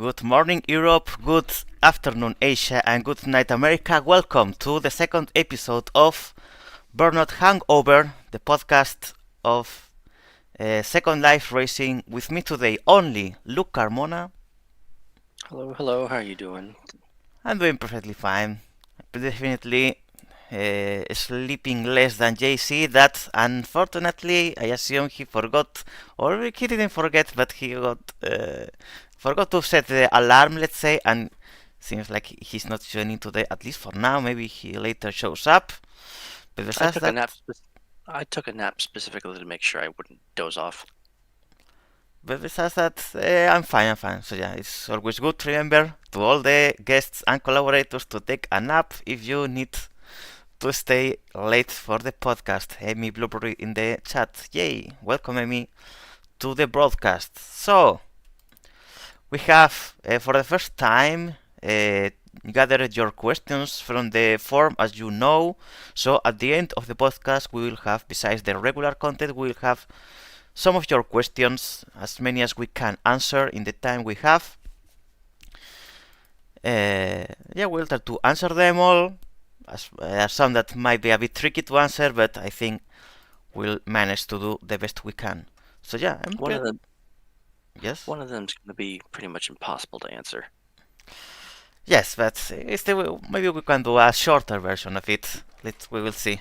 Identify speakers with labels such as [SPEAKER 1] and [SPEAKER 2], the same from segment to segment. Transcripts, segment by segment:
[SPEAKER 1] Good morning, Europe, good afternoon, Asia, and good night, America. Welcome to the second episode of Burnout Hangover, the podcast of Second Life Racing. With me today only Luke Carmona.
[SPEAKER 2] Hello, how are you doing?
[SPEAKER 1] I'm doing perfectly fine. Definitely sleeping less than JC. That unfortunately, I assume he forgot, or he didn't forget, but he forgot to set the alarm, let's say, and seems like he's not joining today, at least for now. Maybe he later shows up. But
[SPEAKER 2] I
[SPEAKER 1] besides
[SPEAKER 2] took a
[SPEAKER 1] that,
[SPEAKER 2] nap. I took a nap specifically to make sure I wouldn't doze off.
[SPEAKER 1] I'm fine, I'm fine. So yeah, it's always good to remember to all the guests and collaborators to take a nap if you need to stay late for the podcast. Amy Blueberry in the chat. Yay! Welcome, Amy, to the broadcast. So, we have, for the first time, gathered your questions from the forum, as you know. So, at the end of the podcast, we will have, besides the regular content, we will have some of your questions, as many as we can answer in the time we have. We'll try to answer them all. Some that might be a bit tricky to answer, but I think we'll manage to do the best we can. So yeah, I'm
[SPEAKER 2] One
[SPEAKER 1] good.
[SPEAKER 2] of them,
[SPEAKER 1] Yes,
[SPEAKER 2] one of them's going to be pretty much impossible to answer.
[SPEAKER 1] yes, but maybe we can do a shorter version of it. We will see.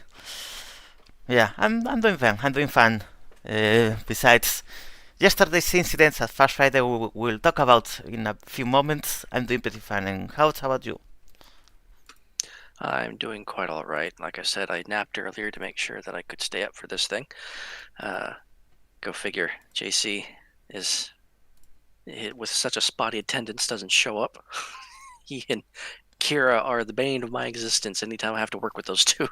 [SPEAKER 1] Yeah, I'm doing fine. I'm doing fine. Besides yesterday's incidents at Fast Friday, we'll talk about in a few moments. I'm doing pretty fine. And how about you?
[SPEAKER 2] I'm doing quite all right. Like I said, I napped earlier to make sure that I could stay up for this thing. Go figure. JC is with such a spotty attendance doesn't show up. He and Kira are the bane of my existence anytime I have to work with those two.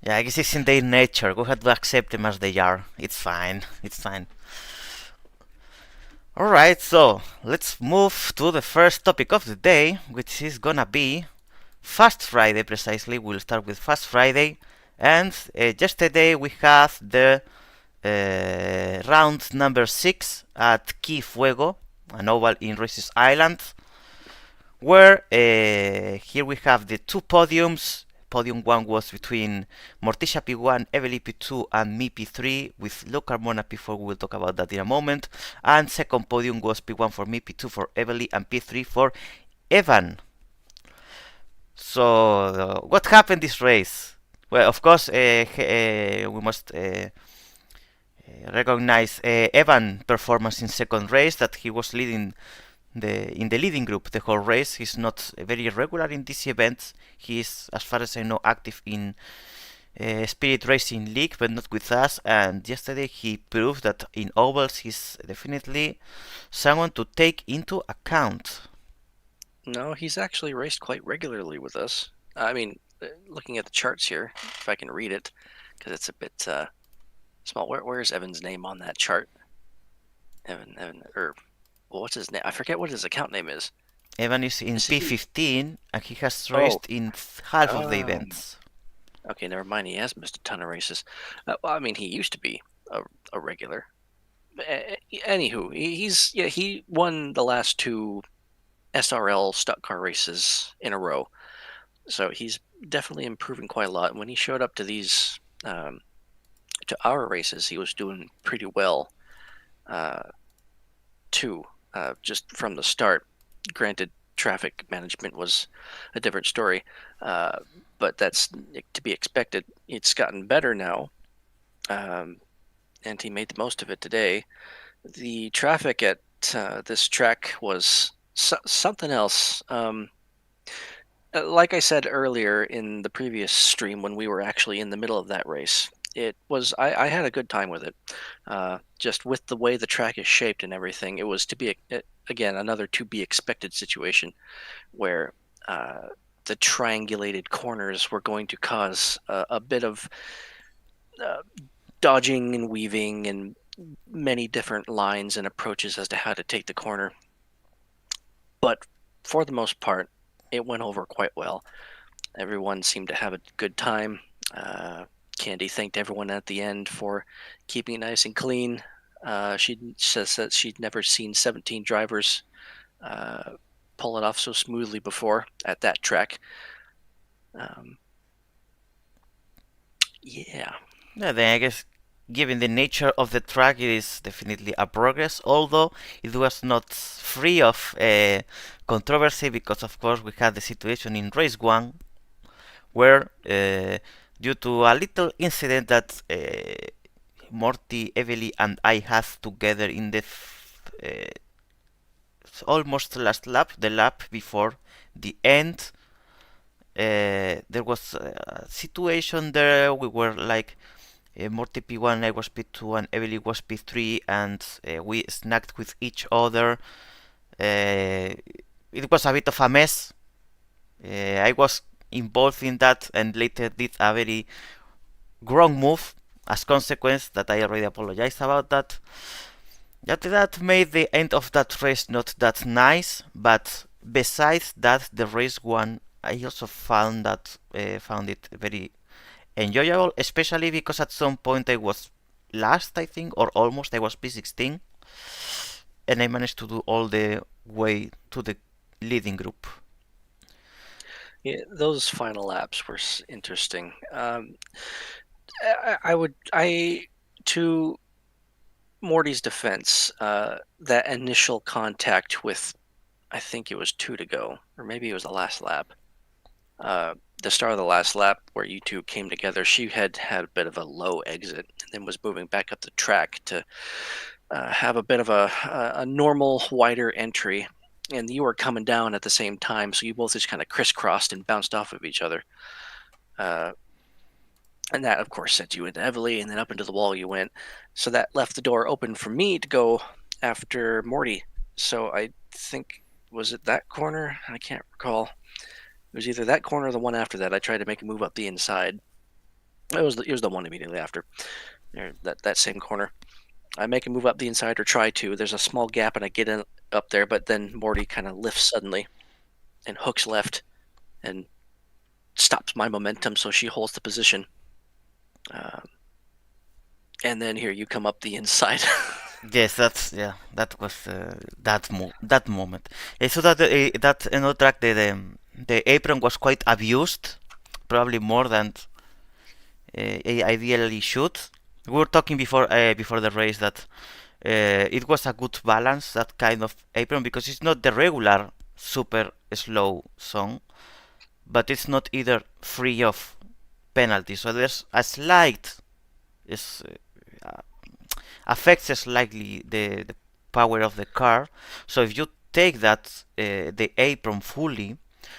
[SPEAKER 1] Yeah, I guess it's in their nature. We have to accept them as they are. It's fine. It's fine. Alright, so let's move to the first topic of the day, which is gonna be Fast Friday precisely. We'll start with Fast Friday. And yesterday we had the round number 6 at Key Fuego, an oval in Races Island, where here we have the two podiums. Podium 1 was between Morticia P1, Evely P2, and me P3, with Luke Carmona P4. We will talk about that in a moment. And second podium was P1 for me, P2 for Evely, and P3 for Evan. So, what happened this race? Well, of course, we must recognize Evan's performance in second race, that he was leading in the leading group the whole race. He's not very regular in these events. He is, as far as I know, active in Spirit Racing League, but not with us. And yesterday he proved that in ovals he's definitely someone to take into account.
[SPEAKER 2] No, he's actually raced quite regularly with us. I mean, looking at the charts here, if I can read it, because it's a bit small. Where's Evan's name on that chart? Evan, or well, what's his name? I forget what his account name is.
[SPEAKER 1] Evan is in
[SPEAKER 2] Is he?
[SPEAKER 1] P15 and he has
[SPEAKER 2] Oh,
[SPEAKER 1] raced in half of the
[SPEAKER 2] oh.
[SPEAKER 1] events.
[SPEAKER 2] Okay, never mind. He has missed a ton of races. Well, I mean, he used to be a regular. Anywho, he won the last two SRL stock car races in a row, so he's definitely improving quite a lot. And when he showed up to these to our races, he was doing pretty well too, just from the start. Granted, traffic management was a different story, but that's to be expected. It's gotten better now, and he made the most of it today. The traffic at this track was something else. Like I said earlier in the previous stream when we were actually in the middle of that race, it was I had a good time with it. Just with the way the track is shaped and everything, it was to be again another to be expected situation where the triangulated corners were going to cause a bit of uh, dodging and weaving and many different lines and approaches as to how to take the corner. But for the most part, it went over quite well. Everyone seemed to have a good time. Candy thanked everyone at the end for keeping it nice and clean. She says that she'd never seen 17 drivers uh, pull it off so smoothly before at that track. Um, yeah.
[SPEAKER 1] Yeah, then I guess given the nature of the track, it is definitely a progress, although it was not free of controversy because, of course, we had the situation in race one where, due to a little incident that Morty, Evely, and I had together in the almost last lap, the lap before the end, there was a situation there. We were like Morty P1, I was P2, and Evely was P3, and we snagged with each other. It was a bit of a mess. I was involved in that and later did a very wrong move as consequence that I already apologized about that. That made the end of that race not that nice, but besides that, the race one I also found it very enjoyable, especially because at some point I was last, I think, or almost. I was P16, and I managed to do all the way to the leading group.
[SPEAKER 2] Yeah, those final laps were interesting. I to Morty's defense, that initial contact with, I think it was two to go, or maybe it was the last lap. Uh, the start of the last lap where you two came together, she had had a bit of a low exit and then was moving back up the track to have a bit of a normal, wider entry. And you were coming down at the same time, so you both just kind of crisscrossed and bounced off of each other. Uh, and that, of course, sent you into heavily, and then up into the wall you went. So that left the door open for me to go after Morty. So I think, was it that corner? I can't recall. It was either that corner or the one after that. I tried to make a move up the inside. It was the one immediately after, that same corner. I make a move up the inside or try to. There's a small gap and I get in up there, but then Morty kind of lifts suddenly and hooks left and stops my momentum, so she holds the position. Uh, and then here you come up the inside.
[SPEAKER 1] Yes, that was that moment. So that another track, the apron was quite abused, probably more than ideally should. We were talking before the race that it was a good balance, that kind of apron, because it's not the regular super slow song, but it's not either free of penalty. So there's a slight is affects slightly the power of the car. So if you take that the apron fully,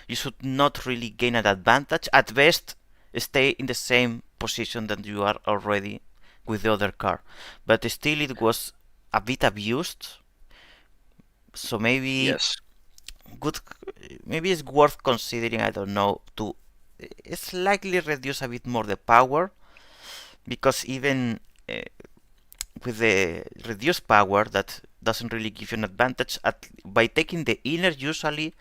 [SPEAKER 1] you should not really gain an advantage. At best, stay in the same position that you are already with the other car. But still, it was a bit abused. So
[SPEAKER 2] Yes.
[SPEAKER 1] good, maybe it's worth considering. I don't know, to slightly reduce a bit more the power, because even with the reduced power, that doesn't really give you an advantage. By taking the inner, usually,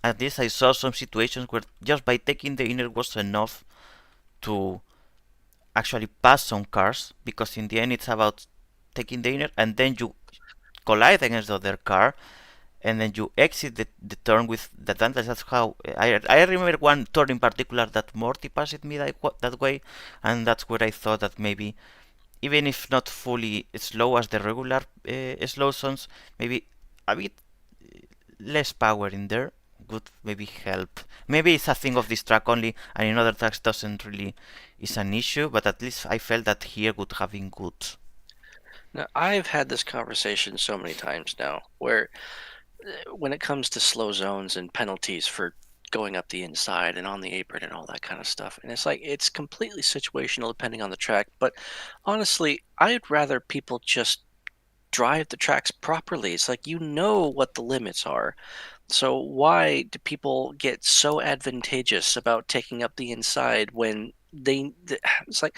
[SPEAKER 1] at least I saw some situations where just by taking the inner was enough to actually pass some cars, because in the end it's about taking the inner and then you collide against the other car and then you exit the turn with the advantage. That's how I remember one turn in particular that Morty passed me that way, and that's where I thought that maybe, even if not fully slow as the regular slow songs, maybe a bit less power in there would maybe help. Maybe it's a thing of this track only, and in other tracks doesn't really is an issue. But at least I felt that here would have been good.
[SPEAKER 2] Now, I've had this conversation so many times now where when it comes to slow zones and penalties for going up the inside and on the apron and all that kind of stuff, and it's like it's completely situational depending on the track. But honestly, I'd rather people just drive the tracks properly. It's like you know what the limits are. So why do people get so advantageous about taking up the inside when it's like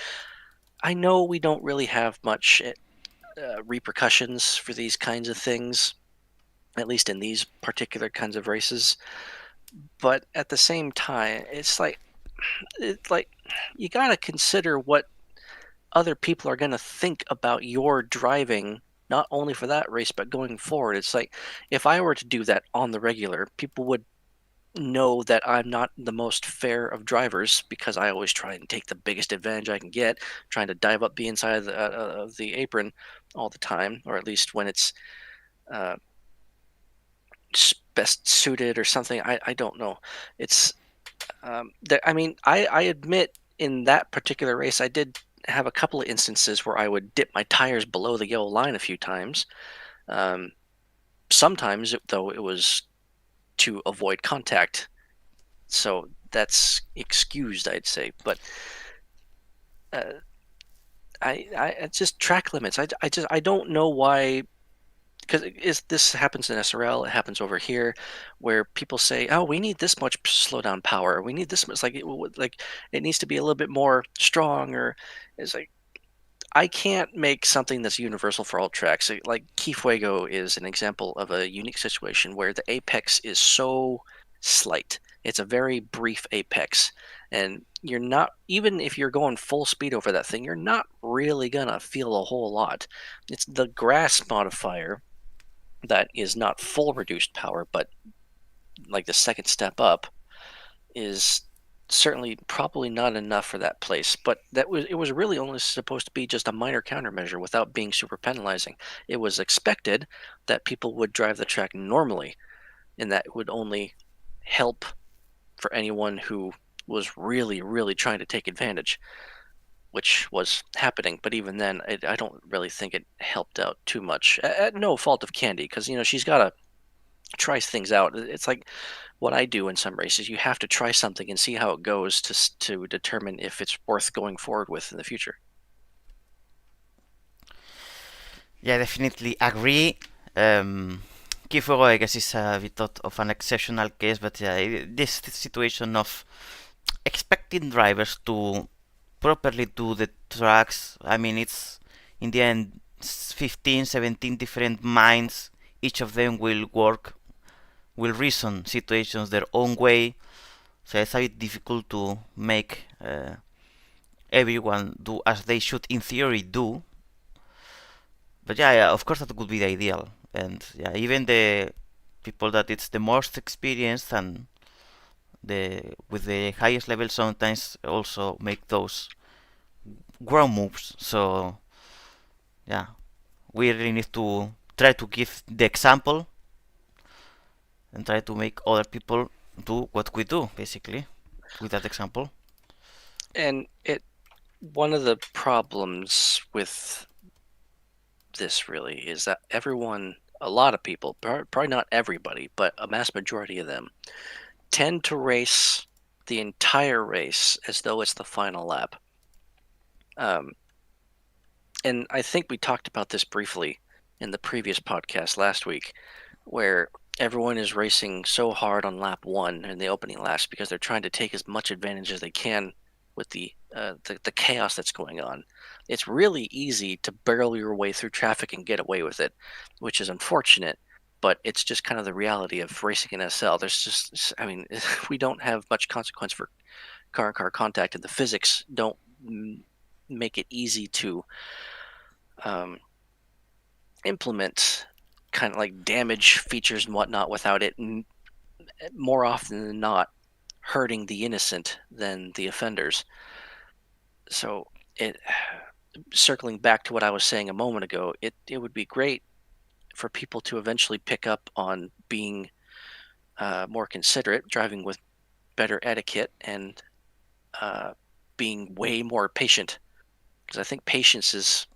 [SPEAKER 2] I know we don't really have much repercussions for these kinds of things, at least in these particular kinds of races. But at the same time, it's like you got to consider what other people are going to think about your driving not only for that race, but going forward. It's like if I were to do that on the regular, people would know that I'm not the most fair of drivers because I always try and take the biggest advantage I can get, trying to dive up the inside of the apron all the time, or at least when it's uh, best suited or something. I don't know. It's I mean, I admit in that particular race, I did have a couple of instances where I would dip my tires below the yellow line a few times. Um, sometimes, though, it was to avoid contact, so that's excused, I'd say. But uh, it's just track limits. I don't know why. Because this happens in SRL, it happens over here, where people say, "Oh, we need this much slowdown power. We need this much." Like it needs to be a little bit more strong, or it's like I can't make something that's universal for all tracks. Like Key Fuego is an example of a unique situation where the apex is so slight. It's a very brief apex, and you're not, even if you're going full speed over that thing, you're not really gonna feel a whole lot. It's the grass modifier that is not full reduced power, but like the second step up is certainly probably not enough for that place. But it was really only supposed to be just a minor countermeasure without being super penalizing. It was expected that people would drive the track normally, and that would only help for anyone who was really, really trying to take advantage, which was happening. But even then, I don't really think it helped out too much. At no fault of Candy, because she's got to try things out. It's like what I do in some races. You have to try something and see how it goes to determine if it's worth going forward with in the future.
[SPEAKER 1] Yeah, definitely agree. Kifugo, I guess, is a bit of an exceptional case, but yeah, this situation of expecting drivers to properly do the tracks, I mean, it's in the end 15, 17 different minds. Each of them will reason situations their own way. So it's a bit difficult to make everyone do as they should in theory do. But yeah, of course that would be the ideal. And yeah, even the people that it's the most experienced and the with the highest level sometimes also make those ground moves. So yeah, we really need to try to give the example and try to make other people do what we do basically with that example.
[SPEAKER 2] And one of the problems with this really is that a lot of people, probably not everybody, but a mass majority of them, tend to race the entire race as though it's the final lap. Um, and I think we talked about this briefly in the previous podcast last week, where everyone is racing so hard on lap one in the opening laps because they're trying to take as much advantage as they can with the chaos that's going on. It's really easy to barrel your way through traffic and get away with it, which is unfortunate. But it's just kind of the reality of racing in SL. There's just, I mean, we don't have much consequence for car-on-car contact, and the physics don't make it easy to um, implement kind of like damage features and whatnot without it more often than not hurting the innocent than the offenders. So it circling back to what I was saying a moment ago, it would be great for people to eventually pick up on being more considerate, driving with better etiquette, and being way more patient. Because I think patience is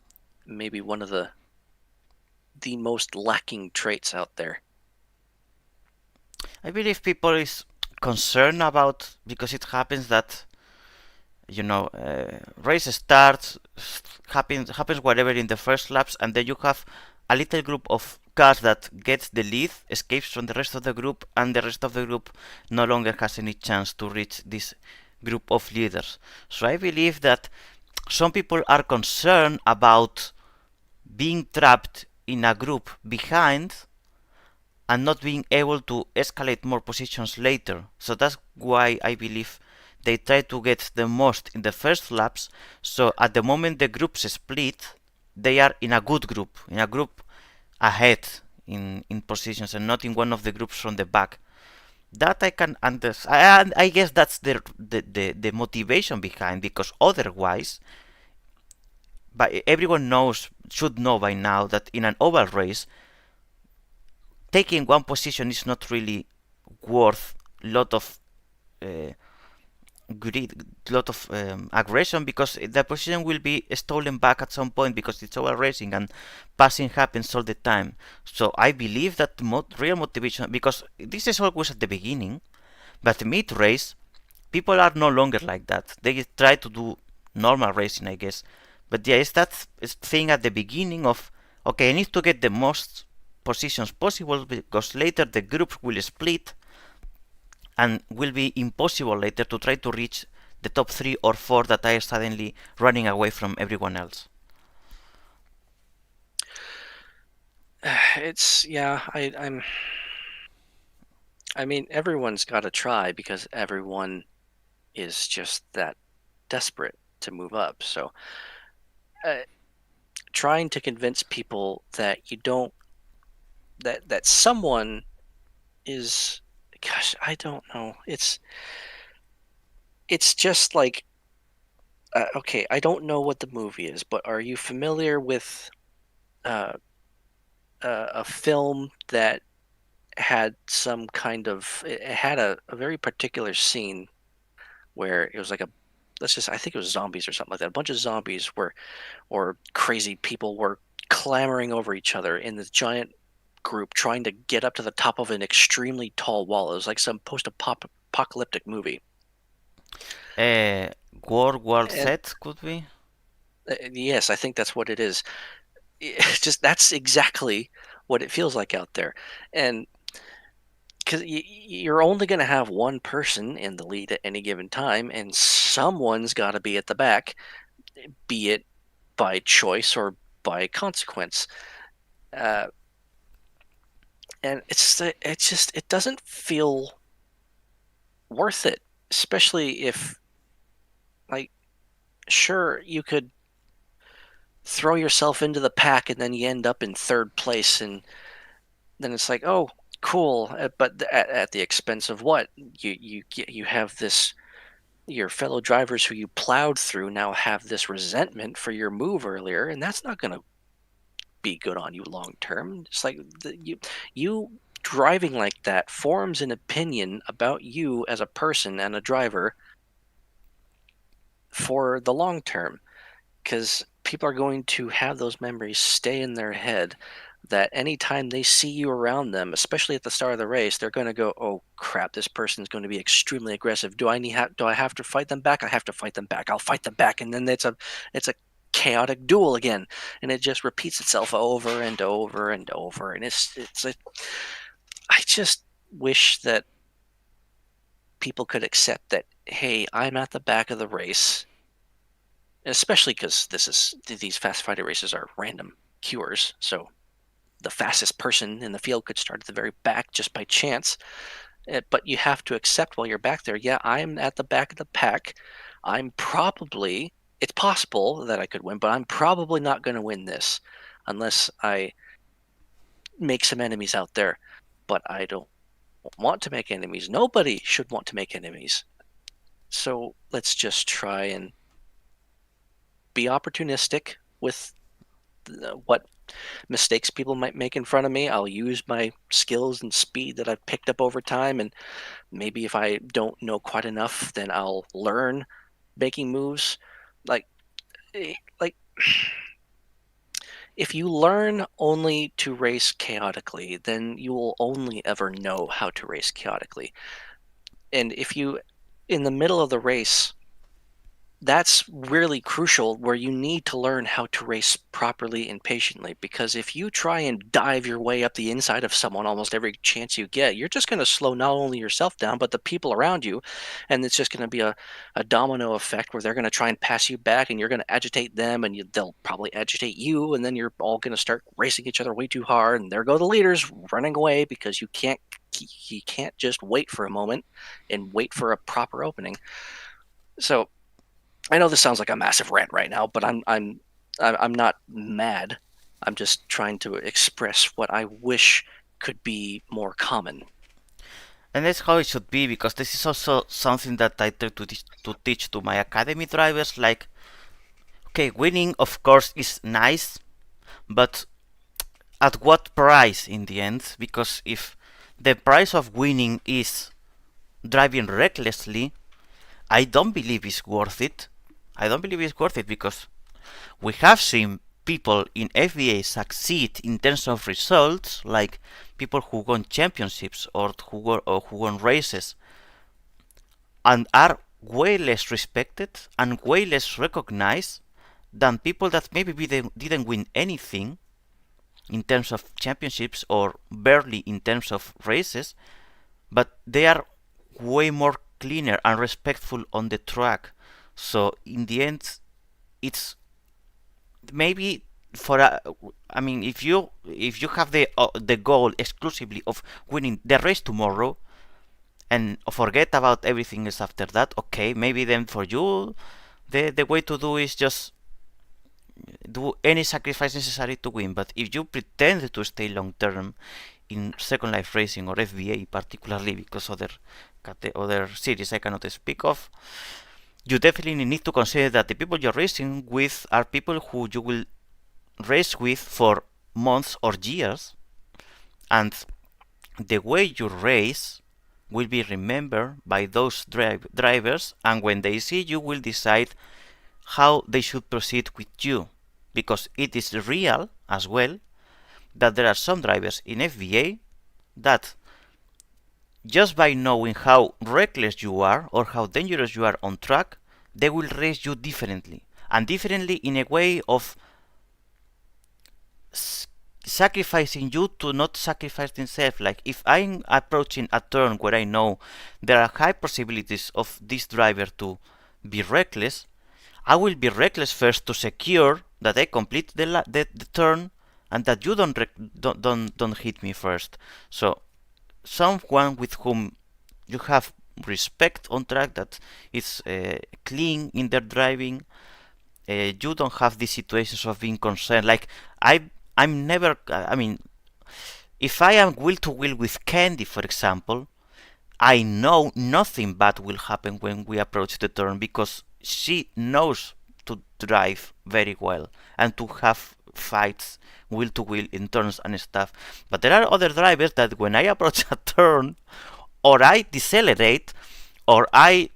[SPEAKER 2] maybe one of the most lacking traits out there.
[SPEAKER 1] I believe people is concerned about because it happens that race starts happens whatever in the first laps, and then you have a little group of cars that gets the lead, escapes from the rest of the group, and the rest of the group no longer has any chance to reach this group of leaders. So I believe that some people are concerned about being trapped in a group behind and not being able to escalate more positions later. So that's why I believe they try to get the most in the first laps. So at the moment the groups split, they are in a group ahead in positions and not in one of the groups from the back. That I can understand. I guess that's the motivation behind, because otherwise, but everyone should know by now that in an oval race, taking one position is not really worth lot of uh, greed, lot of aggression, because the position will be stolen back at some point, because it's oval racing and passing happens all the time. So I believe that real motivation, because this is always at the beginning, but mid race people are no longer like that. They try to do normal racing, I guess. But yeah, it's that thing at the beginning of, okay, I need to get the most positions possible, because later the groups will split and will be impossible later to try to reach the top 3 or 4 that are suddenly running away from everyone else.
[SPEAKER 2] It's yeah. I mean, everyone's got to try because everyone is just that desperate to move up. So, uh, trying to convince people that you don't that someone is, gosh, I don't know. It's just like, okay, I don't know what the movie is, but are you familiar with uh, a film that had some kind of it had a very particular scene where it was like a, let's just, I think it was zombies or something like that. A bunch of zombies were, or crazy people were clamoring over each other in this giant group trying to get up to the top of an extremely tall wall. It was like some post-apocalyptic movie.
[SPEAKER 1] Uh, World War
[SPEAKER 2] And
[SPEAKER 1] Z could be.
[SPEAKER 2] yes, I think that's what it is. Just that's exactly what it feels like out there. And because you're only going to have one person in the lead at any given time, and someone's got to be at the back, be it by choice or by consequence. Uh, and it's just it doesn't feel worth it, especially if, like, sure, you could throw yourself into the pack and then you end up in third place, and then it's like, oh, cool, but at the expense of what? You have this, your fellow drivers who you plowed through now have this resentment for your move earlier, and that's not going to be good on you long term. It's like you driving like that forms an opinion about you as a person and a driver for the long term, because people are going to have those memories stay in their head, that anytime they see you around them, especially at the start of the race, they're going to go, oh crap, this person's going to be extremely aggressive. Do I have to fight them back? I have to fight them back. I'll fight them back. And then it's a chaotic duel again, and it just repeats itself over and over and over. And I just wish that people could accept that, hey, I'm at the back of the race, especially because these fast fighter races are random cures, so the fastest person in the field could start at the very back just by chance. But you have to accept while you're back there, yeah, I'm at the back of the pack. It's possible that I could win, but I'm probably not going to win this unless I make some enemies out there. But I don't want to make enemies. Nobody should want to make enemies. So let's just try and be opportunistic with what mistakes people might make in front of me. I'll use my skills and speed that I've picked up over time, and maybe if I don't know quite enough, then I'll learn making moves. Like, like if you learn only to race chaotically, then you will only ever know how to race chaotically. And if you, in the middle of the race, that's really crucial, where you need to learn how to race properly and patiently, because if you try and dive your way up the inside of someone almost every chance you get, you're just going to slow not only yourself down but the people around you, and it's just going to be a domino effect where they're going to try and pass you back, and you're going to agitate them, and they'll probably agitate you, and then you're all going to start racing each other way too hard, and there go the leaders running away because you can't just wait for a moment and wait for a proper opening. So I know this sounds like a massive rant right now, but I'm not mad. I'm just trying to express what I wish could be more common.
[SPEAKER 1] And that's how it should be, because this is also something that I try to teach to my academy drivers. Like, okay, winning of course is nice, but at what price in the end? Because if the price of winning is driving recklessly, I don't believe it's worth it. I don't believe it's worth it, because we have seen people in FBA succeed in terms of results, like people who won championships or who won races, and are way less respected and way less recognized than people that maybe didn't win anything in terms of championships or barely in terms of races, but they are way more cleaner and respectful on the track. So in the end, it's maybe for I mean, if you have the goal exclusively of winning the race tomorrow and forget about everything else after that, okay, maybe then for you the way to do is just do any sacrifice necessary to win. But if you pretend to stay long term in Second Life Racing or FBA particularly, because other series I cannot speak of, you definitely need to consider that the people you're racing with are people who you will race with for months or years, and the way you race will be remembered by those drivers, and when they see you will decide how they should proceed with you, because it is real as well that there are some drivers in FBA that just by knowing how reckless you are or how dangerous you are on track, they will race you differently, and differently in a way of sacrificing you to not sacrifice themselves. Like if I'm approaching a turn where I know there are high possibilities of this driver to be reckless, I will be reckless first to secure that I complete the turn and that you don't hit me first. So someone with whom you have respect on track, that is clean in their driving, you don't have these situations of being concerned. Like I'm never. I mean, if I am will to will with Candy, for example, I know nothing bad will happen when we approach the turn, because she knows to drive very well and to have fights will to will in turns and stuff. But there are other drivers that when I approach a turn, or I decelerate, or I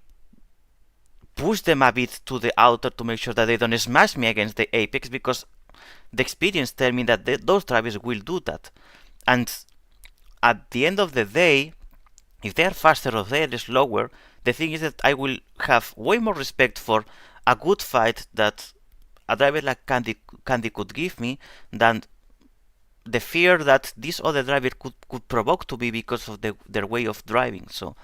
[SPEAKER 1] push them a bit to the outer to make sure that they don't smash me against the apex, because the experience tells me that those drivers will do that. And at the end of the day, if they are faster or they are slower, the thing is that I will have way more respect for a good fight that a driver like Candy could give me than the fear that this other driver could provoke to me because of their way of driving. So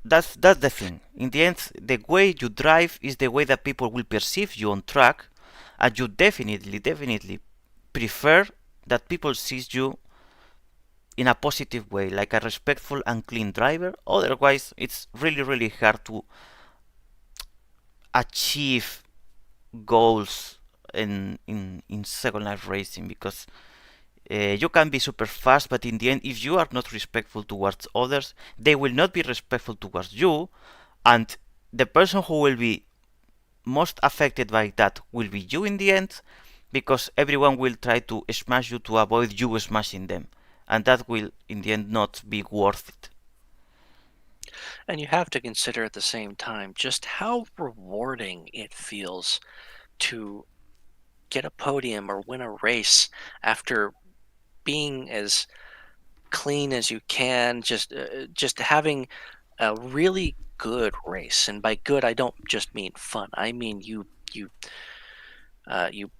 [SPEAKER 1] that's the thing. In the end, the way you drive is the way that people will perceive you on track, and you definitely prefer that people sees you in a positive way, like a respectful and clean driver. Otherwise, it's really hard to achieve goals in Second Life Racing, because you can be super fast, but in the end, if you are not respectful towards others, they will not be respectful towards you, and the person who will be most affected by that will be you in the end, because everyone will try to smash you to avoid you smashing them, and that will in the end not be worth it.
[SPEAKER 2] And you have to consider at the same time just how rewarding it feels to get a podium or win a race after being as clean as you can, just having a really good race. And by good, I don't just mean fun. I mean you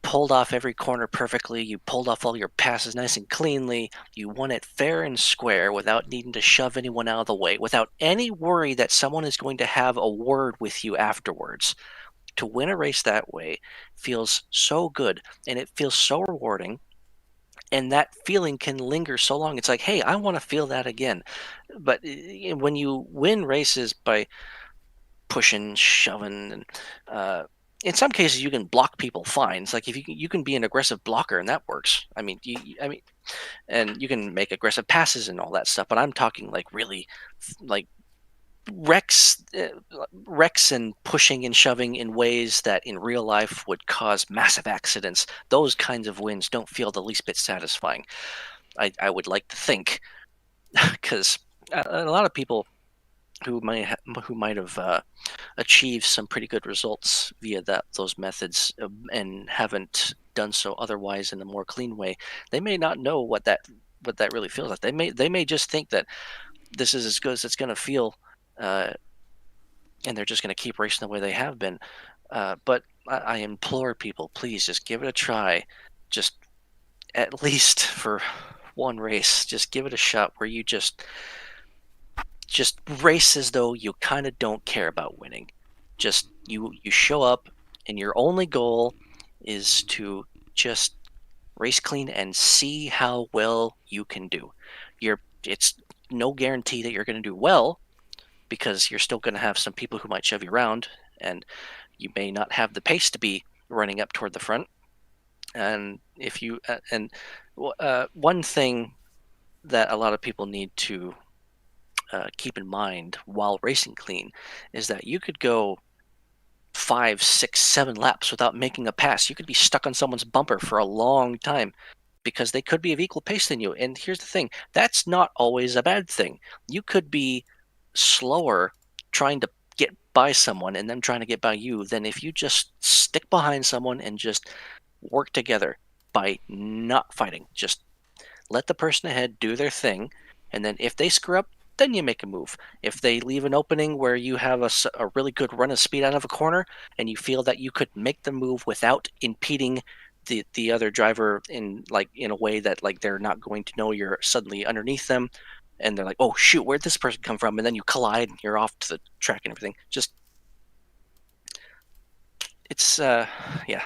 [SPEAKER 2] pulled off every corner perfectly. You pulled off all your passes nice and cleanly. You won it fair and square without needing to shove anyone out of the way, without any worry that someone is going to have a word with you afterwards. To win a race that way feels so good, and it feels so rewarding, and that feeling can linger so long. It's like, hey, I want to feel that again. But when you win races by pushing, shoving, and in some cases you can block people fine. It's like if you can be an aggressive blocker and that works. I mean, and you can make aggressive passes and all that stuff. But I'm talking like really, like wrecks and pushing and shoving in ways that in real life would cause massive accidents. Those kinds of wins don't feel the least bit satisfying. I would like to think, because a lot of people who might have achieved some pretty good results via those methods, and haven't done so otherwise in a more clean way, they may not know what that really feels like. They may just think that this is as good as it's going to feel, uh, and they're just going to keep racing the way they have been. But I implore people, please just give it a try, just at least for one race. Just give it a shot where you just race as though you kind of don't care about winning. Just you show up, and your only goal is to just race clean and see how well you can do. It's no guarantee that you're going to do well, because you're still going to have some people who might shove you around, and you may not have the pace to be running up toward the front. And if you and one thing that a lot of people need to keep in mind while racing clean is that you could go 5, 6, 7 laps without making a pass. You could be stuck on someone's bumper for a long time because they could be of equal pace than you. And here's the thing, that's not always a bad thing. You could be slower trying to get by someone and them trying to get by you than if you just stick behind someone and just work together by not fighting. Just let the person ahead do their thing, and then if they screw up, then you make a move. If they leave an opening where you have a really good run of speed out of a corner, and you feel that you could make the move without impeding the other driver in a way that like they're not going to know you're suddenly underneath them, and they're like, oh shoot, where'd this person come from? And then you collide and you're off to the track and everything. Just it's yeah.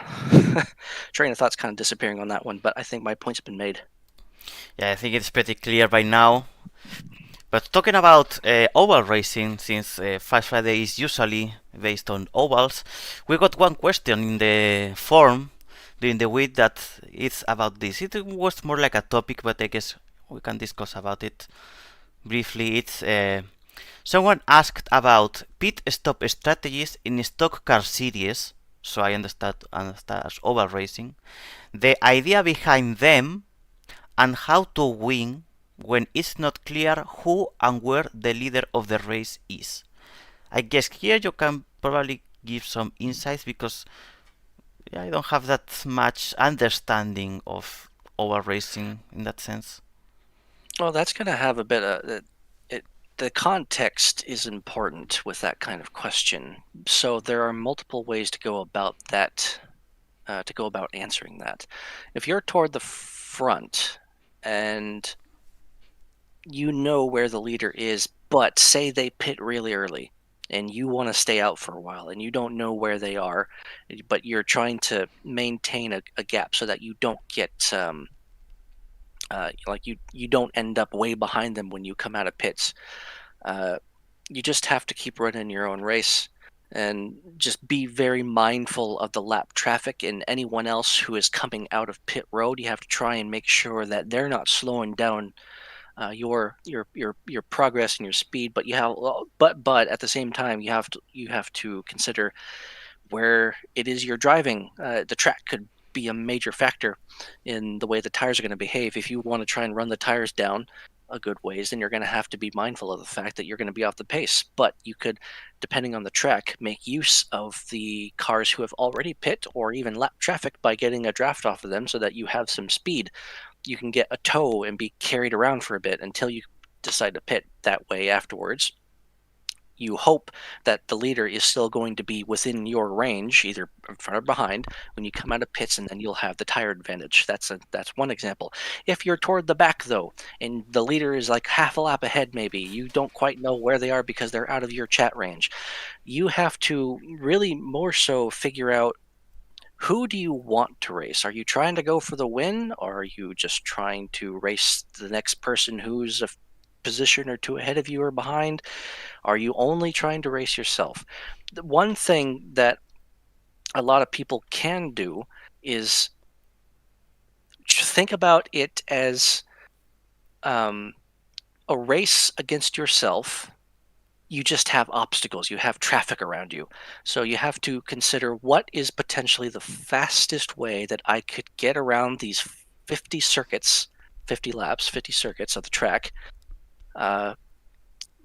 [SPEAKER 2] Train of thought's kind of disappearing on that one, but I think my point's been made.
[SPEAKER 1] Yeah, I think it's pretty clear by now. But talking about oval racing, since Fast Friday is usually based on ovals, we got one question in the forum during the week that it's about this. It was more like a topic, but I guess we can discuss about it briefly. It's someone asked about pit stop strategies in stock car series. So I understand as oval racing, the idea behind them, and how to win when it's not clear who and where the leader of the race is. I guess here you can probably give some insights because I don't have that much understanding of oval racing in that sense.
[SPEAKER 2] Well, that's going to have a bit of it. The context is important with that kind of question. So there are multiple ways to go about that, to go about answering that. If you're toward the front and you know where the leader is, but say they pit really early and you want to stay out for a while and you don't know where they are, but you're trying to maintain a gap so that you don't get like you don't end up way behind them when you come out of pits. Uh, you just have to keep running your own race and just be very mindful of the lap traffic and anyone else who is coming out of pit road. You have to try and make sure that they're not slowing down your progress and your speed. But you have but at the same time you have to consider where it is you're driving. The track could be a major factor in the way the tires are going to behave. If you want to try and run the tires down a good ways, then you're going to have to be mindful of the fact that you're going to be off the pace. But you could, depending on the track, make use of the cars who have already pit or even lap traffic by getting a draft off of them so that you have some speed. You can get a tow and be carried around for a bit until you decide to pit that way afterwards. You hope that the leader is still going to be within your range, either in front or behind, when you come out of pits, and then you'll have the tire advantage. That's one example. If you're toward the back though, and the leader is like half a lap ahead, maybe you don't quite know where they are because they're out of your chat range. You have to really more so figure out, who do you want to race? Are you trying to go for the win, or are you just trying to race the next person who's a position or two ahead of you or behind? Are you only trying to race yourself? The one thing that a lot of people can do is think about it as um, a race against yourself. You just have obstacles, you have traffic around you. So you have to consider what is potentially the fastest way that I could get around these 50 circuits, 50 laps, 50 circuits of the track, uh,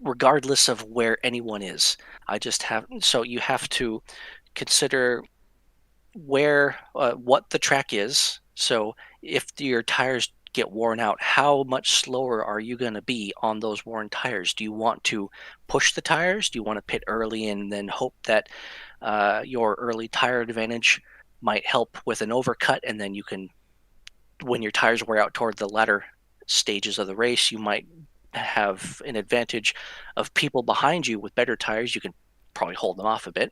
[SPEAKER 2] regardless of where anyone is. I just have, so you have to consider where what the track is. So if your tires get worn out, how much slower are you going to be on those worn tires? Do you want to push the tires? Do you want to pit early and then hope that your early tire advantage might help with an overcut, and then you can, when your tires wear out toward the latter stages of the race, you might have an advantage of people behind you with better tires. You can probably hold them off a bit.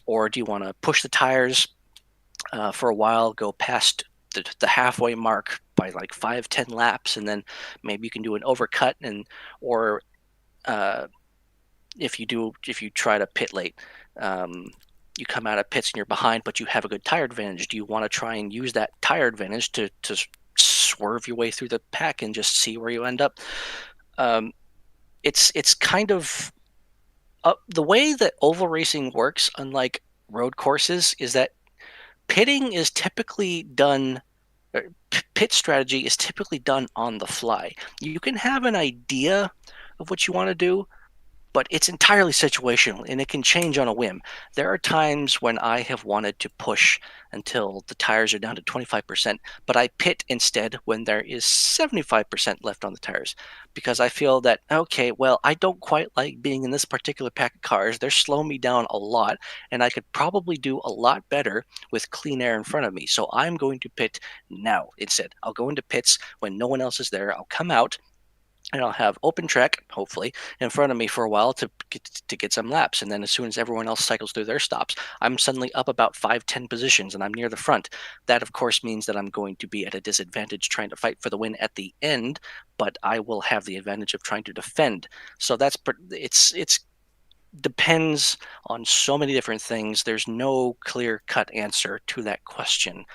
[SPEAKER 2] Or do you want to push the tires for a while, go past the halfway mark by like 5-10 laps, and then maybe you can do an overcut, and or uh, if you try to pit late, um, you come out of pits and you're behind, but you have a good tire advantage. Do you want to try and use that tire advantage to swerve your way through the pack and just see where you end up? Um, it's kind of the way that oval racing works, unlike road courses, is that pitting is typically done pit strategy is typically done on the fly. You can have an idea of what you want to do, but it's entirely situational and it can change on a whim. There are times when I have wanted to push until the tires are down to 25%, but I pit instead when there is 75% left on the tires because I feel that, okay, well, I don't quite like being in this particular pack of cars. They're slowing me down a lot, and I could probably do a lot better with clean air in front of me. So I'm going to pit now instead. I'll go into pits when no one else is there. I'll come out and I'll have open track, hopefully, in front of me for a while to get some laps. And then as soon as everyone else cycles through their stops, I'm suddenly up about 5-10 positions and I'm near the front. That, of course, means that I'm going to be at a disadvantage trying to fight for the win at the end, but I will have the advantage of trying to defend. So it's depends on so many different things. There's no clear cut answer to that question,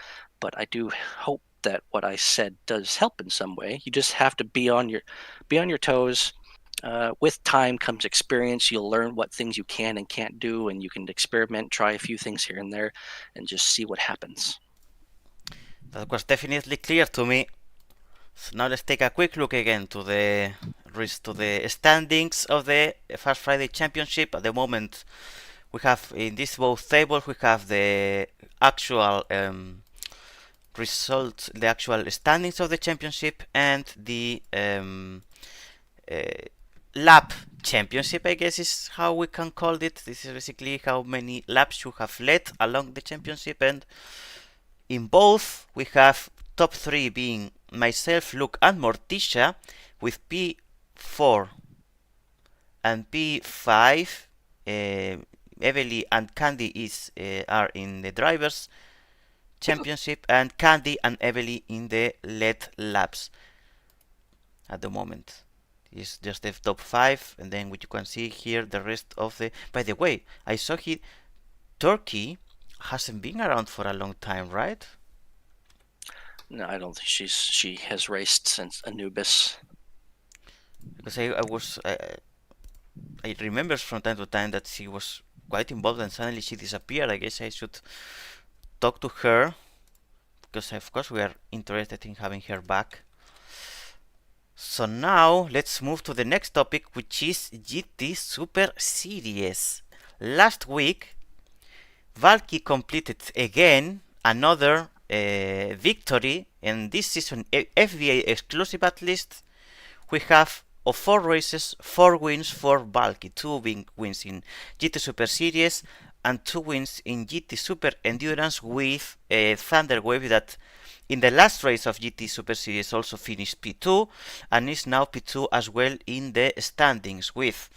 [SPEAKER 2] but I do hope that what I said does help in some way. You just have to be on your toes. With time comes experience. You'll learn what things you can and can't do, and you can experiment, try a few things here and there, and just see what happens.
[SPEAKER 1] That was definitely clear to me. So now let's take a quick look again to the standings of the Fast Friday Championship. At the moment, we have in this both tables we have the actual results, the actual standings of the championship, and the uh, lap championship, I guess is how we can call it. This is basically how many laps you have led along the championship, and in both we have top three being myself, Luke, and Morticia with P4 and P5. Evely and Candy are in the drivers championship, and Candy and Evely in the led laps at the moment. It's just the top 5, and then what you can see here the rest of the. By the way, I saw here Turkey hasn't been around for a long time, right?
[SPEAKER 2] No, I don't think she has raced since Anubis.
[SPEAKER 1] Because I remember from time to time that she was quite involved, and suddenly she disappeared. I guess I should talk to her, because of course we are interested in having her back. So now let's move to the next topic, which is GT Super Series. Last week, Valky completed again another victory, and this season FBA exclusive at least. We have of 4 races, 4 wins for Valky, 2 being wins in GT Super Series and 2 wins in GT Super Endurance with Thunderwave, that in the last race of GT Super Series also finished P2 and is now P2 as well in the standings, with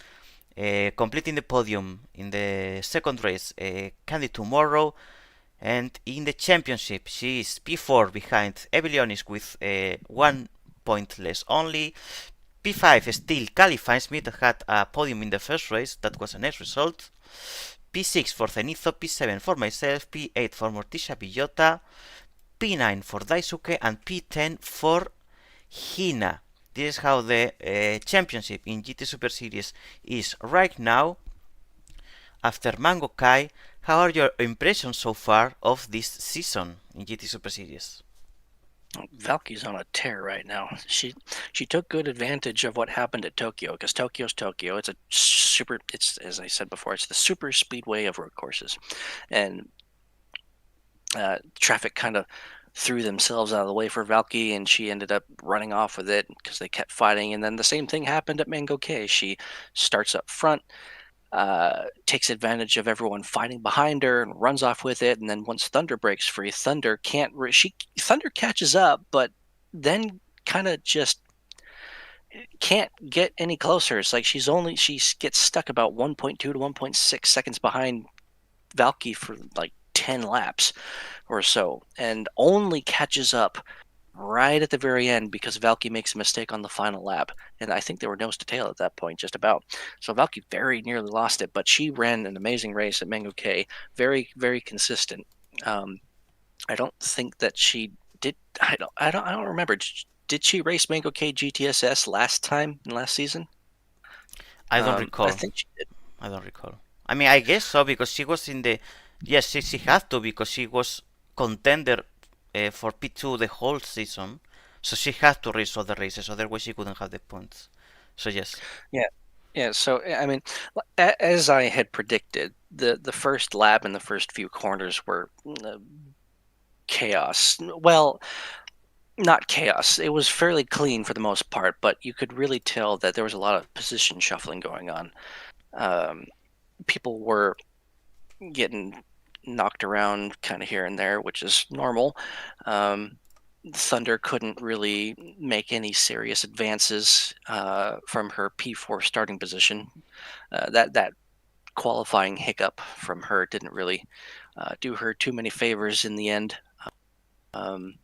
[SPEAKER 1] completing the podium in the second race Candy Tomorrow, and in the championship she is P4 behind Evelionis with 1 point less only. P5 still Cali Finesmith, that had a podium in the first race, that was a nice result. P6 for Zenitsu, P7 for myself, P8 for Morticia Villota, P9 for Daisuke, and P10 for Hina. This is how the championship in GT Super Series is right now. After Mango Kai, how are your impressions so far of this season in GT Super Series?
[SPEAKER 2] Valky's on a tear right now. She took good advantage of what happened at Tokyo, because Tokyo's Tokyo. It's a super. It's, as I said before, it's the super speedway of road courses, and traffic kind of threw themselves out of the way for Valky, and she ended up running off with it because they kept fighting. And then the same thing happened at Mango K. She starts up front, takes advantage of everyone fighting behind her and runs off with it. And then once Thunder breaks free, Thunder can't. Thunder catches up, but then kind of just can't get any closer. It's like she gets stuck about 1.2 to 1.6 seconds behind Valky for like 10 laps or so, and only catches up right at the very end because Valky makes a mistake on the final lap. And I think they were nose to tail at that point, just about. So Valky very nearly lost it, but she ran an amazing race at Mango K, very, very consistent. I don't think that she did. I don't remember. Did she race Mango K GTSS last season?
[SPEAKER 1] I don't
[SPEAKER 2] I
[SPEAKER 1] recall.
[SPEAKER 2] think she did.
[SPEAKER 1] I don't recall. I mean, I guess so because she was in the. Yes, she had to because she was contender for P2 the whole season, so she had to race other races. Otherwise, she couldn't have the points. So yes.
[SPEAKER 2] Yeah, yeah. So I mean, as I had predicted, the first lap and the first few corners were chaos. Well, not chaos. It was fairly clean for the most part, but you could really tell that there was a lot of position shuffling going on. Um, People were getting knocked around kind of here and there, which is normal. Um, Thunder couldn't really make any serious advances from her P4 starting position. That qualifying hiccup from her didn't really do her too many favors in the end. Um,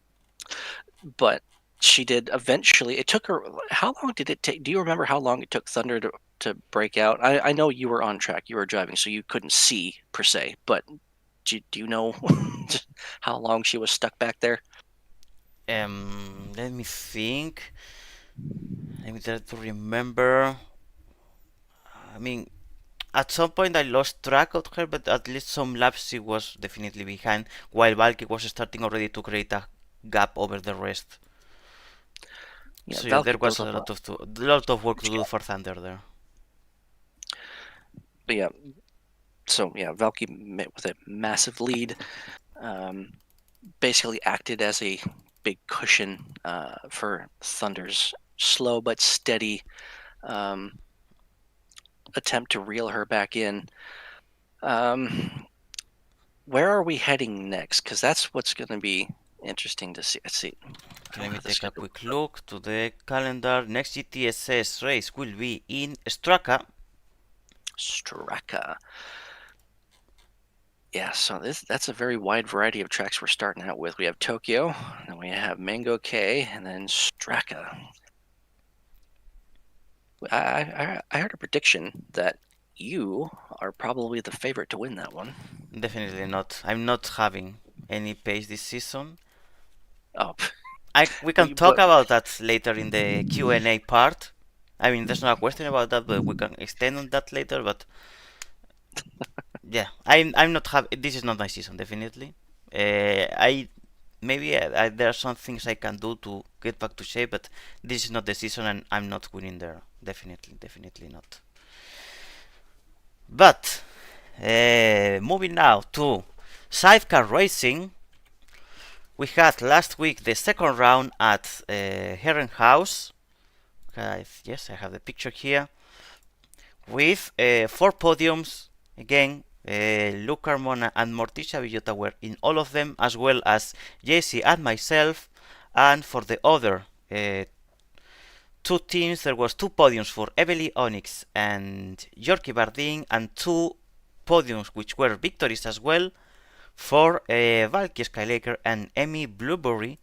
[SPEAKER 2] but she did eventually. It took her. How long did it take? Do you remember how long it took Thunder to break out? I know you were on track, you were driving, so you couldn't see per se. But do you know how long she was stuck back there?
[SPEAKER 1] Let me think. Let me try to remember. I mean, at some point I lost track of her, but at least some laps she was definitely behind, while Valky was starting already to create a gap over the rest.
[SPEAKER 2] Yeah,
[SPEAKER 1] So yeah, there
[SPEAKER 2] Valky
[SPEAKER 1] was
[SPEAKER 2] built
[SPEAKER 1] a
[SPEAKER 2] up a
[SPEAKER 1] lot of work to do
[SPEAKER 2] gap.
[SPEAKER 1] for Thunder there.
[SPEAKER 2] But yeah, so yeah, Valky with a massive lead, basically acted as a big cushion for Thunder's slow but steady um, attempt to reel her back in. Where are we heading next? Because that's what's going to be interesting to see. Let's see. I
[SPEAKER 1] Okay, let
[SPEAKER 2] don't
[SPEAKER 1] me
[SPEAKER 2] have the
[SPEAKER 1] take a
[SPEAKER 2] schedule.
[SPEAKER 1] quick look to the calendar. Next GTSS race will be in Straka.
[SPEAKER 2] Straka. Yeah, so that's a very wide variety of tracks we're starting out with. We have Tokyo, then we have Mango K, and then Straka. I heard a prediction that you are probably the favorite to win that one.
[SPEAKER 1] Definitely not. I'm not having any pace this season.
[SPEAKER 2] Oh,
[SPEAKER 1] We can talk
[SPEAKER 2] but
[SPEAKER 1] about that later in the Q&A part. I mean, there's no question about that, but we can extend on that later. But yeah, I'm not have. This is not my season, definitely. I maybe there are some things I can do to get back to shape, but this is not the season, and I'm not winning there. Definitely not. But moving now to sidecar racing, we had last week the second round at Herrenhaus. Yes, I have the picture here with four podiums. Again, Luke Carmona and Morticia Villota were in all of them, as well as JC and myself. And for the other two teams, there was two podiums for Evely Onyx and Yorkie Bardeen, and two podiums which were victories as well for Valky Skylaker and Emmy Blueberry.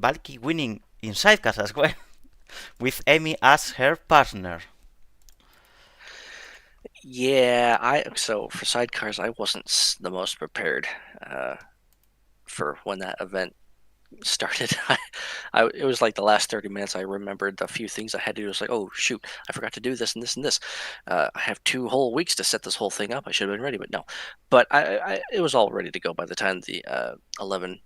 [SPEAKER 1] Valky winning in sidecars as well, with Emmy as her partner.
[SPEAKER 2] Yeah, so for sidecars, I wasn't the most prepared uh, for when that event started. It was like the last 30 minutes. I remembered a few things I had to do. It was like, oh shoot, I forgot to do this and this and this. I have 2 whole weeks to set this whole thing up. I should have been ready, but no. But it was all ready to go by the time the 11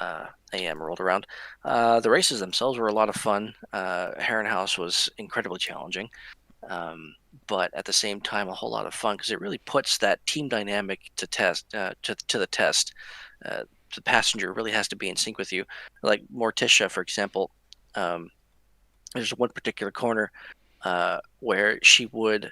[SPEAKER 2] a.m. rolled around. The races themselves were a lot of fun. Herrenhaus was incredibly challenging, um, but at the same time, a whole lot of fun because it really puts that team dynamic to the test. Uh, the passenger really has to be in sync with you. Like Morticia, for example, um, there's one particular corner where she would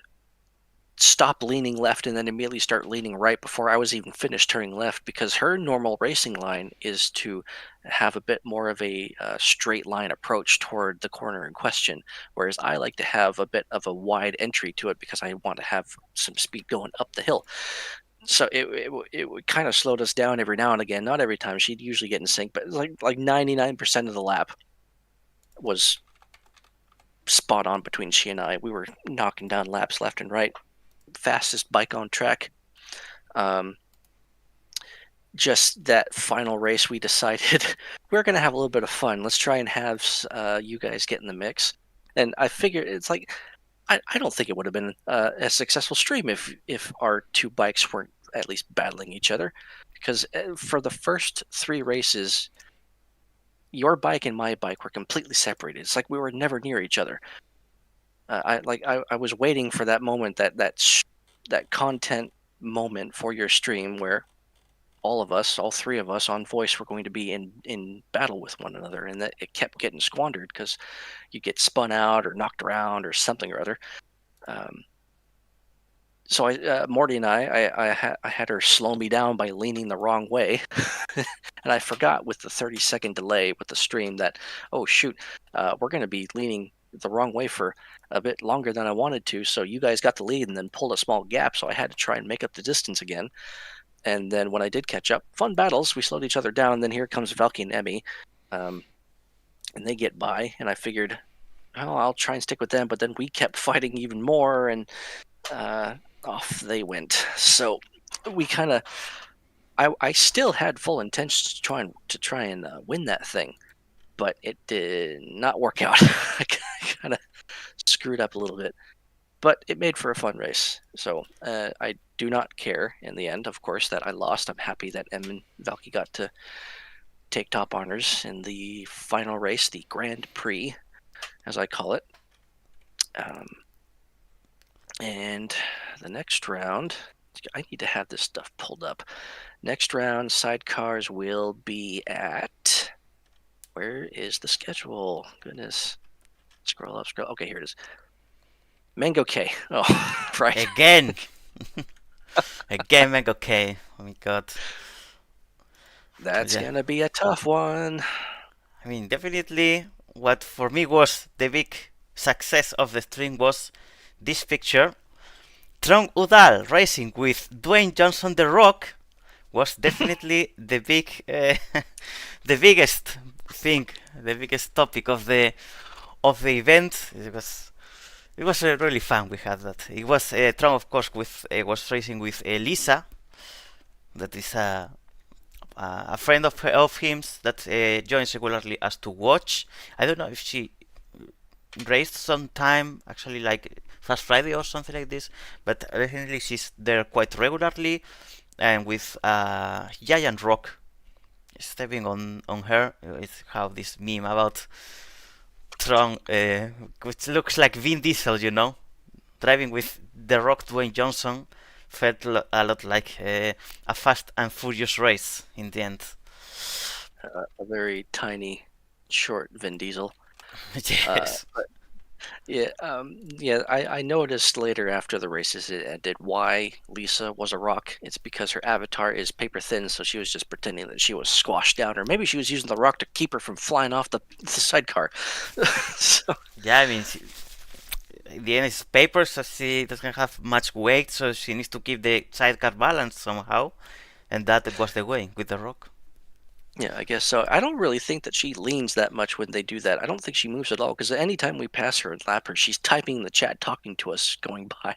[SPEAKER 2] stop leaning left and then immediately start leaning right before I was even finished turning left because her normal racing line is to have a bit more of a straight line approach toward the corner in question, whereas I like to have a bit of a wide entry to it because I want to have some speed going up the hill. So it would kind of slowed us down every now and again. Not every time. She'd usually get in sync, but like 99% of the lap was spot on between she and I. We were knocking down laps left and right. Fastest bike on track. Um, just that final race, we decided we're going to have a little bit of fun. Let's try and have you guys get in the mix. And I figured it's like, I don't think it would have been a successful stream if our two bikes weren't at least battling each other. Because for the first 3 races, your bike and my bike were completely separated. It's like we were never near each other. I was waiting for that moment, that content moment for your stream where all of us, all 3 of us on voice, were going to be in battle with one another, and that it kept getting squandered because you get spun out or knocked around or something or other. Um, so Morty and I had her slow me down by leaning the wrong way, and I forgot with the 30-second delay with the stream that, oh shoot, we're going to be leaning the wrong way for a bit longer than I wanted to. So you guys got the lead and then pulled a small gap. So I had to try and make up the distance again. And then when I did catch up, fun battles. We slowed each other down. And then here comes Valky and Emmy, um, and they get by. And I figured, oh, I'll try and stick with them. But then we kept fighting even more, and off they went. So we kind of, I still had full intentions to try and win that thing, but it did not work out. I kind of screwed up a little bit, but it made for a fun race. So I do not care in the end, of course, that I lost. I'm happy that Em and Valky got to take top honors in the final race, the Grand Prix, as I call it. And the next round, I need to have this stuff pulled up. Next round, sidecars will be at. Where is the schedule? Goodness. Scroll up, scroll. Okay, here it is. Mango K. Oh, right.
[SPEAKER 1] Again! Again, Mango K. Oh my god.
[SPEAKER 2] That's
[SPEAKER 1] Yeah.
[SPEAKER 2] gonna be a tough one.
[SPEAKER 1] I mean, definitely what for me was the big success of the stream was this picture. Tron Udall racing with Dwayne Johnson The Rock was definitely the the biggest thing, the biggest topic of the event. It was really fun. We had that. It was Tron, of course, with was racing with Lisa, that is a friend of him that joins regularly as to watch. I don't know if she raced some time actually like Fast Friday or something like this, but definitely she's there quite regularly, and with Giant Rock stepping on her. It's how this meme about Tron, which looks like Vin Diesel, you know, driving with The Rock, Dwayne Johnson, felt a lot like a Fast and Furious race in the end.
[SPEAKER 2] A very tiny, short Vin Diesel.
[SPEAKER 1] Yes.
[SPEAKER 2] Yeah. I noticed later after the races it ended why Lisa was a rock. It's because her avatar is paper thin, so she was just pretending that she was squashed down, or maybe she was using the rock to keep her from flying off the sidecar. So,
[SPEAKER 1] Yeah, I mean, in the end, it's paper, so she doesn't have much weight, so she needs to keep the sidecar balance somehow, and that was the way with the rock.
[SPEAKER 2] Yeah, I guess so. I don't really think that she leans that much when they do that. I don't think she moves at all because anytime we pass her and lap her, she's typing in the chat, talking to us going by.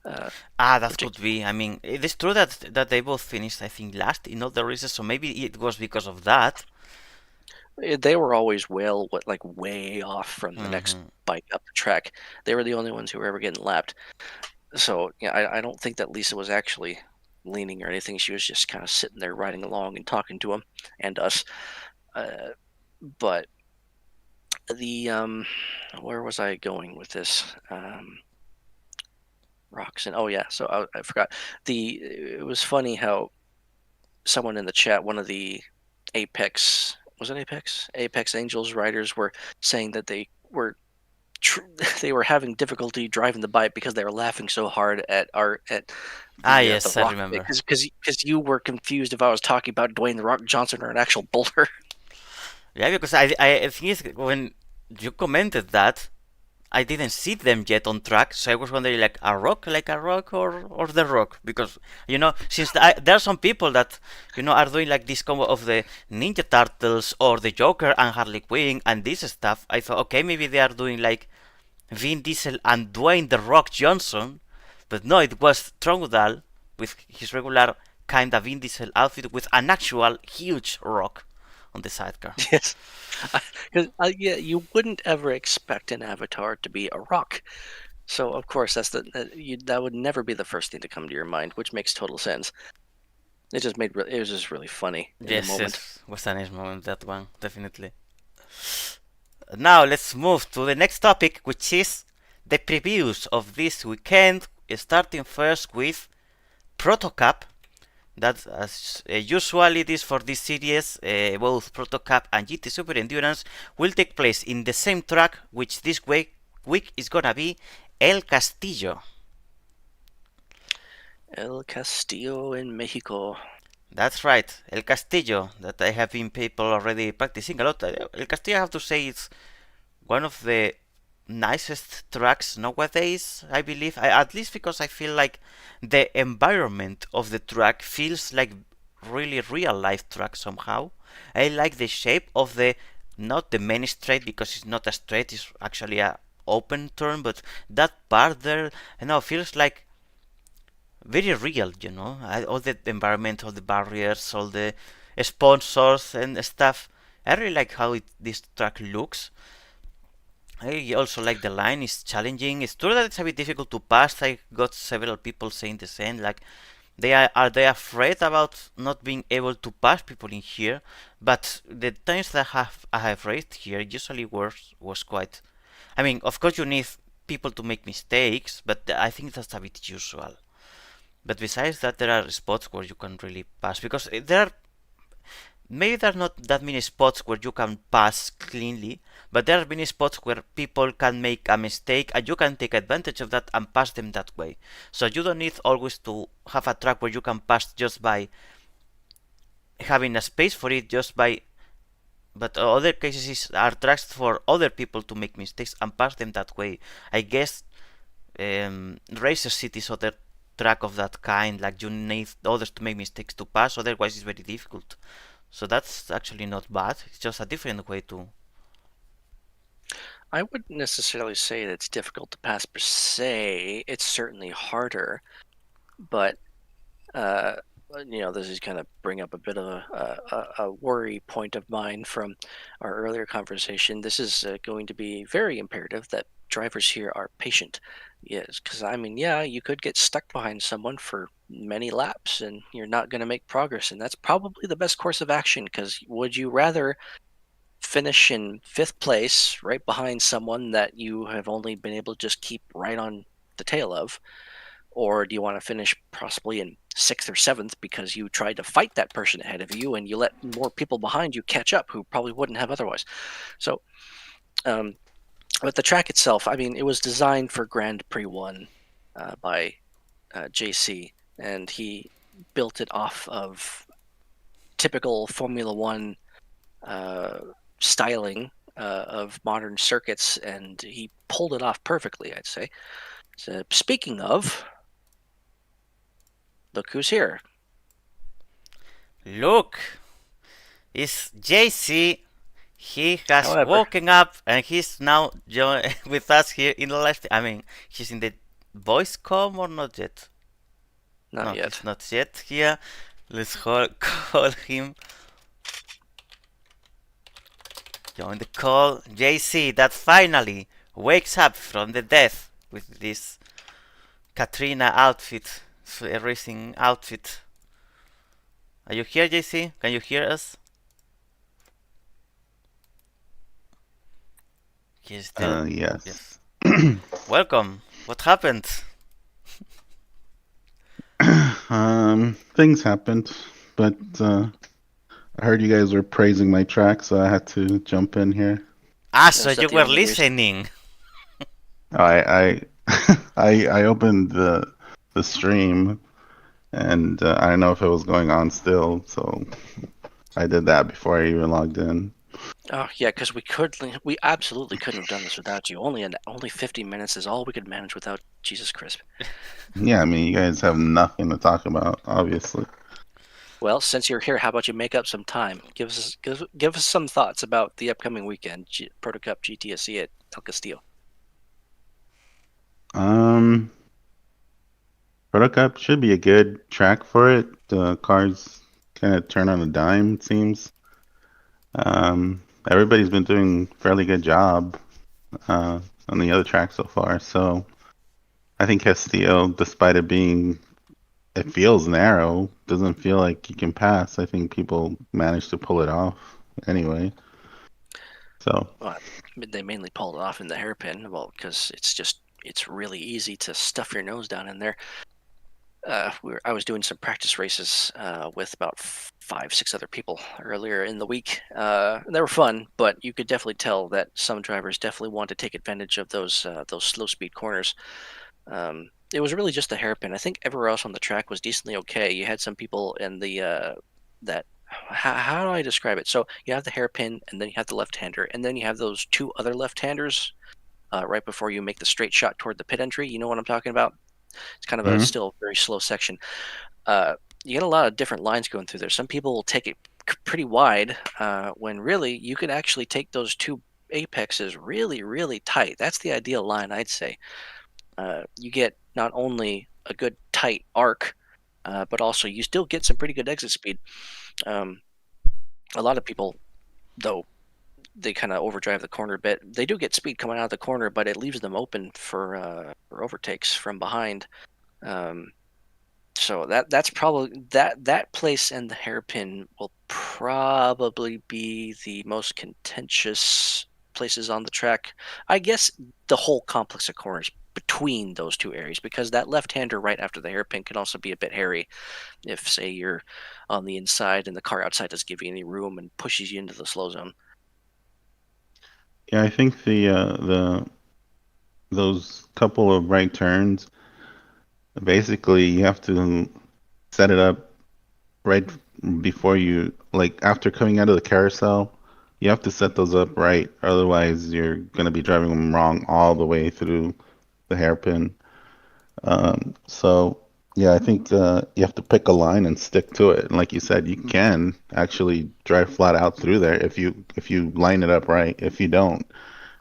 [SPEAKER 2] Uh,
[SPEAKER 1] Ah, that
[SPEAKER 2] which
[SPEAKER 1] could be. I mean, it is true that they both finished, I think, last in all the races, so maybe it was because of that.
[SPEAKER 2] they were always like way off from the next
[SPEAKER 1] Hmm.
[SPEAKER 2] bike up the track. They were the only ones who were ever getting lapped. So yeah, I don't think that Lisa was actually leaning or anything. She was just kind of sitting there riding along and talking to him and us. Uh, but the where was I going with this? Rocks and oh yeah, so I forgot. It was funny how someone in the chat, one of the Apex, was it Apex? Apex Angels riders were saying that tr- they were having difficulty driving the bike because they were laughing so hard at
[SPEAKER 1] Ah,
[SPEAKER 2] the
[SPEAKER 1] yes, I
[SPEAKER 2] Rock
[SPEAKER 1] remember.
[SPEAKER 2] because you were confused if I was talking about Dwayne the Rock Johnson or an actual boulder.
[SPEAKER 1] Yeah, because I think it's when you commented that, I didn't see them yet on track, so I was wondering like a rock or the rock, because since there are some people that are doing like this combo of the Ninja Turtles or the Joker and Harley Quinn and this stuff. I thought, okay, maybe they are doing like Vin Diesel and Dwayne the Rock Johnson, but no, it was Trongudal with his regular kind of Vin Diesel outfit with an actual huge rock on the sidecar.
[SPEAKER 2] Yes, because yeah, you wouldn't ever expect an avatar to be a rock. So of course that would never be the first thing to come to your mind, which makes total sense. It was just really funny in the
[SPEAKER 1] Yes,
[SPEAKER 2] moment.
[SPEAKER 1] yes, was a nice moment, that one, definitely. Now let's move to the next topic, which is the previews of this weekend, starting first with Protocup. That, as usual it is for this series, both Protocup and GT Super Endurance will take place in the same track, which this week is gonna be El Castillo.
[SPEAKER 2] El Castillo in Mexico.
[SPEAKER 1] That's right, El Castillo, that I have been people already practicing a lot. El Castillo, I have to say, it's one of the nicest tracks nowadays, I believe. At least because I feel like the environment of the track feels like really real life track somehow. I like the shape of the not the main straight, because it's not a straight, it's actually a open turn, but that part there, feels like very real. All the environment, all the barriers, all the sponsors and stuff. I really like how this track looks. I also like the line. It's challenging. It's true that it's a bit difficult to pass. I got several people saying the same. Like, are they afraid about not being able to pass people in here? But the times that I have raced here usually was quite. I mean, of course you need people to make mistakes, but I think that's a bit usual. But besides that, there are spots where you can really pass, because maybe there are not that many spots where you can pass cleanly, but there are many spots where people can make a mistake and you can take advantage of that and pass them that way. So you don't need always to have a track where you can pass just by having a space for it, just by. But other cases are tracks for other people to make mistakes and pass them that way. I guess Racer City is other track of that kind. Like, you need others to make mistakes to pass, otherwise it's very difficult. So that's actually not bad. It's just a different way to.
[SPEAKER 2] I wouldn't necessarily say that it's difficult to pass per se. It's certainly harder, but uh, this is kind of bring up a bit of a worry point of mine from our earlier conversation. This is going to be very imperative that drivers here are patient. Yes, because I mean, yeah, you could get stuck behind someone for many laps and you're not going to make progress. And that's probably the best course of action because would you rather finish in fifth place right behind someone that you have only been able to just keep right on the tail of? Or do you want to finish possibly in sixth or seventh because you tried to fight that person ahead of you and you let more people behind you catch up who probably wouldn't have otherwise? So, um, but the track itself, I mean, it was designed for Grand Prix 1 by JC, and he built it off of typical Formula One uh, styling of modern circuits, and he pulled it off perfectly, I'd say. So, speaking of, look who's here.
[SPEAKER 1] Look! is JC. He has
[SPEAKER 2] However,
[SPEAKER 1] woken up and he's now with us here in the live. I mean, he's in the voice com or not yet?
[SPEAKER 2] not
[SPEAKER 1] No, he's
[SPEAKER 2] yet.
[SPEAKER 1] not yet here. Let's call him. Join the call. JC that finally wakes up from the death with this Katrina outfit, racing outfit. Are you here, JC? Can you hear us? He's still. Yes.
[SPEAKER 3] Yes.
[SPEAKER 1] Welcome. What happened?
[SPEAKER 3] Things happened, but I heard you guys were praising my track, so I had to jump in here.
[SPEAKER 1] Ah, so
[SPEAKER 2] Is that
[SPEAKER 1] you
[SPEAKER 2] the
[SPEAKER 1] were
[SPEAKER 2] only reason?
[SPEAKER 1] listening.
[SPEAKER 3] I I opened the stream, and I don't know if it was going on still, so I did that before I even logged in.
[SPEAKER 2] Oh yeah, because we absolutely couldn't have done this without you. Only 50 minutes is all we could manage without Jesus Crisp.
[SPEAKER 3] Yeah, I mean, you guys have nothing to talk about, obviously.
[SPEAKER 2] Well, since you're here, how about you make up some time? Give us some thoughts about the upcoming weekend, Proto Cup GTSE at El Castillo.
[SPEAKER 3] Um, Proto Cup should be a good track for it. The cars kind of turn on a dime, it seems. Everybody's been doing a fairly good job on the other track so far. So I think Castillo, despite it feels narrow, doesn't feel like you can pass. I think people managed to pull it off anyway. So
[SPEAKER 2] Well, they mainly pulled it off in the hairpin, well, because it's really easy to stuff your nose down in there. I was doing some practice races with about 5, 6 other people earlier in the week. They were fun, but you could definitely tell that some drivers definitely want to take advantage of those slow speed corners. It was really just the hairpin. I think everywhere else on the track was decently okay. You had some people in the that. How do I describe it? So you have the hairpin, and then you have the left-hander, and then you have those two other left-handers right before you make the straight shot toward the pit entry. You know what I'm talking about? It's kind of a
[SPEAKER 3] mhm.
[SPEAKER 2] still very slow section. You get a lot of different lines going through there. Some people will take it pretty wide when really you could actually take those two apexes really, really tight. That's the ideal line, I'd say. You get not only a good tight arc, but also you still get some pretty good exit speed. Um, a lot of people, though, they kind of overdrive the corner a bit. They do get speed coming out of the corner, but it leaves them open for overtakes from behind. Um, So that's probably that place and the hairpin will probably be the most contentious places on the track. I guess the whole complex of corners between those two areas, because that left-hander right after the hairpin can also be a bit hairy if, say, you're on the inside and the car outside doesn't give you any room and pushes you into the slow zone.
[SPEAKER 3] Yeah, I think the those couple of right turns, basically you have to set it up right before you, like after coming out of the carousel, you have to set those up right. Otherwise, you're going to be driving them wrong all the way through the hairpin. So yeah, I think you have to pick a line and stick to it. And like you said, you can actually drive flat out through there if you line it up right. If you don't,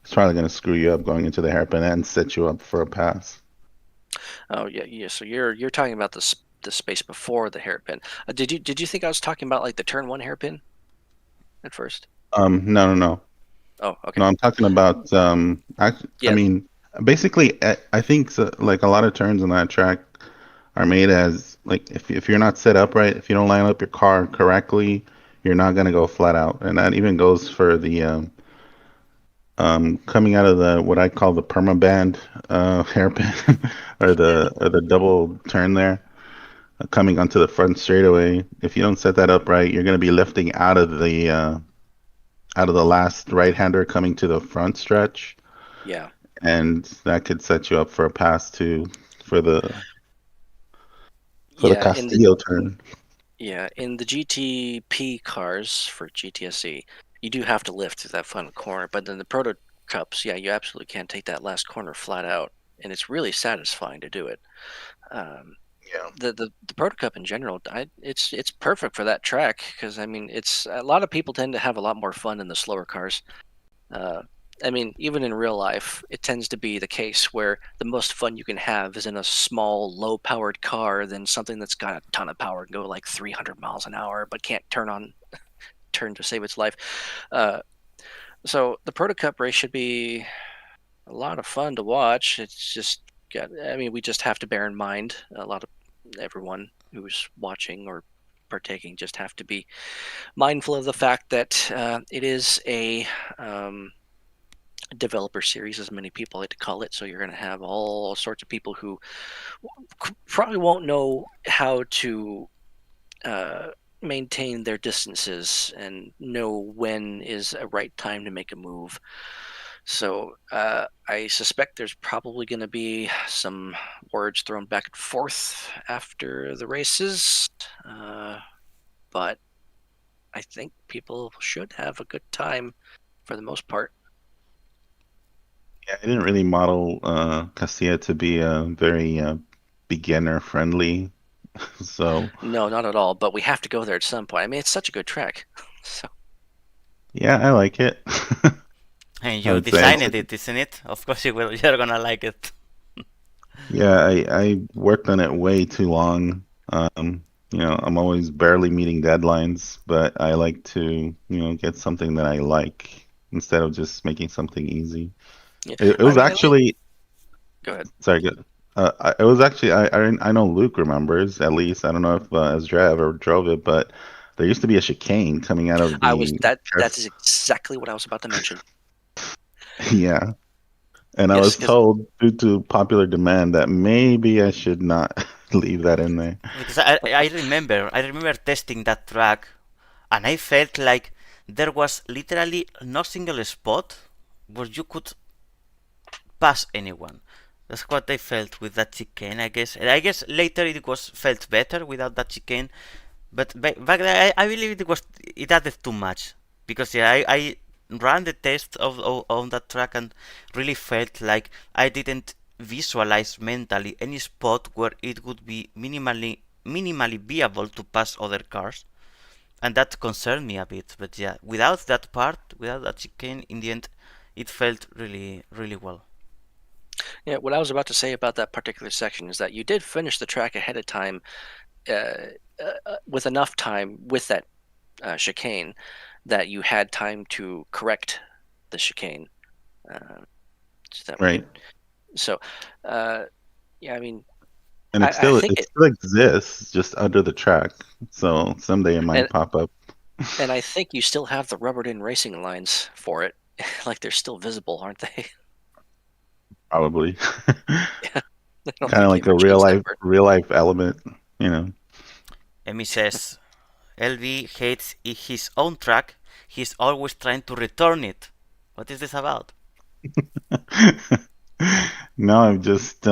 [SPEAKER 3] it's probably going to screw you up going into the hairpin and set you up for a pass.
[SPEAKER 2] Oh yeah, yeah. So you're talking about the space before the hairpin. Did you think I was talking about like the turn one hairpin at first?
[SPEAKER 3] No, no, no.
[SPEAKER 2] Oh,
[SPEAKER 3] No,
[SPEAKER 2] okay.
[SPEAKER 3] I'm talking about I
[SPEAKER 2] Yeah,
[SPEAKER 3] mean, basically, I think so, like a lot of turns on that track are made as like if you're not set up right, if you don't line up your car correctly, you're not gonna go flat out, and that even goes for the coming out of the what I call the permaband hairpin
[SPEAKER 2] yeah,
[SPEAKER 3] or the double turn there, coming onto the front straightaway. If you don't set that up right, you're gonna be lifting out of the last right-hander coming to the front stretch,
[SPEAKER 2] yeah,
[SPEAKER 3] and that could set you up for a pass to for the for the
[SPEAKER 2] yeah.
[SPEAKER 3] Castillo turn.
[SPEAKER 2] In the GTP cars for GTSE, you do have to lift through that final corner. But then the Proto Cups, yeah, you absolutely can take that last corner flat out, and it's really satisfying to do it. Um,
[SPEAKER 3] Yeah.
[SPEAKER 2] the Proto Cup in general, it's perfect for that track because I mean, it's a lot of people tend to have a lot more fun in the slower cars. Uh, I mean, even in real life, it tends to be the case where the most fun you can have is in a small, low-powered car than something that's got a ton of power and go like 300 miles an hour, but can't turn to save its life. Uh, so the Proto Cup race should be a lot of fun to watch. It's just I mean, we just have to bear in mind a lot of everyone who's watching or partaking just have to be mindful of the fact that it is a developer series, as many people like to call it. So you're going to have all sorts of people who probably won't know how to uh, maintain their distances and know when is a right time to make a move. So I suspect there's probably going to be some words thrown back and forth after the races, but I think people should have a good time for the most part.
[SPEAKER 3] Yeah, I didn't really model Castilla to be very beginner friendly. So
[SPEAKER 2] No, not at all. But we have to go there at some point. I mean, it's such a good track. So
[SPEAKER 3] yeah, I like it.
[SPEAKER 1] And
[SPEAKER 3] I
[SPEAKER 1] you
[SPEAKER 3] would say
[SPEAKER 1] designed it, isn't it? Of course you will. You're gonna like it.
[SPEAKER 3] yeah, I worked on it way too long. I'm always barely meeting deadlines, but I like to, get something that I like instead of just making something easy.
[SPEAKER 2] yeah,
[SPEAKER 3] It
[SPEAKER 2] I
[SPEAKER 3] was
[SPEAKER 2] mean, at least
[SPEAKER 3] actually
[SPEAKER 2] go ahead.
[SPEAKER 3] sorry, good. It was actually I know Luke remembers at least. I don't know if Ezra ever drove it, but there used to be a chicane coming out of
[SPEAKER 2] I was
[SPEAKER 3] the
[SPEAKER 2] that. That
[SPEAKER 3] test.
[SPEAKER 2] is exactly what I was about to mention.
[SPEAKER 3] Yeah, and I
[SPEAKER 2] Yes,
[SPEAKER 3] was
[SPEAKER 2] because
[SPEAKER 3] told due to popular demand that maybe I should not leave that in there.
[SPEAKER 1] Because I remember testing that track, and I felt like there was literally no single spot where you could pass anyone. That's what I felt with that chicane, I guess. And I guess later it was felt better without that chicane, but back then I believe it added too much because yeah, I ran the test of on that track and really felt like I didn't visualize mentally any spot where it would be minimally viable to pass other cars, and that concerned me a bit. But yeah, without that part, without that chicane, in the end, it felt really well.
[SPEAKER 2] yeah, what I was about to say about that particular section is that you did finish the track ahead of time, with enough time with that chicane that you had time to correct the chicane. Uh, so that way,
[SPEAKER 3] Right.
[SPEAKER 2] so uh, yeah, I mean,
[SPEAKER 3] And
[SPEAKER 2] I think
[SPEAKER 3] it
[SPEAKER 2] it,
[SPEAKER 3] still exists just under the track. So someday it
[SPEAKER 2] and
[SPEAKER 3] might pop up.
[SPEAKER 2] and I think you still have the rubbered in racing lines for it. Like they're still visible, aren't they?
[SPEAKER 3] Probably.
[SPEAKER 2] Yeah, I don't
[SPEAKER 3] Kind of
[SPEAKER 2] think you
[SPEAKER 3] like
[SPEAKER 2] ever
[SPEAKER 3] a
[SPEAKER 2] changed that part.
[SPEAKER 3] real life element, you know.
[SPEAKER 1] Emi says LV hates his own track. He's always trying to return it. What is this about?
[SPEAKER 3] No, I'm just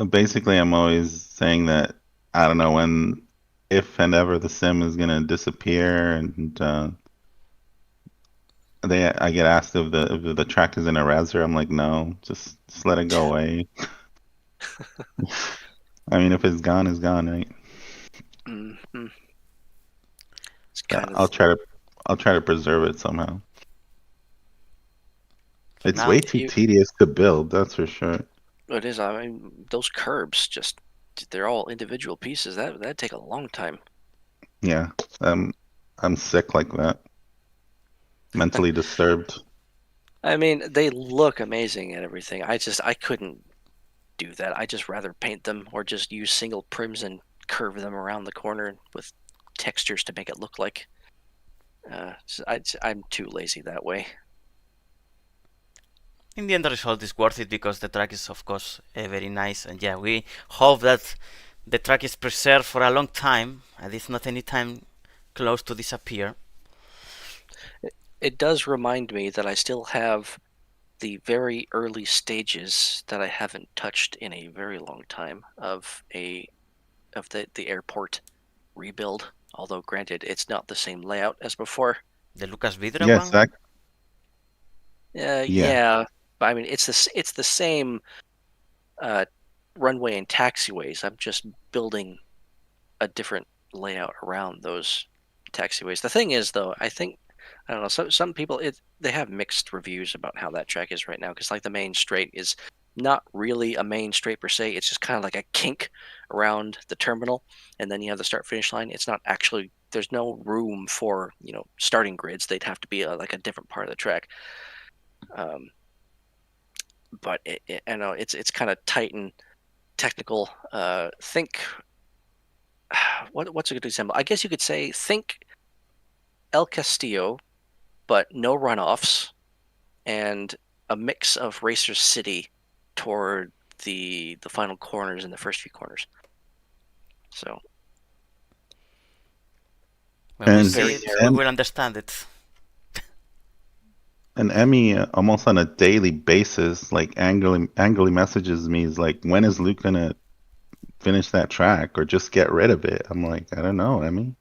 [SPEAKER 3] basically I'm always saying that I don't know when if and ever the sim is gonna disappear and I get asked if the track is in a razor. I'm like, no, just let it go away. I mean, if it's gone, it's gone, right?
[SPEAKER 2] Hmm. It's
[SPEAKER 3] Yeah,
[SPEAKER 2] kind of
[SPEAKER 3] I'll try to preserve it somehow. It's
[SPEAKER 1] Now,
[SPEAKER 3] way too tedious to build, that's for sure.
[SPEAKER 2] it is. I mean, those curbs they're all individual pieces. That'd take a long time.
[SPEAKER 3] Yeah, I'm sick like that, mentally disturbed.
[SPEAKER 2] I mean, they look amazing and everything. I couldn't do that. I just rather paint them or just use single prims and curve them around the corner with textures to make it look like. I'm too lazy that way.
[SPEAKER 1] in the end, the result is worth it because the track is, of course, very nice. And yeah, we hope that the track is preserved for a long time and it's not any time close to disappear.
[SPEAKER 2] It does remind me that I still have the very early stages that I haven't touched in a very long time of the airport rebuild. Although granted, it's not the same layout as before.
[SPEAKER 1] The Lucas Vidra
[SPEAKER 3] Yes,
[SPEAKER 1] one?
[SPEAKER 3] that yeah,
[SPEAKER 2] Yeah, but I mean it's the same uh, runway and taxiways. I'm just building a different layout around those taxiways. The thing is, though, I don't know. Some people they have mixed reviews about how that track is right now, because like the main straight is not really a main straight per se. It's just kind of like a kink around the terminal, and then you have the start finish line. It's not actually, there's no room for starting grids. They'd have to be like a different part of the track. But I know it's kind of tight and technical. Think what's a good example? I guess you could say think El Castillo, but no runoffs, and a mix of Racer City toward the final corners and the first few corners. So
[SPEAKER 1] when we
[SPEAKER 3] And
[SPEAKER 1] see it, we
[SPEAKER 3] and
[SPEAKER 1] will understand it.
[SPEAKER 3] and Emmy almost on a daily basis, like angrily messages me, is like, when is Luke gonna finish that track or just get rid of it? I'm like, I don't know, Emmy.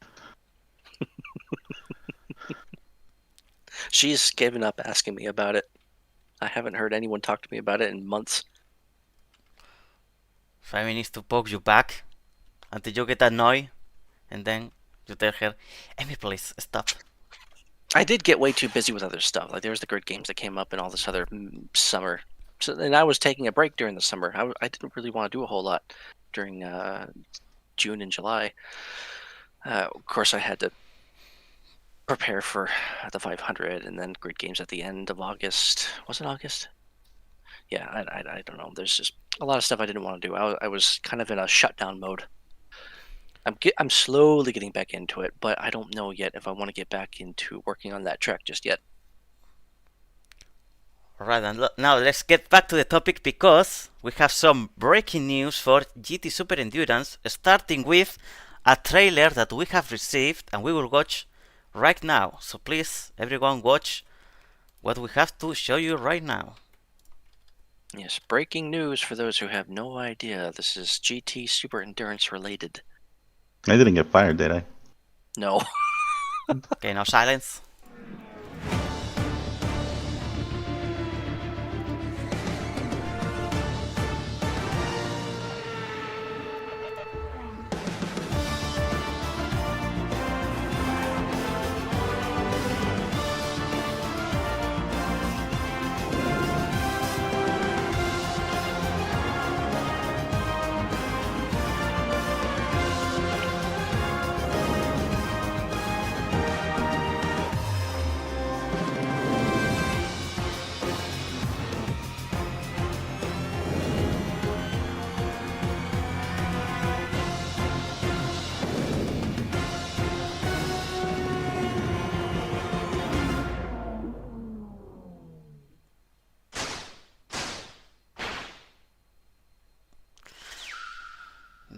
[SPEAKER 2] she's given up asking me about it. I haven't heard anyone talk to me about it in months.
[SPEAKER 1] Family needs to poke you back until you get annoyed, and then you tell her, Amy, please stop.
[SPEAKER 2] I did get way too busy with other stuff. Like there was the grid games that came up and all this other summer. So, and I was taking a break during the summer. I didn't really want to do a whole lot during June and July. Of course, I had to prepare for the 500 and then grid games at the end of August. Was it August? Yeah, I don't know. There's just a lot of stuff I didn't want to do. I was kind of in a shutdown mode. I'm slowly getting back into it, but I don't know yet if I want to get back into working on that track just yet.
[SPEAKER 1] Alright, and now let's get back to the topic, because we have some breaking news for GT Super Endurance, starting with a trailer that we have received and we will watch right now. So please, everyone, watch what we have to show you right now.
[SPEAKER 2] Yes, breaking news for those who have no idea. This is GT Super Endurance related.
[SPEAKER 3] I didn't get fired, did I?
[SPEAKER 2] No.
[SPEAKER 1] Okay, now silence.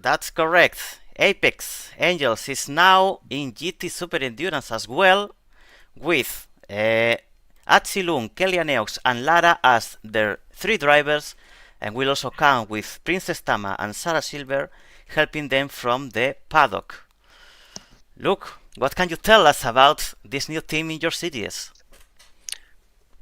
[SPEAKER 1] That's correct. Apex Angels is now in GT Super Endurance as well, with Atsilung, Kellyanne Neox, and Lara as their 3 drivers, and will also come with Princess Tama and Sarah Silver helping them from the paddock. Luke, what can you tell us about this new team in your series?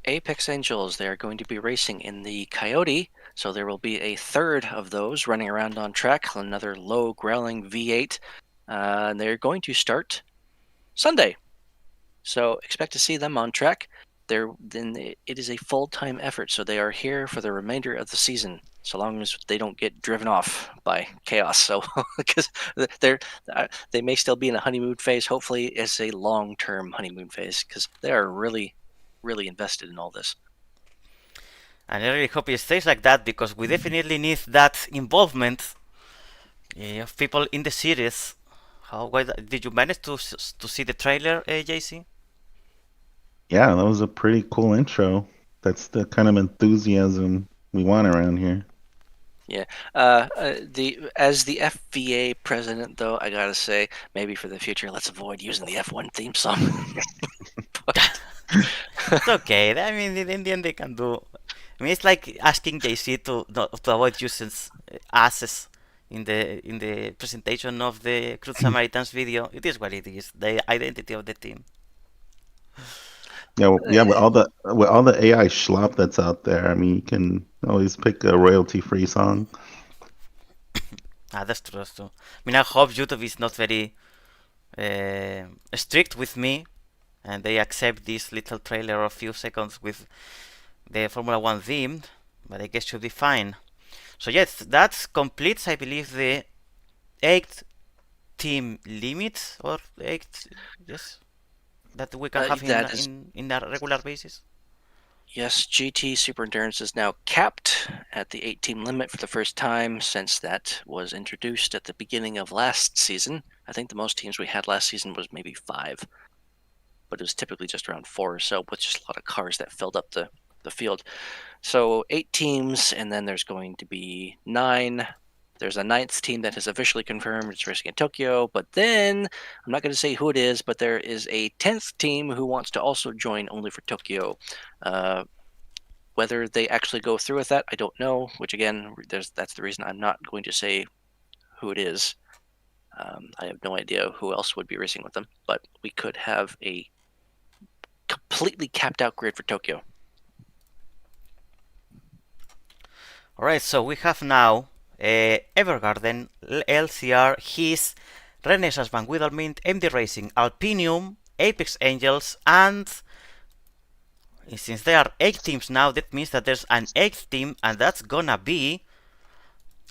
[SPEAKER 2] Apex Angels, they are going to be racing in the Coyote, so there will be a third of those running around on track, another low growling V8. And they're going to start Sunday. So expect to see them on track. It is a full-time effort, so they are here for the remainder of the season, so long as they don't get driven off by chaos. So because they may still be in a honeymoon phase. Hopefully, it's a long-term honeymoon phase, because they are really, really invested in all this.
[SPEAKER 1] And I really hope it stays like that, because we definitely need that involvement of people in the series. Did you manage to see the trailer, JC?
[SPEAKER 3] Yeah, that was a pretty cool intro. That's the kind of enthusiasm we want around here.
[SPEAKER 2] Yeah. As the FVA president, though, I gotta say, maybe for the future, let's avoid using the F1 theme song.
[SPEAKER 1] It's okay. I mean, in the end, they can do. I mean, it's like asking JC to avoid using asses in the presentation of the Crude Samaritans video. It is what it is. The identity of the team.
[SPEAKER 3] Yeah, yeah. With all the AI schlop that's out there, I mean, you can always pick a royalty-free song.
[SPEAKER 1] That's true, that's true. I mean, I hope YouTube is not very strict with me and they accept this little trailer of a few seconds with the Formula One theme, but I guess should be fine. So yes, that completes, I believe, the 8 team limit or 8, yes, that we can have
[SPEAKER 2] That is
[SPEAKER 1] in a regular basis.
[SPEAKER 2] Yes, GT Super Endurance is now capped at the 8-team limit for the first time since that was introduced at the beginning of last season. I think the most teams we had last season was maybe 5, but it was typically just around 4 or so, with just a lot of cars that filled up the field. So 8 teams, and then there's going to be 9. There's a 9th team that is officially confirmed. It's racing in Tokyo, but then I'm not going to say who it is, but there is a 10th team who wants to also join only for Tokyo. Whether they actually go through with that, I don't know. Which again, that's the reason I'm not going to say who it is. I have no idea who else would be racing with them, but we could have a completely capped out grid for Tokyo.
[SPEAKER 1] Alright, so we have now Evergarden, LCR, His, Renaissance Bank, Widowmint, MD Racing, Alpinium, Apex Angels, and since there are 8 teams now, that means that there's an 8th team, and that's gonna be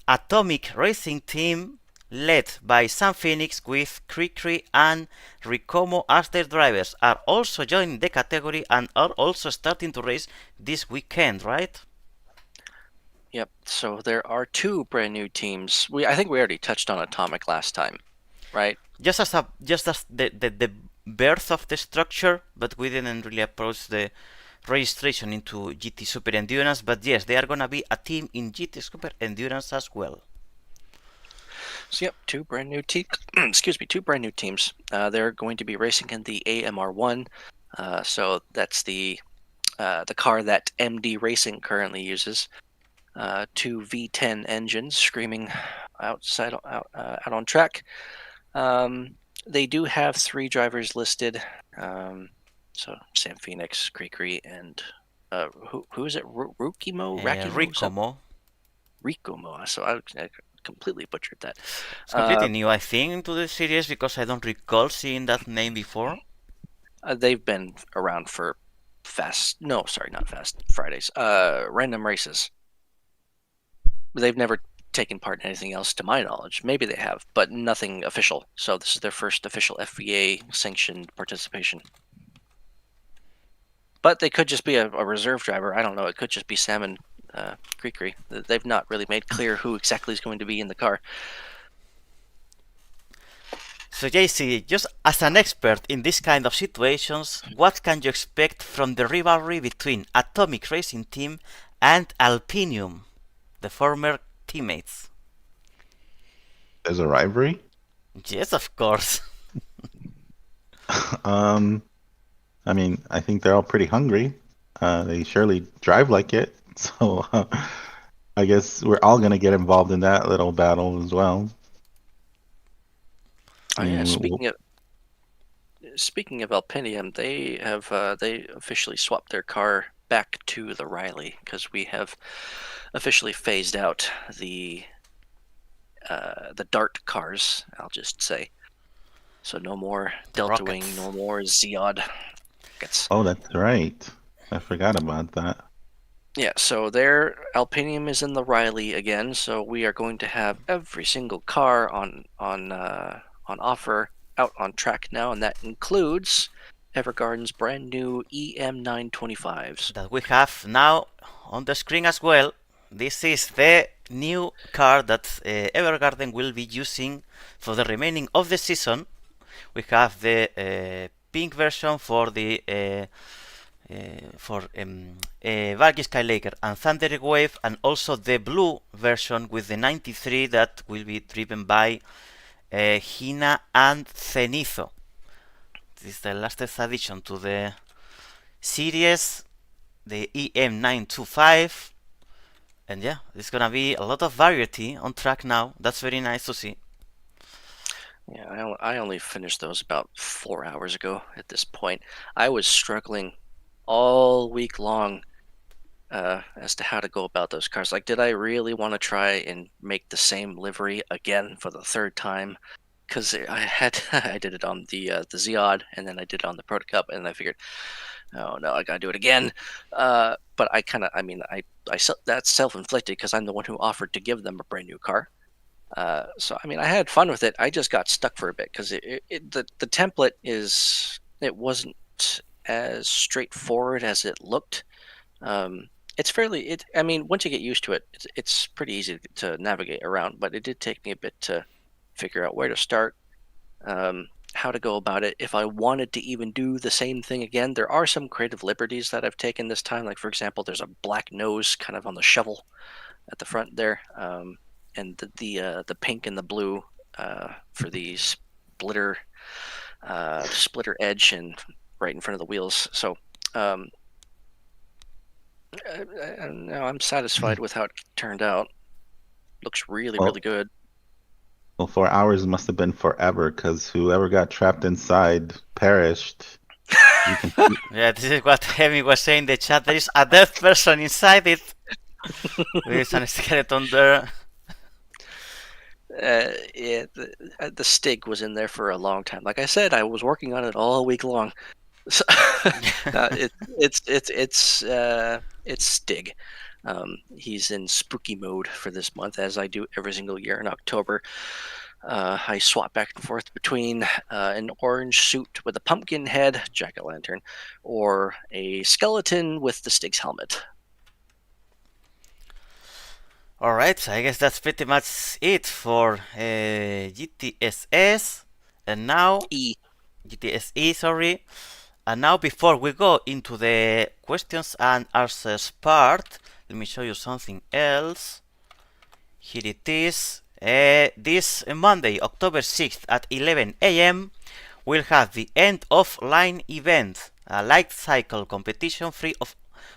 [SPEAKER 1] Atomic Racing Team, led by Sam Phoenix, with Cricri and Ricomo as their drivers, are also joining the category and are also starting to race this weekend, right?
[SPEAKER 2] Yep. So there are 2 brand new teams. I think we already touched on Atomic last time, right?
[SPEAKER 1] Just as the birth of the structure, but we didn't really approach the registration into GT Super Endurance. But yes, they are gonna be a team in GT Super Endurance as well.
[SPEAKER 2] So yep, 2 brand new excuse me, 2 brand new teams. They're going to be racing in the AMR1. So that's the car that MD Racing currently uses. 2 V10 engines screaming out on track. They do have 3 drivers listed. So Sam Phoenix, Cricri, and who is it? Rukimo?
[SPEAKER 1] Ricomo.
[SPEAKER 2] Rikomo. So I completely butchered that.
[SPEAKER 1] It's completely new, I think, into the series because I don't recall seeing that name before.
[SPEAKER 2] They've been around for not Fast Fridays. Random races. They've never taken part in anything else to my knowledge. Maybe they have, but nothing official. So this is their first official FVA sanctioned participation. But they could just be a reserve driver. I don't know. It could just be Sam and Cricri. They've not really made clear who exactly is going to be in the car.
[SPEAKER 1] So JC, just as an expert in this kind of situations, what can you expect from the rivalry between Atomic Racing Team and Alpinium, the former teammates?
[SPEAKER 3] There's a rivalry?
[SPEAKER 1] Yes, of course.
[SPEAKER 3] I mean, I think they're all pretty hungry. They surely drive like it. So I guess we're all going to get involved in that little battle as well.
[SPEAKER 2] Oh, yeah, speaking of Alpinium, they have they officially swapped their car back to the Riley because we have officially phased out the Dart cars. I'll just say, so no more Delta Wing, no more Zeod rockets.
[SPEAKER 3] Oh, that's right. I forgot about that.
[SPEAKER 2] Yeah, so their Alpinium is in the Riley again. So we are going to have every single car on offer out on track now, and that includes Evergarden's brand new EM925s
[SPEAKER 1] that we have now on the screen as well. This is the new car that Evergarden will be using for the remaining of the season. We have the pink version for the Valky Skylaker and Thunder Wave, and also the blue version with the 93 that will be driven by Hina and Cenizo. This is the latest addition to the series, the EM925, and yeah, there's gonna be a lot of variety on track now. That's very nice to see.
[SPEAKER 2] Yeah, I only finished those about 4 hours ago at this point. I was struggling all week long as to how to go about those cars. Like, did I really want to try and make the same livery again for the third time? Because I did it on the Ziad, and then I did it on the Proto Cup, and I figured, oh no, I gotta do it again. But that's self-inflicted because I'm the one who offered to give them a brand new car. So I mean, I had fun with it. I just got stuck for a bit because the template it wasn't as straightforward as it looked. It's fairly it. I mean, once you get used to it, it's pretty easy to navigate around. But it did take me a bit to figure out where to start, how to go about it. If I wanted to even do the same thing again, there are some creative liberties that I've taken this time. Like for example, there's a black nose kind of on the shovel at the front there, and the pink and the blue for the splitter edge and right in front of the wheels. So um, I'm satisfied with how it turned out. Looks really,
[SPEAKER 3] Well,
[SPEAKER 2] really good.
[SPEAKER 3] well, 4 hours must have been forever because whoever got trapped inside perished. You can.
[SPEAKER 1] Yeah, this is what Hemi was saying in the chat. There is a dead person inside it. There is a skeleton there.
[SPEAKER 2] Yeah, the Stig was in there for a long time. Like I said, I was working on it all week long. So, it's Stig. He's in spooky mode for this month, as I do every single year in October. I swap back and forth between an orange suit with a pumpkin head, jack-o'-lantern, or a skeleton with the Stig's helmet.
[SPEAKER 1] Alright, I guess that's pretty much it for GTSS. And now, GTSE, sorry. And now, before we go into the questions and answers part, let me show you something else. Here it is. This Monday, October 6th at 11 a.m., we'll have the end of line event, a light cycle competition free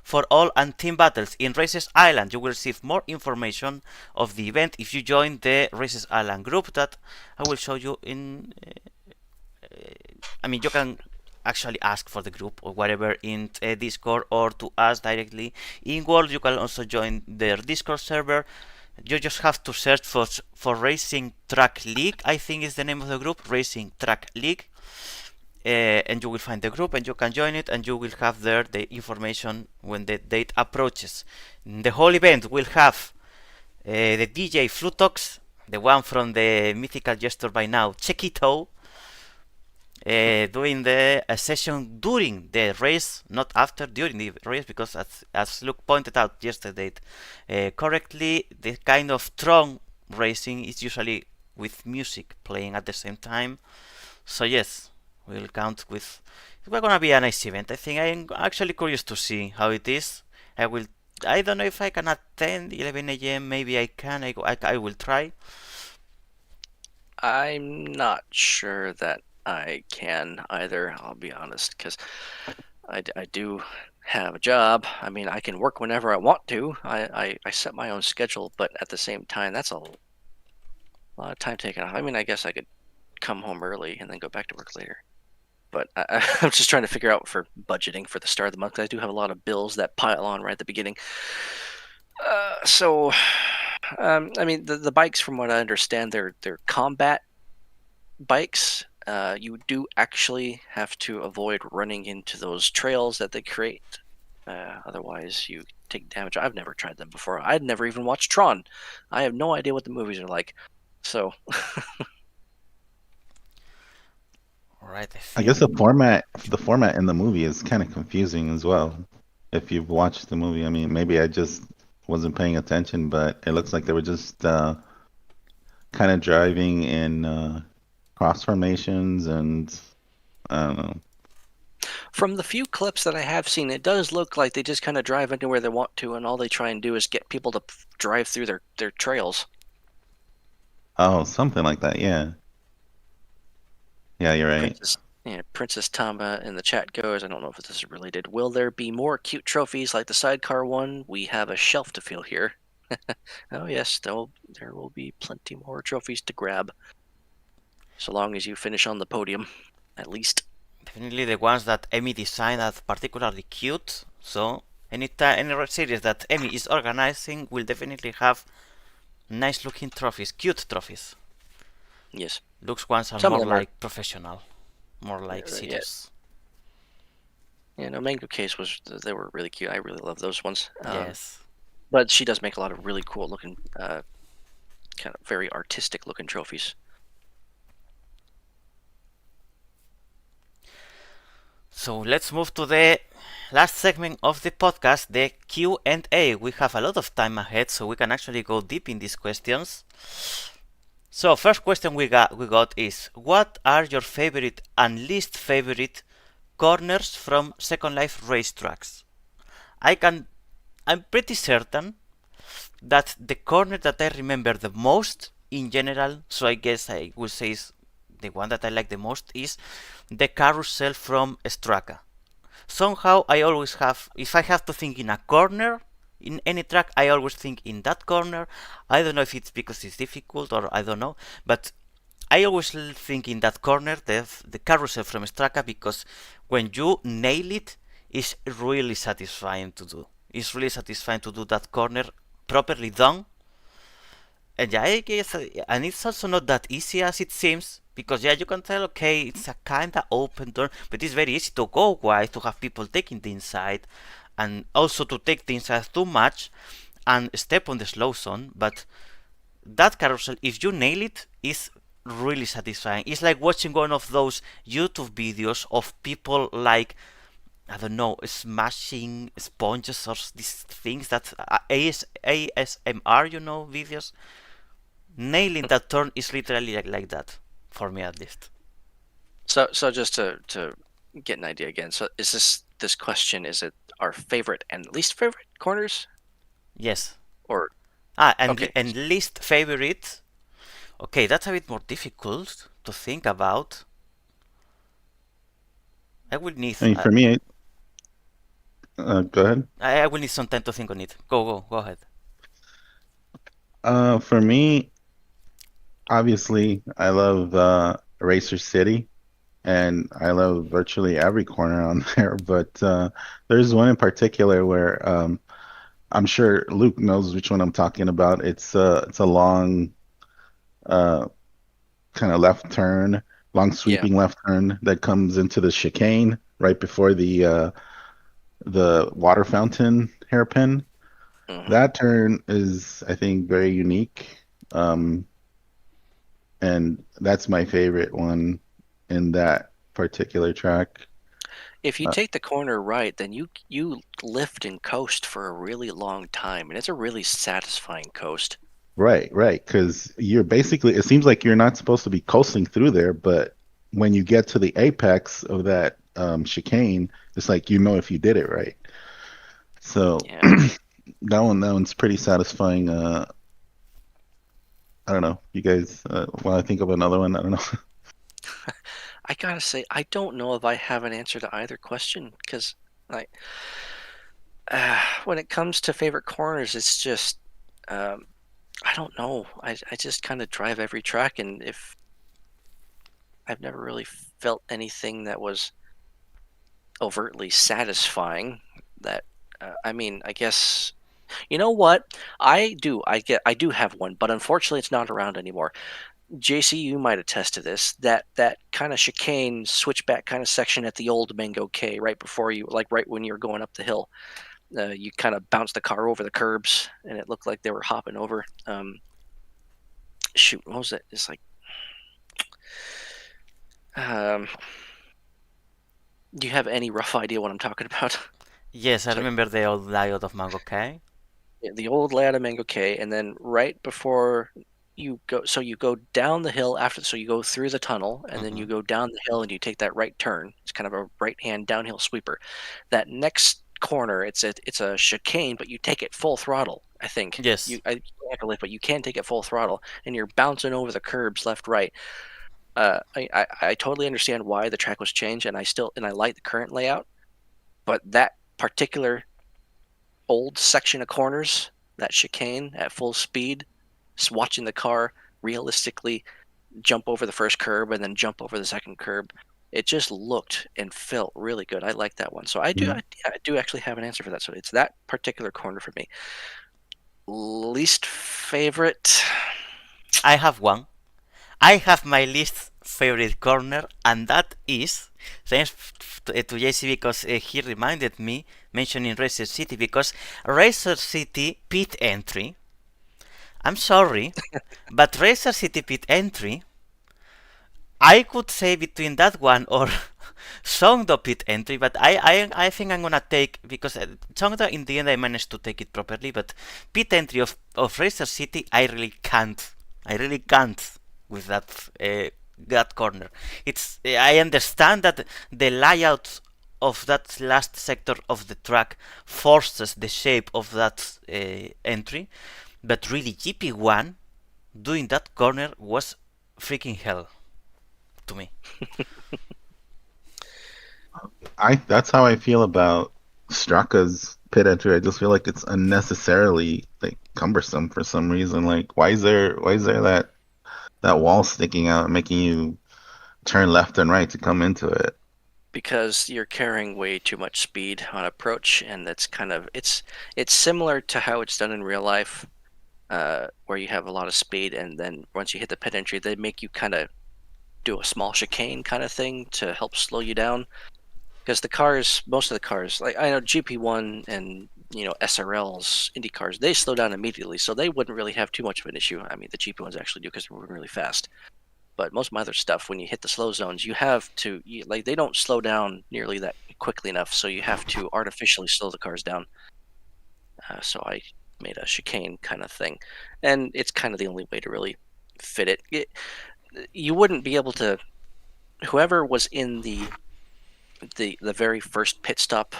[SPEAKER 1] for all and team battles in Races Island. You will receive more information of the event if you join the Races Island group that I will show you in. I mean, you can actually ask for the group or whatever in Discord or to us directly in World. You can also join their Discord server. You just have to search for Racing Track League, I think is the name of the group, Racing Track League. And you will find the group and you can join it, and you will have there the information when the date approaches. The whole event will have the DJ Flutox, the one from the mythical gesture by now, Chequito, doing the session during the race, not after, during the race, because as Luke pointed out yesterday correctly, the kind of Tron racing is usually with music playing at the same time. So yes, we'll count with. It's gonna be a nice event. I think I'm actually curious to see how it is. I don't know if I can attend 11 a.m. Maybe I can. I will try.
[SPEAKER 2] I'm not sure that I can either, I'll be honest, because I do have a job. I mean, I can work whenever I want to. I set my own schedule, but at the same time, that's a lot of time taken off. I mean, I guess I could come home early and then go back to work later. But I'm just trying to figure out for budgeting for the start of the month. I do have a lot of bills that pile on right at the beginning. I mean, the bikes, from what I understand, they're combat bikes. You do actually have to avoid running into those trails that they create. Otherwise, you take damage. I've never tried them before. I'd never even watched Tron. I have no idea what the movies are like. So,
[SPEAKER 1] Alright,
[SPEAKER 3] I guess the format in the movie is kind of confusing as well. If you've watched the movie, I mean, maybe I just wasn't paying attention, but it looks like they were just kind of driving in cross formations, and I don't know.
[SPEAKER 2] from the few clips that I have seen, it does look like they just kind of drive anywhere they want to, and all they try and do is get people to drive through their trails.
[SPEAKER 3] Oh, something like that. Yeah. Yeah, you're right.
[SPEAKER 2] Princess Tamba in the chat goes, I don't know if this is related. Will there be more cute trophies like the sidecar one? We have a shelf to fill here. Oh yes, there will be plenty more trophies to grab. So long as you finish on the podium, at least.
[SPEAKER 1] Definitely the ones that Emi designed are particularly cute. So Any race series that Emmy is organizing will definitely have nice looking trophies, cute trophies.
[SPEAKER 2] Yes.
[SPEAKER 1] Looks ones are
[SPEAKER 2] Some of
[SPEAKER 1] more
[SPEAKER 2] them are.
[SPEAKER 1] like professional, more like
[SPEAKER 2] Yeah.
[SPEAKER 1] serious.
[SPEAKER 2] No, Mango Case they were really cute. I really love those ones.
[SPEAKER 1] Yes.
[SPEAKER 2] But she does make a lot of really cool looking, kind of very artistic looking trophies.
[SPEAKER 1] So let's move to the last segment of the podcast, the Q&A. We have a lot of time ahead, so we can actually go deep in these questions. So first question we got is, what are your favorite and least favorite corners from Second Life racetracks? I'm pretty certain that the corner that I remember the most in general, so I guess I would say is the one that I like the most, is the carousel from Straka. Somehow I always have, if I have to think in a corner in any track, I always think in that corner. I don't know if it's because it's difficult or I don't know, but I always think in that corner, the carousel from Straka, because when you nail it, it's really satisfying to do. It's really satisfying to do that corner properly done. And yeah, I guess, and it's also not that easy as it seems, because yeah, you can tell, okay, it's a kinda open door, but it's very easy to go wide, to have people taking the inside, and also to take the inside too much, and step on the slow zone, but that carousel, if you nail it, is really satisfying. It's like watching one of those YouTube videos of people like, I don't know, smashing sponges or these things that ASMR, videos. Nailing that turn is literally like that, for me at least.
[SPEAKER 2] So just to get an idea again. So is this question? Is it our favorite and least favorite corners,
[SPEAKER 1] Yes.
[SPEAKER 2] or
[SPEAKER 1] And
[SPEAKER 2] okay?
[SPEAKER 1] least favorite. Okay, that's a bit more difficult to think about. I will need.
[SPEAKER 3] I mean, for me, go ahead.
[SPEAKER 1] I will need some time to think on it. Go ahead.
[SPEAKER 3] For me, obviously, I love Eraser City, and I love virtually every corner on there. But there's one in particular where I'm sure Luke knows which one I'm talking about. It's a long uh, kind of left turn, long
[SPEAKER 2] Yeah.
[SPEAKER 3] sweeping left turn that comes into the chicane right before the water fountain hairpin.
[SPEAKER 2] Hmm.
[SPEAKER 3] That turn is, I think, very unique. Um, and that's my favorite one in that particular track.
[SPEAKER 2] If you
[SPEAKER 3] Uh,
[SPEAKER 2] take the corner right, then you lift and coast for a really long time, and it's a really satisfying coast.
[SPEAKER 3] right, because you're basically, it seems like you're not supposed to be coasting through there, but when you get to the apex of that chicane, it's like you know if you did it right. So
[SPEAKER 2] Yeah.
[SPEAKER 3] that one's pretty satisfying. I don't know. You guys, when I think of another one, I don't know.
[SPEAKER 2] I gotta say, I don't know if I have an answer to either question, because like when it comes to favorite corners, it's just um, I don't know. I just kind of drive every track, and if I've never really felt anything that was overtly satisfying. That I mean, I guess you know what I do. I do have one, but unfortunately, it's not around anymore. JC, you might attest to this. That kind of chicane switchback kind of section at the old Mango K, right before you, like right when you're going up the hill, you kind of bounce the car over the curbs, and it looked like they were hopping over. Shoot, what was it? It's like, um, do you have any rough idea what I'm talking about?
[SPEAKER 1] Yes, I
[SPEAKER 2] It's like
[SPEAKER 1] remember the old layout of Mango K.
[SPEAKER 2] the old layout of Mango K, and then right before you go, so you go down the hill after, so you go through the tunnel, and then
[SPEAKER 1] Mm-hmm.
[SPEAKER 2] you go down the hill and you take that right turn. It's kind of a right hand downhill sweeper. That next corner, it's a chicane, but you take it full throttle. I think
[SPEAKER 1] Yes.
[SPEAKER 2] you have to lift, but you can take it full throttle, and you're bouncing over the curbs left, right. I totally understand why the track was changed, and I like the current layout, but that particular old section of corners, that chicane at full speed, just watching the car realistically jump over the first curb and then jump over the second curb. it just looked and felt really good. I like that one. So I
[SPEAKER 3] Mhm.
[SPEAKER 2] do actually have an answer for that. So it's that particular corner for me. Least favorite.
[SPEAKER 1] I have one. I have my least favorite corner, and that is thanks to JC because he reminded me mentioning Racer City because Racer City pit entry. I'm sorry, but Racer City pit entry. I could say between that one or Songdo pit entry, but I think I'm gonna take because Songdo in the end I managed to take it properly, but pit entry of Racer City I really can't with that corner. I understand that the layout of that last sector of the track forces the shape of that entry, but really GP1 doing that corner was freaking hell to me.
[SPEAKER 3] I That's how I feel about Straka's pit entry. I just feel like it's unnecessarily like cumbersome for some reason. Like why is there that wall sticking out making you turn left and right to come into it?
[SPEAKER 2] Because you're carrying way too much speed on approach, and that's kind of it's similar to how it's done in real life, where you have a lot of speed, and then once you hit the pit entry, they make you kind of do a small chicane kind of thing to help slow you down. Because most of the cars, like I know GP1 and SRLs, Indy cars, they slow down immediately, so they wouldn't really have too much of an issue. I mean, the GP ones actually do because they're moving really fast. But most of my other stuff, when you hit the slow zones, like they don't slow down nearly that quickly enough, so you have to artificially slow the cars down. So I made a chicane kind of thing, and it's kind of the only way to really fit it. You wouldn't be able to. Whoever was in the very first pit stop,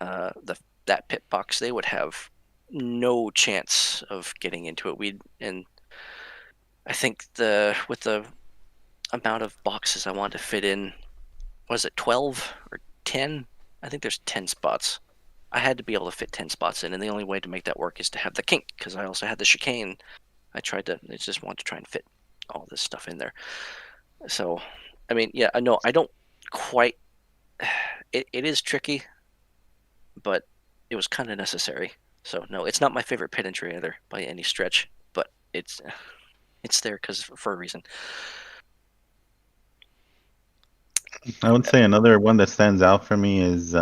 [SPEAKER 2] that pit box, they would have no chance of getting into it. And I think with the amount of boxes I wanted to fit in, was it 12 or 10? I think there's 10 spots. I had to be able to fit 10 spots in, and the only way to make that work is to have the kink, because I also had the chicane. I just wanted to try and fit all this stuff in there. So, I mean, yeah, no, I don't quite. It is tricky, but it was kind of necessary. So no, it's not my favorite pit entry either by any stretch, but it's there because for a reason.
[SPEAKER 3] I would say another one that stands out for me is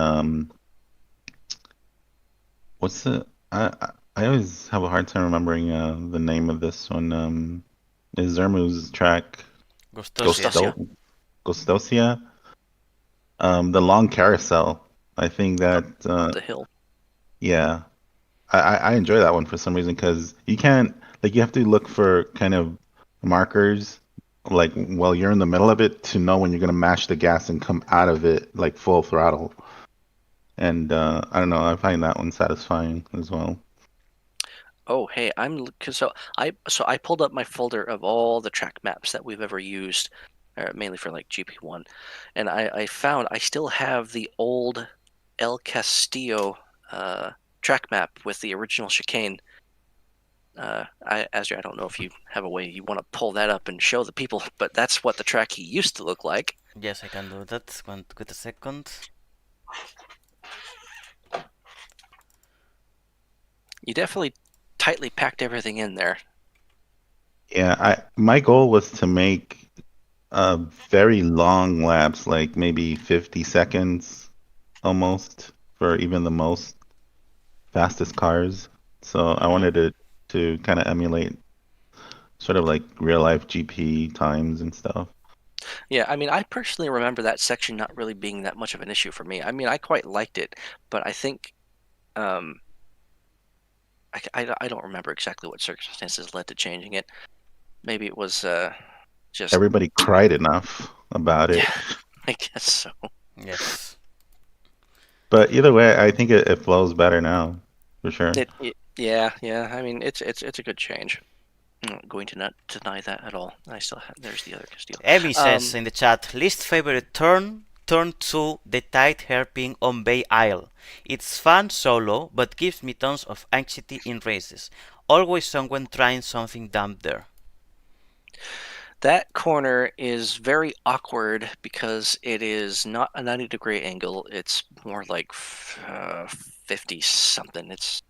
[SPEAKER 3] what's the I always have a hard time remembering the name of this one. Is Zermu's track
[SPEAKER 1] Gustosia.
[SPEAKER 2] Gustosia.
[SPEAKER 3] Gustosia? The long carousel. I think that
[SPEAKER 2] Up the hill.
[SPEAKER 3] yeah, I enjoy that one for some reason because you can't like you have to look for kind of markers like while you're in the middle of it to know when you're gonna mash the gas and come out of it like full throttle. And I don't know, I find that one satisfying as well.
[SPEAKER 2] Oh, hey, cause so I pulled up my folder of all the track maps that we've ever used, mainly for like GP1, and I found I still have the old El Castillo track map with the original chicane. Asger, I don't know if you have a way you want to pull that up and show the people, but that's what the track he used to look like.
[SPEAKER 1] Yes, I can do that. Wait a second.
[SPEAKER 2] You definitely tightly packed everything in there.
[SPEAKER 3] Yeah, I my goal was to make very long laps, like maybe 50 seconds almost for even the most fastest cars. So I
[SPEAKER 2] Hmm.
[SPEAKER 3] wanted it to kind of emulate sort of like real life GP times and stuff.
[SPEAKER 2] Yeah, I mean, I personally remember that section not really being that much of an issue for me. I mean, I quite liked it, but I think um, I don't remember exactly what circumstances led to changing it. Maybe it was just
[SPEAKER 3] Everybody cried enough about
[SPEAKER 2] yeah,
[SPEAKER 3] it.
[SPEAKER 2] I guess so.
[SPEAKER 1] Yes.
[SPEAKER 3] But either way, I think it flows better now, for sure.
[SPEAKER 2] Yeah. I mean, it's a good change. I'm not going to not deny that at all. I still have, there's the other Castillo.
[SPEAKER 1] Emmy says
[SPEAKER 2] Um,
[SPEAKER 1] in the chat, least favorite turn 2, the tight hairpin on Bay Isle. It's fun solo, but gives me tons of anxiety in races. Always someone trying something dumb there.
[SPEAKER 2] That corner is very awkward because it is not a 90-degree angle. It's more like 50 something. It's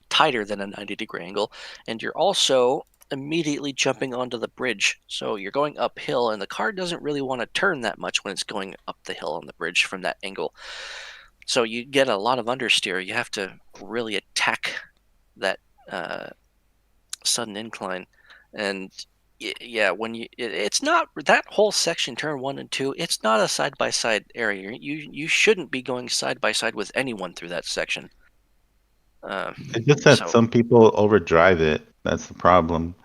[SPEAKER 2] tighter than a 90-degree angle, and you're also immediately jumping onto the bridge. So you're going uphill, and the car doesn't really want to turn that much when it's going up the hill on the bridge from that angle. So you get a lot of understeer. You have to really attack that sudden incline, and yeah, when it's not that whole section, turn 1 and 2. It's not a side by side area. You shouldn't be going side by side with anyone through that section.
[SPEAKER 3] It's just that
[SPEAKER 2] So
[SPEAKER 3] some people overdrive it. That's the problem.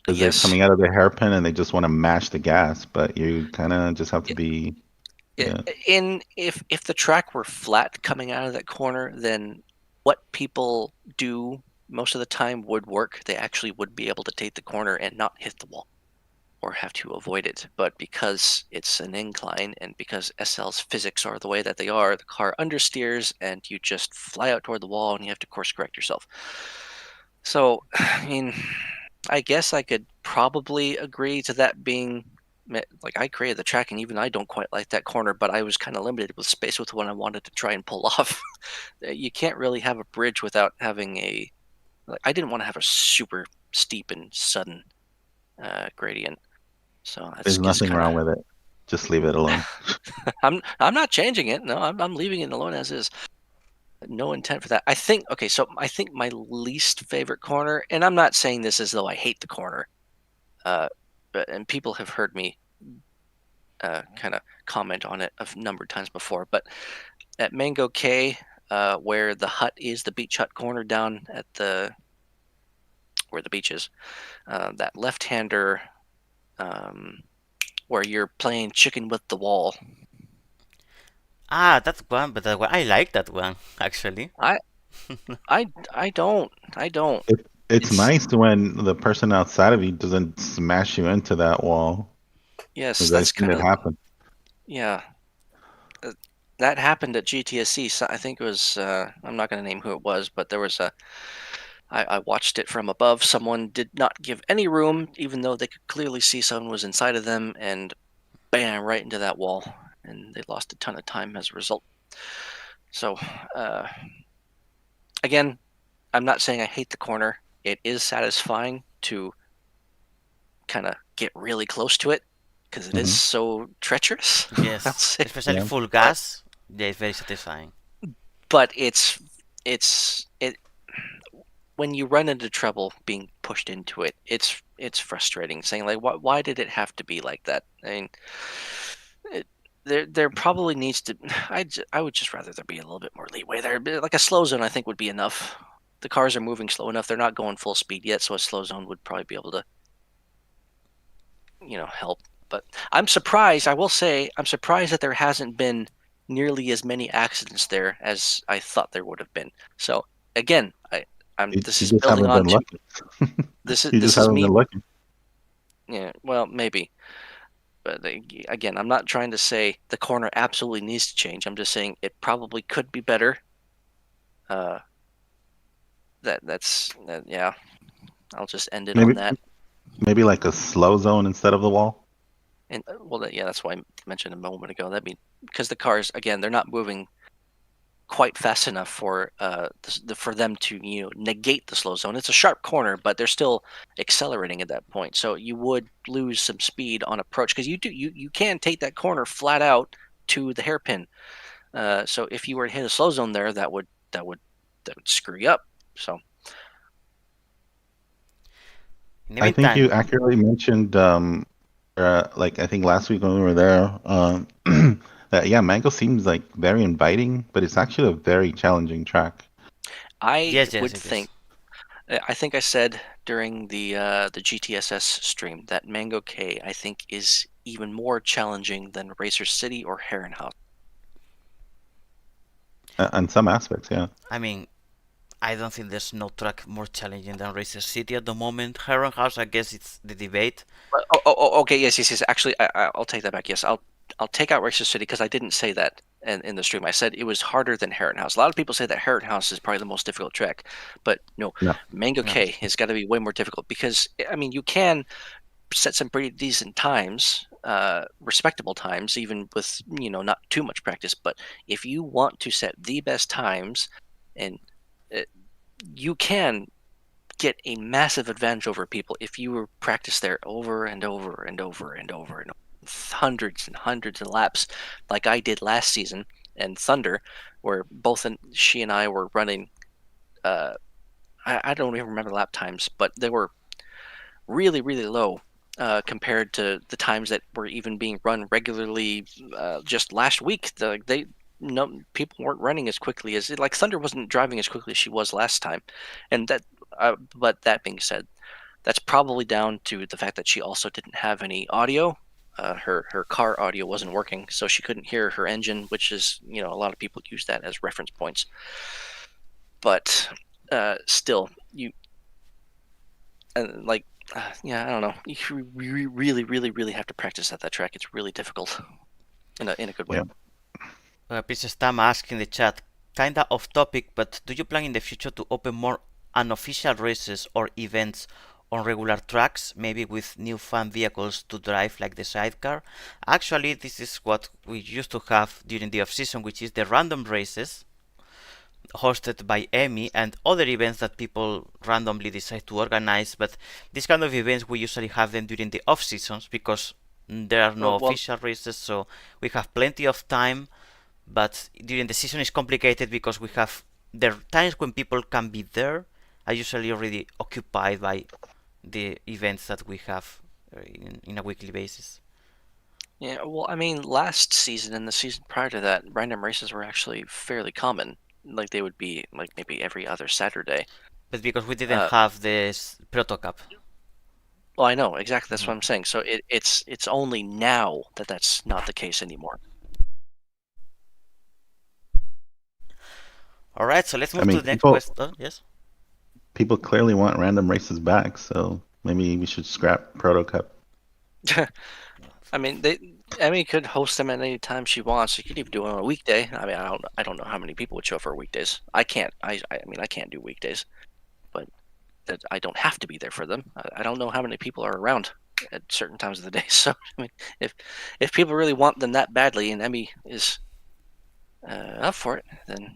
[SPEAKER 3] Because they're
[SPEAKER 2] yes,
[SPEAKER 3] coming out of the hairpin and they just want to mash the gas, but you kind of just have to be, yeah.
[SPEAKER 2] if the track were flat coming out of that corner, then what people do most of the time would work. They actually would be able to take the corner and not hit the wall or have to avoid it. But because it's an incline and because SL's physics are the way that they are, the car understeers and you just fly out toward the wall and you have to course correct yourself. So, I mean, I guess I could probably agree to that being like I created the track and even I don't quite like that corner, but I was kind of limited with space with what I wanted to try and pull off. You can't really have a bridge without having a like I didn't want to have a super steep and sudden gradient. So that's
[SPEAKER 3] There's
[SPEAKER 2] just
[SPEAKER 3] nothing
[SPEAKER 2] kind of
[SPEAKER 3] wrong with it. Just leave it alone.
[SPEAKER 2] I'm not changing it. No, I'm leaving it alone as is. No intent for that. I think okay, so I think my least favorite corner, and I'm not saying this as though I hate the corner, but and people have heard me kind of comment on it a number of times before, but at Mango K, where the hut is, the beach hut corner down at the where the beach is, that left-hander um, where you're playing chicken with the wall.
[SPEAKER 1] Ah, that one, but that one, I like that one actually.
[SPEAKER 2] I I don't.
[SPEAKER 3] It's
[SPEAKER 2] It's
[SPEAKER 3] nice when the person outside of you doesn't smash you into that wall.
[SPEAKER 2] yes,
[SPEAKER 3] Because I've
[SPEAKER 2] that's
[SPEAKER 3] seen
[SPEAKER 2] kind
[SPEAKER 3] it
[SPEAKER 2] of
[SPEAKER 3] happen.
[SPEAKER 2] yeah. uh, That happened at GTSE. So I think it was. I'm not going to name who it was, but there was a. I watched it from above. Someone did not give any room, even though they could clearly see someone was inside of them, and bam, right into that wall, and they lost a ton of time as a result. So, uh, again, I'm not saying I hate the corner. It is satisfying to kind of get really close to it because it is
[SPEAKER 3] Hmm.
[SPEAKER 2] so treacherous. I'll
[SPEAKER 1] Yes,
[SPEAKER 2] say,
[SPEAKER 1] especially
[SPEAKER 3] Yeah.
[SPEAKER 1] full
[SPEAKER 2] but
[SPEAKER 1] gas. Yeah, it's very satisfying.
[SPEAKER 2] but it when you run into trouble being pushed into it, it's frustrating. Saying like, why did it have to be like that? I mean, it, there probably needs to. I would just rather there be a little bit more leeway there. Like a slow zone, I think would be enough. The cars are moving slow enough; they're not going full speed yet, so a slow zone would probably be able to help. But I'm surprised. I will say I'm surprised that there hasn't been nearly as many accidents there as I thought there would have been. So again, I'm this
[SPEAKER 3] You
[SPEAKER 2] is
[SPEAKER 3] just
[SPEAKER 2] building
[SPEAKER 3] haven't
[SPEAKER 2] on
[SPEAKER 3] been
[SPEAKER 2] to
[SPEAKER 3] lucky.
[SPEAKER 2] this is
[SPEAKER 3] You just
[SPEAKER 2] this is
[SPEAKER 3] haven't been
[SPEAKER 2] me.
[SPEAKER 3] lucky.
[SPEAKER 2] Yeah, well, maybe, but again, I'm not trying to say the corner absolutely needs to change. I'm just saying it probably could be better. Uh, yeah. I'll just end it on
[SPEAKER 3] Maybe
[SPEAKER 2] that.
[SPEAKER 3] maybe like a slow zone instead of the wall.
[SPEAKER 2] And well, yeah, that's why I mentioned a moment ago. That mean because the cars again, they're not moving quite fast enough for for them to negate the slow zone. It's a sharp corner, but they're still accelerating at that point. So you would lose some speed on approach because you can take that corner flat out to the hairpin. So if you were to hit a slow zone there, that would screw you up. So
[SPEAKER 1] In the
[SPEAKER 3] I think you
[SPEAKER 1] meantime,
[SPEAKER 3] accurately mentioned, like I think last week when we were there, that yeah, Mango seems like very inviting, but it's actually a very challenging track.
[SPEAKER 2] I
[SPEAKER 1] yes, yes,
[SPEAKER 2] would
[SPEAKER 1] it is.
[SPEAKER 2] think. I think I said during the GTSS stream that Mango K I think is even more challenging than Racer City or Herrenhaus.
[SPEAKER 3] On some aspects, yeah.
[SPEAKER 1] I mean, I don't think there's no track more challenging than Racer City at the moment. Heron House, I guess it's the debate.
[SPEAKER 2] Okay, yes, yes, yes. Actually, I'll take that back. Yes, I'll take out Racer City because I didn't say that in the stream. I said it was harder than Herrenhaus. A lot of people say that Herrenhaus is probably the most difficult track, but no,
[SPEAKER 3] No.
[SPEAKER 2] Mango
[SPEAKER 1] No.
[SPEAKER 2] K has got to be way more difficult because I mean you can set some pretty decent times, respectable times, even with not too much practice. But if you want to set the best times, and you can get a massive advantage over people if you practice there over and over and over and over and over, hundreds and hundreds of laps, like I did last season and Thunder, where she and I were running. I don't even remember lap times, but they were really, really low compared to the times that were even being run regularly just last week. No people weren't running as quickly as like Thunder wasn't driving as quickly as she was last time, and that. But that being said, that's probably down to the fact that she also didn't have any audio. Her car audio wasn't working, so she couldn't hear her engine, which is a lot of people use that as reference points. But still, like yeah, I don't know. You really, really, really have to practice at that track. It's really difficult in a good way.
[SPEAKER 3] Yeah.
[SPEAKER 1] Princess Tam asked in the chat, kinda off topic, but do you plan in the future to open more unofficial races or events on regular tracks, maybe with new fan vehicles to drive like the sidecar? Actually, this is what we used to have during the off-season, which is the random races hosted by Emmy and other events that people randomly decide to organize. But these kind of events, we usually have them during the off seasons because there are no
[SPEAKER 2] Well,
[SPEAKER 1] official races, so we have plenty of time. But during the season is complicated because we have there are times when people can be there are usually already occupied by the events that we have in a weekly basis.
[SPEAKER 2] yeah. Well, I mean, last season and the season prior to that, random races were actually fairly common. Like they would be like maybe every other Saturday.
[SPEAKER 1] But because we didn't have this Proto Cup.
[SPEAKER 2] Well, I know exactly. That's what I'm saying. So it's only now that that's not the case anymore.
[SPEAKER 1] All right, so let's move
[SPEAKER 3] I mean,
[SPEAKER 1] to the next question. Oh, yes.
[SPEAKER 3] people clearly want random races back, so maybe we should scrap Proto Cup.
[SPEAKER 2] I mean, Emmy could host them at any time she wants. She could even do it on a weekday. I mean, I don't know how many people would show up for weekdays. I can't. I mean, I can't do weekdays, but I don't have to be there for them. I don't know how many people are around at certain times of the day. So I mean, if people really want them that badly, and Emmy is up for it, then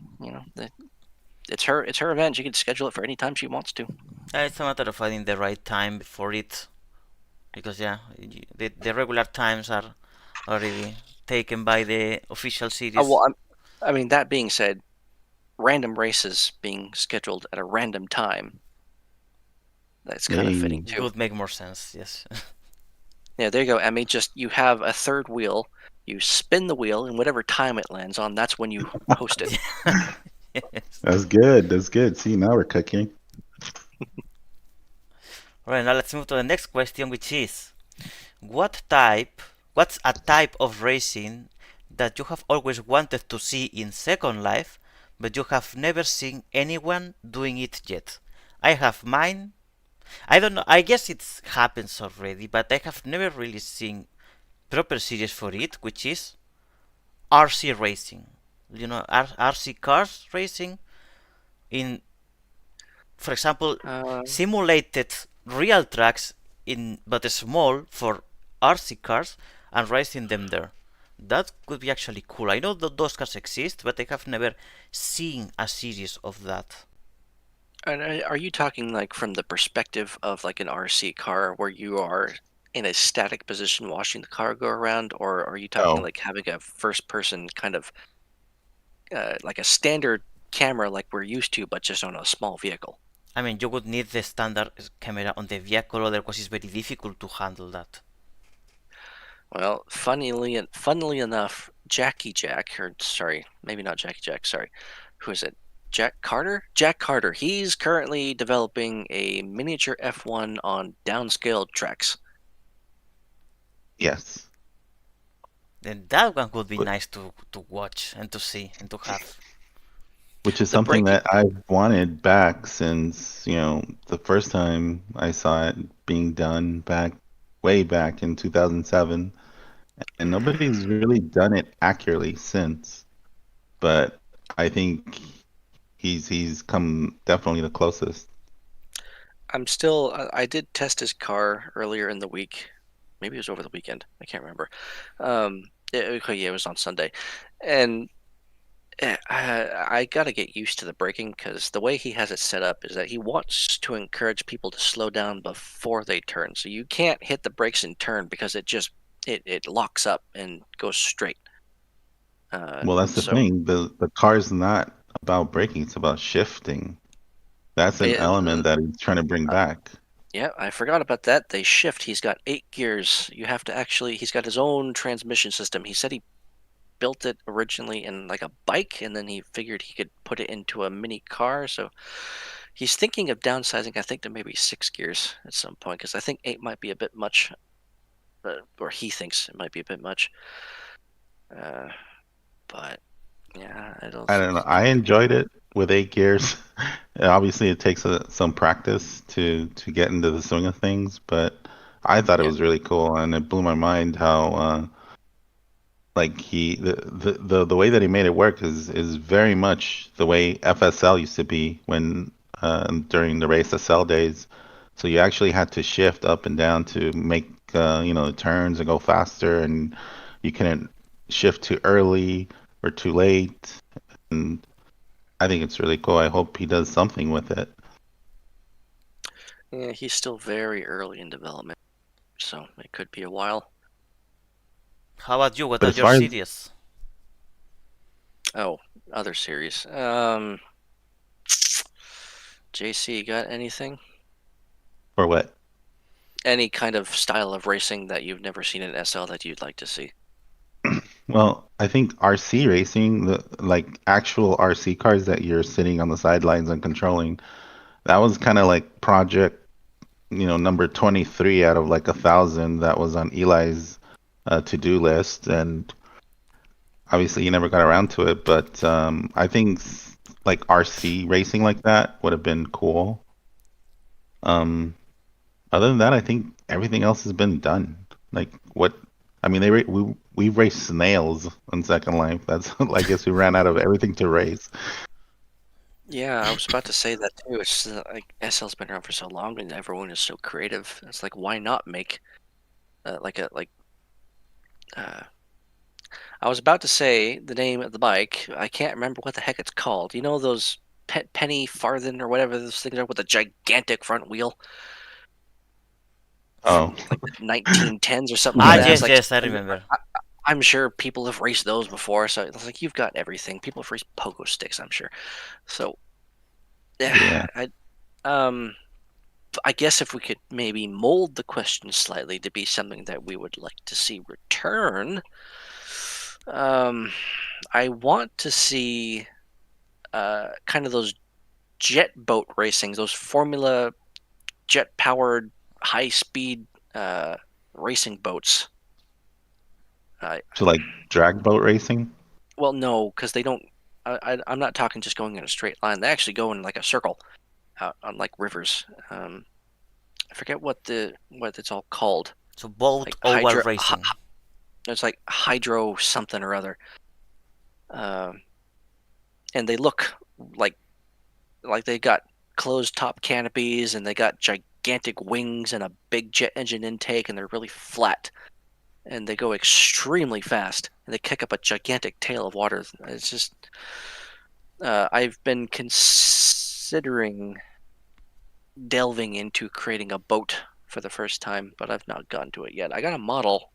[SPEAKER 2] it's her event. She can schedule it for any time she wants to.
[SPEAKER 1] It's a matter of finding the right time for it, because yeah, the regular times are already taken by the official series.
[SPEAKER 2] I mean, that being said, random races being scheduled at a random time, that's kind of fitting too.
[SPEAKER 1] It would make more sense, yes.
[SPEAKER 2] Yeah, there you go, Emmy. Just you have a third wheel, you spin the wheel, and whatever time it lands on, that's when you host it.
[SPEAKER 1] Yes.
[SPEAKER 3] That's good. That's good. See, now we're cooking.
[SPEAKER 1] Right, now let's move to the next question, which is, what's a type of racing that you have always wanted to see in Second Life, but you have never seen anyone doing it yet? I have mine. I don't know, I guess it happens already, but I have never really seen proper series for it, which is RC racing. You know, RC cars racing in, for example, simulated real tracks in but small for RC cars and racing them there. That could be actually cool. I know that those cars exist, but I have never seen a series of that.
[SPEAKER 2] And are you talking like from the perspective of like an RC car where you are in a static position watching the car go around, or are you talking
[SPEAKER 3] Oh.
[SPEAKER 2] like having a first person kind of like a standard camera like we're used to, but just on a small vehicle?
[SPEAKER 1] I mean, you would need the standard camera on the vehicle, otherwise it's very difficult to handle that.
[SPEAKER 2] Well, funnily enough, Jackie Jack, or sorry, maybe not Jackie Jack, sorry, who is it? Jack Carter? Jack Carter. He's currently developing a miniature F1 on downscaled tracks.
[SPEAKER 3] Yes.
[SPEAKER 1] Then that one would be
[SPEAKER 3] But-
[SPEAKER 1] nice to watch and to see and to have.
[SPEAKER 3] Which is
[SPEAKER 2] The
[SPEAKER 3] something
[SPEAKER 2] breaking-
[SPEAKER 3] that I've wanted back since, the first time I saw it being done way back in 2007. And nobody's really done it accurately since. But I think he's come definitely the closest.
[SPEAKER 2] I'm still. I did test his car earlier in the week. Maybe it was over the weekend. I can't remember. Okay, yeah, it was on Sunday, and I gotta get used to the braking because the way he has it set up is that he wants to encourage people to slow down before they turn. So you can't hit the brakes and turn because it locks up and goes straight.
[SPEAKER 3] Well, that's the
[SPEAKER 2] So
[SPEAKER 3] thing. The car's not about braking, it's about shifting. That's an
[SPEAKER 2] it,
[SPEAKER 3] element that he's trying to bring back.
[SPEAKER 2] yeah, I forgot about that. They shift. He's got 8 gears. You have to actually. He's got his own transmission system. He said he built it originally in like a bike, and then he figured he could put it into a mini car. So he's thinking of downsizing. I think to maybe 6 gears at some point because I think 8 might be a bit much, or he thinks it might be a bit much. Uh, but yeah,
[SPEAKER 3] I don't know. I enjoyed it with 8 gears. Obviously, it takes some practice to get into the swing of things, but I thought it
[SPEAKER 2] yeah,
[SPEAKER 3] was really cool, and it blew my mind how like the way that he made it work is very much the way FSL used to be when during the race SL days. So you actually had to shift up and down to make the turns and go faster, and you couldn't shift too early or too late. And I think it's really cool. I hope he does something with it.
[SPEAKER 2] yeah, he's still very early in development, so it could be a while.
[SPEAKER 1] How about you? What
[SPEAKER 3] But
[SPEAKER 1] are
[SPEAKER 3] as
[SPEAKER 1] your
[SPEAKER 3] far as
[SPEAKER 1] series?
[SPEAKER 2] Oh, other series. JC, got anything?
[SPEAKER 3] for what?
[SPEAKER 2] Any kind of style of racing that you've never seen in SL that you'd like to see?
[SPEAKER 3] Well, I think RC racing, the like actual RC cars that you're sitting on the sidelines and controlling, that was kind of like project, number 23 out of like 1,000 that was on Eli's to-do list, and obviously he never got around to it. But I think like RC racing like that would have been cool. Um, Other than that, I think everything else has been done. Like what? I mean, we raced snails on Second Life. That's I guess we ran out of everything to race.
[SPEAKER 2] Yeah, I was about to say that too. It's like SL's been around for so long, and everyone is so creative. It's like, why not make like uh, I was about to say the name of the bike. I can't remember what the heck it's called. You know those penny farthing or whatever those things are with a gigantic front wheel
[SPEAKER 3] Oh,
[SPEAKER 2] from like the 1910s or something like
[SPEAKER 1] Ah,
[SPEAKER 2] that. It's
[SPEAKER 3] yeah.
[SPEAKER 1] yes,
[SPEAKER 2] like
[SPEAKER 1] yes, I remember.
[SPEAKER 2] I'm sure people have raced those before, so it's like you've got everything. People have raced pogo sticks, I'm sure. So
[SPEAKER 3] Yeah.
[SPEAKER 2] yeah, I guess if we could maybe mold the question slightly to be something that we would like to see return, um, I want to see kind of those jet boat racings, those Formula jet powered high speed racing boats. Uh,
[SPEAKER 3] So like drag boat racing.
[SPEAKER 2] well, no, because they don't. I'm not talking just going in a straight line. They actually go in like a circle out on like rivers. I forget what it's all called.
[SPEAKER 1] So boat
[SPEAKER 2] Like
[SPEAKER 1] oval racing.
[SPEAKER 2] it's like hydro something or other. Um, and they look like they got closed top canopies and they got gigantic wings and a big jet engine intake and they're really flat and they go extremely fast and they kick up a gigantic tail of water. It's just I've been considering delving into creating a boat for the first time, but I've not gotten to it yet. I got a model.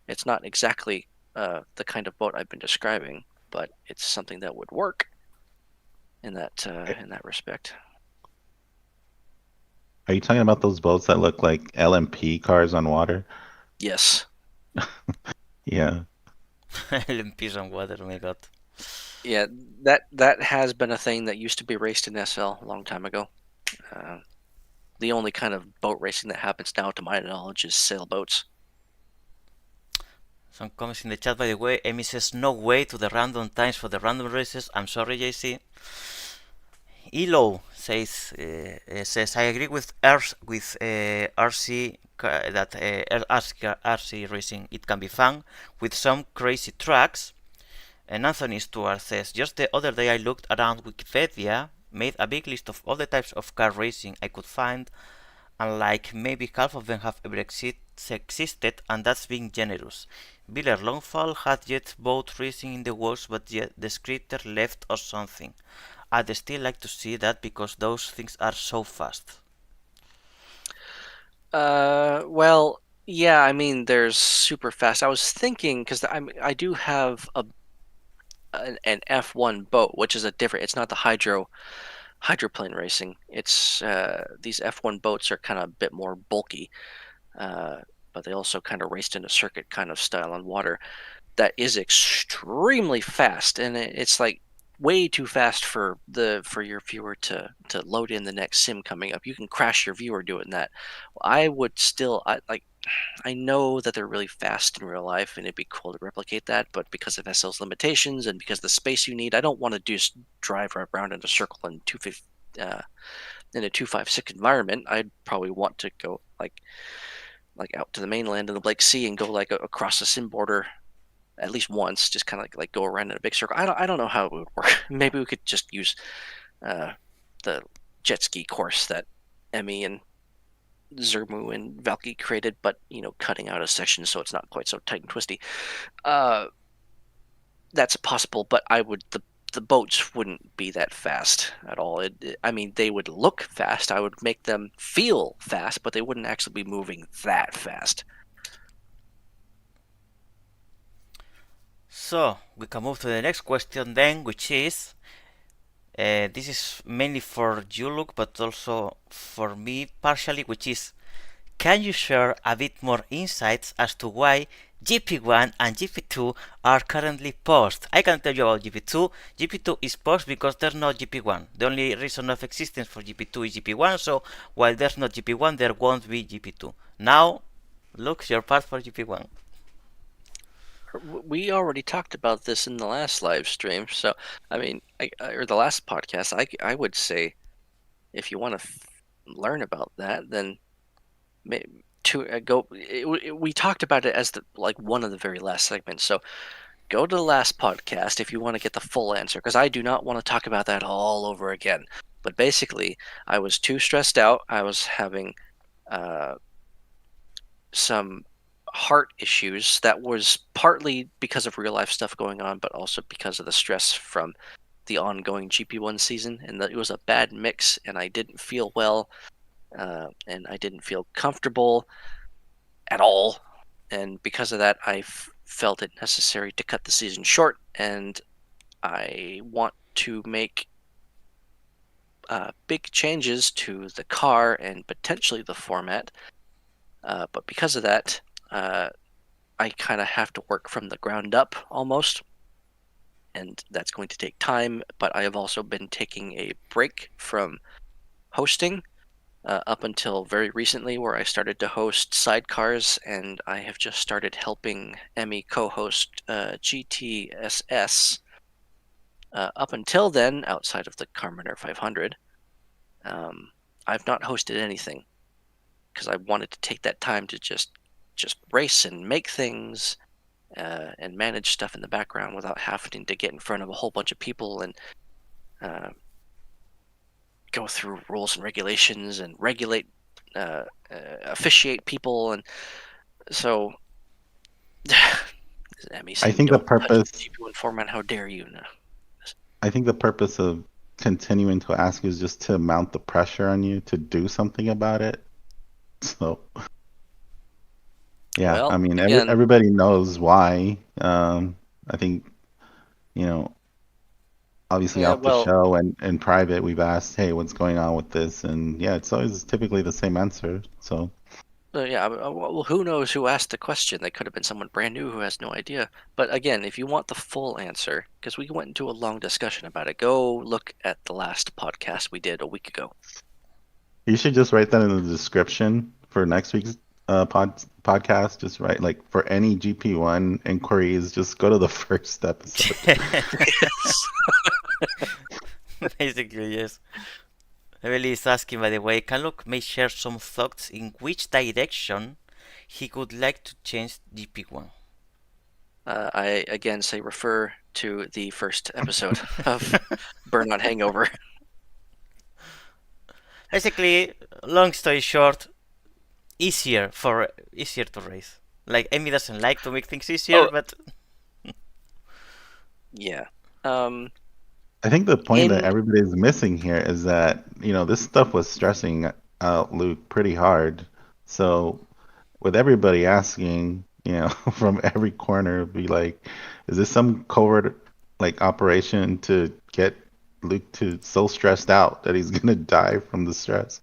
[SPEAKER 2] It's not exactly the kind of boat I've been describing, but it's something that would work in that respect.
[SPEAKER 3] Are you talking about those boats that look like LMP cars on water?
[SPEAKER 2] Yes.
[SPEAKER 3] Yeah.
[SPEAKER 1] LMPs on water, oh my god.
[SPEAKER 2] Yeah, that has been a thing that used to be raced in SL a long time ago. Uh, the only kind of boat racing that happens now, to my knowledge, is sailboats.
[SPEAKER 1] Some comments in the chat, by the way. Amy says no way to the random times for the random races. I'm sorry, JC. Elo says I agree with RC that RC racing it can be fun with some crazy tracks. And Anthony Stewart says just the other day I looked around Wikipedia made a big list of all the types of car racing I could find, and like maybe half of them have ever existed, and that's being generous. Biller Longfall had yet boat racing in the works, but yet the scripter left or something. I'd still like to see that because those things are so fast.
[SPEAKER 2] Well, yeah, I mean, there's super fast. I was thinking because I do have an F1 boat, which is a different. It's not the hydroplane racing. It's these F1 boats are kind of a bit more bulky, uh, but they also kind of raced in a circuit kind of style on water. That is extremely fast, and it's like way too fast for your viewer to load in the next sim coming up. You can crash your viewer doing that. I would still I know that they're really fast in real life, and it'd be cool to replicate that. But because of SL's limitations and because of the space you need, I don't want to just drive around in a circle in a 256 environment. I'd probably want to go like out to the mainland of the Black Sea and go like across the sim border at least once, just kind of like go around in a big circle. I don't know how it would work. Maybe we could just use uh, the jet ski course that Emmy and Zermu and Valky created, but cutting out a section so it's not quite so tight and twisty. Uh, that's possible, but the boats wouldn't be that fast at all. I mean, they would look fast. I would make them feel fast, but they wouldn't actually be moving that fast.
[SPEAKER 1] So, we can move to the next question then, which is this is mainly for you, Luke, but also for me partially, which is can you share a bit more insights as to why GP1 and GP2 are currently paused? I can tell you about GP2. GP2 is paused because there's no GP1. The only reason of existence for GP2 is GP1, so while there's no GP1, there won't be GP2. Now, look, your part for GP1.
[SPEAKER 2] We already talked about this in the last live stream, so I mean, or the last podcast. I would say if you want to learn about that, then to go. We talked about it as like one of the very last segments. So go to the last podcast if you want to get the full answer, because I do not want to talk about that all over again. But basically, I was too stressed out. I was having some heart issues that was partly because of real life stuff going on, but also because of the stress from the ongoing GP1 season, and that it was a bad mix, and I didn't feel well, and I didn't feel comfortable at all, and because of that, I felt it necessary to cut the season short, and I want to make big changes to the car and potentially the format, but because of that, I kind of have to work from the ground up almost, and that's going to take time. But I have also been taking a break from hosting up until very recently, where I started to host sidecars, and I have just started helping Emmy co-host GTSS. Up until then, outside of the Carminer 500, I've not hosted anything because I wanted to take that time to just race and make things and manage stuff in the background without having to get in front of a whole bunch of people and go through rules and regulations and regulate, officiate people. And so, Emmy
[SPEAKER 3] I
[SPEAKER 2] saying,
[SPEAKER 3] think the
[SPEAKER 2] "Don't touch the
[SPEAKER 3] purpose.
[SPEAKER 2] GP1 format. How dare you?" No.
[SPEAKER 3] I think the purpose of continuing to ask is just to mount the pressure on you to do something about it. So, yeah,
[SPEAKER 2] Well,
[SPEAKER 3] I mean,
[SPEAKER 2] again,
[SPEAKER 3] everybody knows why. I think, you know, obviously
[SPEAKER 2] yeah,
[SPEAKER 3] off the
[SPEAKER 2] well,
[SPEAKER 3] show and in private, we've asked, hey, what's going on with this? And yeah, it's always typically the same answer. So,
[SPEAKER 2] yeah, well, who knows who asked the question? They could have been someone brand new who has no idea. But again, if you want the full answer, because we went into a long discussion about it, go look at the last podcast we did a week ago.
[SPEAKER 3] you should just write that in the description for next week's podcast. Just write like for any GP1 inquiries, just go to the first episode.
[SPEAKER 2] Yes.
[SPEAKER 1] Basically, yes. Emily is asking, by the way, can Luke may share some thoughts in which direction he would like to change GP1?
[SPEAKER 2] I again say refer to the first episode of Burnout Hangover.
[SPEAKER 1] Basically, long story short, easier to race. Like Amy doesn't like to make things easier,
[SPEAKER 2] Oh,
[SPEAKER 1] but
[SPEAKER 2] yeah.
[SPEAKER 3] I think the point that
[SPEAKER 2] In
[SPEAKER 3] everybody's missing here is that, this stuff was stressing out Luke pretty hard. So with everybody asking, from every corner, be like, is this some covert like operation to get Luke to so stressed out that he's gonna die from the stress?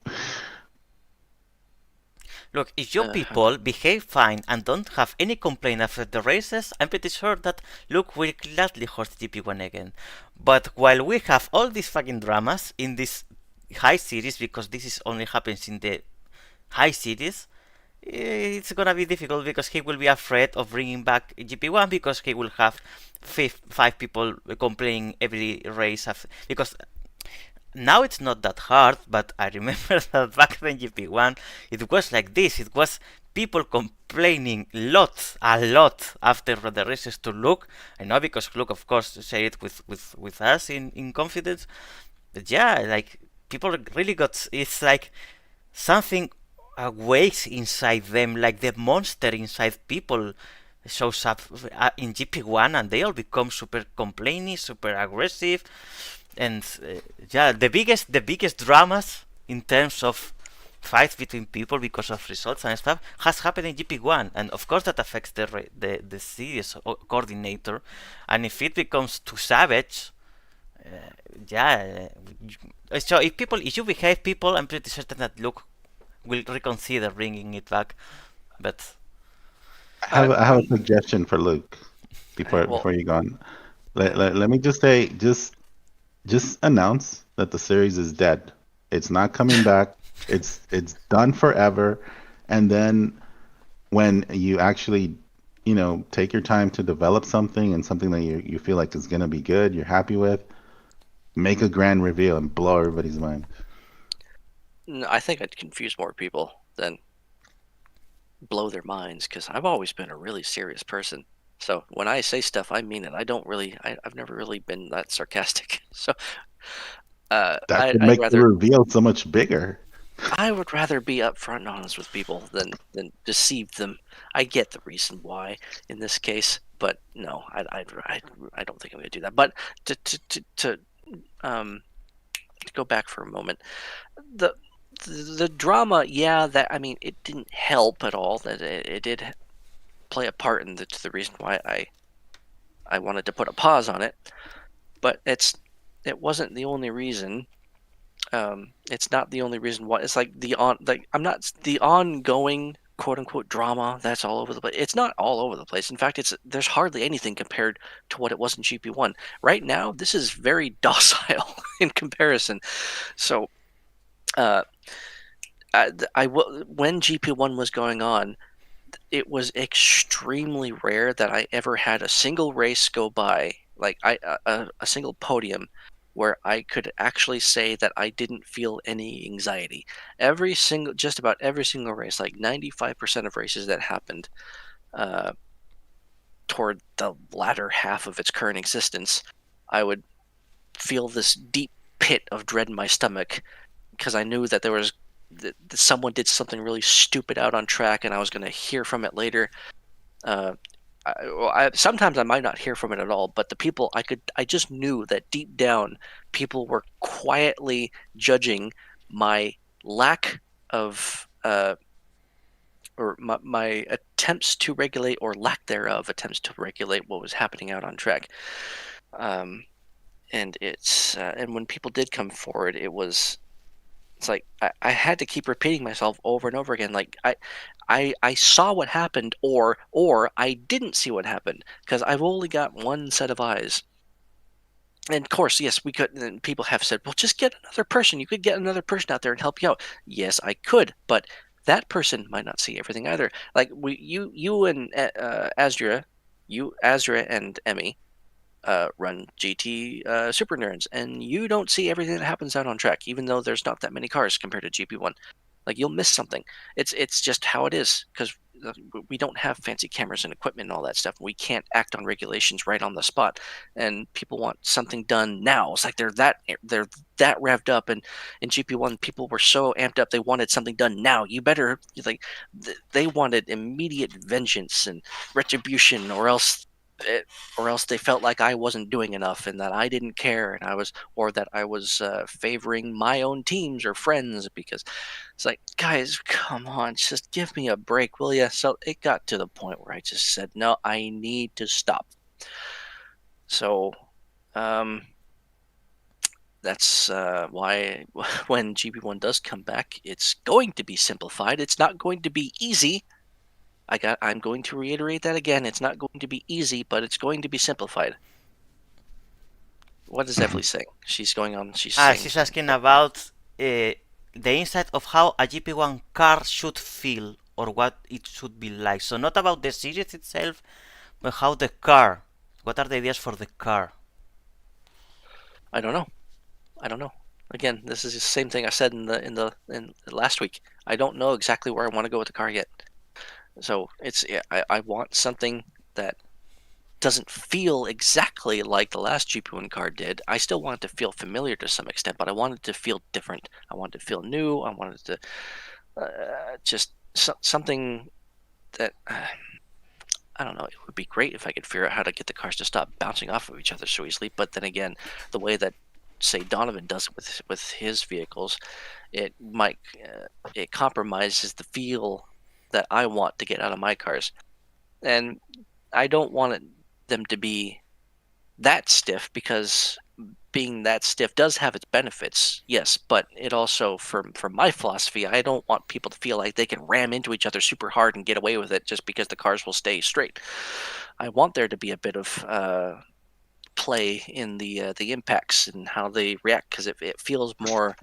[SPEAKER 1] look, if you
[SPEAKER 2] uh,
[SPEAKER 1] people behave fine and don't have any complaint after the races, I'm pretty sure that Luke will gladly host GP1 again. But while we have all these fucking dramas in this high series, because this is only happens in the high series, it's gonna be difficult because he will be afraid of bringing back GP1 because he will have five people complaining every race because now it's not that hard, but I remember that back then GP1 it was like this. It was people complaining a lot after the races to Luke. I know because Luke of course said it with us in confidence. But yeah, like people really got it's like something awakes inside them, like the monster inside people shows up in GP1 and they all become super complaining, super aggressive, and yeah, the biggest dramas in terms of fights between people because of results and stuff has happened in GP1, and of course that affects the series coordinator, and if it becomes too savage, uh, yeah. So if you behave people, I'm pretty certain that Luke will reconsider bringing it back. But
[SPEAKER 3] I have a
[SPEAKER 2] I'm
[SPEAKER 3] suggestion for Luke before
[SPEAKER 2] well.
[SPEAKER 3] before you go on. Let,
[SPEAKER 2] Uh,
[SPEAKER 3] let, let me just say, just announce that the series is dead. It's not coming back. It's done forever. And then when you actually, take your time to develop something and something that you feel like is gonna be good, you're happy with, make a grand reveal and blow everybody's mind.
[SPEAKER 2] I think I'd confuse more people than blow their minds because I've always been a really serious person. So when I say stuff, I mean it. I don't really. I've never really been that sarcastic. So
[SPEAKER 3] That could
[SPEAKER 2] I'd
[SPEAKER 3] make the
[SPEAKER 2] rather.
[SPEAKER 3] reveal so much bigger.
[SPEAKER 2] I would rather be upfront and honest with people than deceive them. I get the reason why in this case, but no, I don't think I'm going to do that. But um to go back for a moment, the the drama, yeah, that I mean, it didn't help at all. That it did play a part in the reason why I wanted to put a pause on it, but it wasn't the only reason. It's not the only reason why. It's like I'm not the ongoing quote unquote drama that's all over the place. It's not all over the place. In fact, there's hardly anything compared to what it was in GP1. Right now, this is very docile in comparison. So, uh, when GP1 was going on, it was extremely rare that I ever had a single race go by, like a single podium, where I could actually say that I didn't feel any anxiety. Just about every single race, like 95% of races that happened uh, toward the latter half of its current existence, I would feel this deep pit of dread in my stomach because I knew that that someone did something really stupid out on track, and I was going to hear from it later. Uh, Sometimes I might not hear from it at all, but the people I just knew that deep down, people were quietly judging my lack of or my attempts to regulate or lack thereof attempts to regulate what was happening out on track. Um, and when people did come forward, it's like I had to keep repeating myself over and over again. Like I saw what happened, or I didn't see what happened because I've only got one set of eyes. And of course, yes, we could. And people have said, "Well, just get another person. You could get another person out there and help you out." Yes, I could, but that person might not see everything either. Like you and Azra and Emmy run GT Super Nerds, and you don't see everything that happens out on track, even though there's not that many cars compared to GP1. Like you'll miss something. It's just how it is because we don't have fancy cameras and equipment and all that stuff. We can't act on regulations right on the spot, and people want something done now. It's like they're that revved up, and in GP1 people were so amped up they wanted something done now. You better like they wanted immediate vengeance and retribution, or else they felt like I wasn't doing enough and that I didn't care, and I was favoring my own teams or friends, because it's like, guys, come on, just give me a break, will ya? So it got to the point where I just said, no, I need to stop. So, um, that's why when GP1 does come back, it's going to be simplified. It's not going to be easy. I'm going to reiterate that again. It's not going to be easy, but it's going to be simplified. What is Evely saying? She's going on. She's saying.
[SPEAKER 1] She's asking about the insight of how a GP1 car should feel or what it should be like. So not about the series itself, but how the car. What are the ideas for the car?
[SPEAKER 2] I don't know. Again, this is the same thing I said in last week. I don't know exactly where I want to go with the car yet. So I want something that doesn't feel exactly like the last GP1 car did. I still want it to feel familiar to some extent, but I want it to feel different. I want it to feel new. I want it to just something that I don't know. It would be great if I could figure out how to get the cars to stop bouncing off of each other so easily. But then again, the way that say Donovan does it with his vehicles, it might it compromises the feel that I want to get out of my cars, and I don't want them to be that stiff, because being that stiff does have its benefits, yes, but it also, from my philosophy, I don't want people to feel like they can ram into each other super hard and get away with it just because the cars will stay straight. I want there to be a bit of play in the impacts and how they react, because it feels more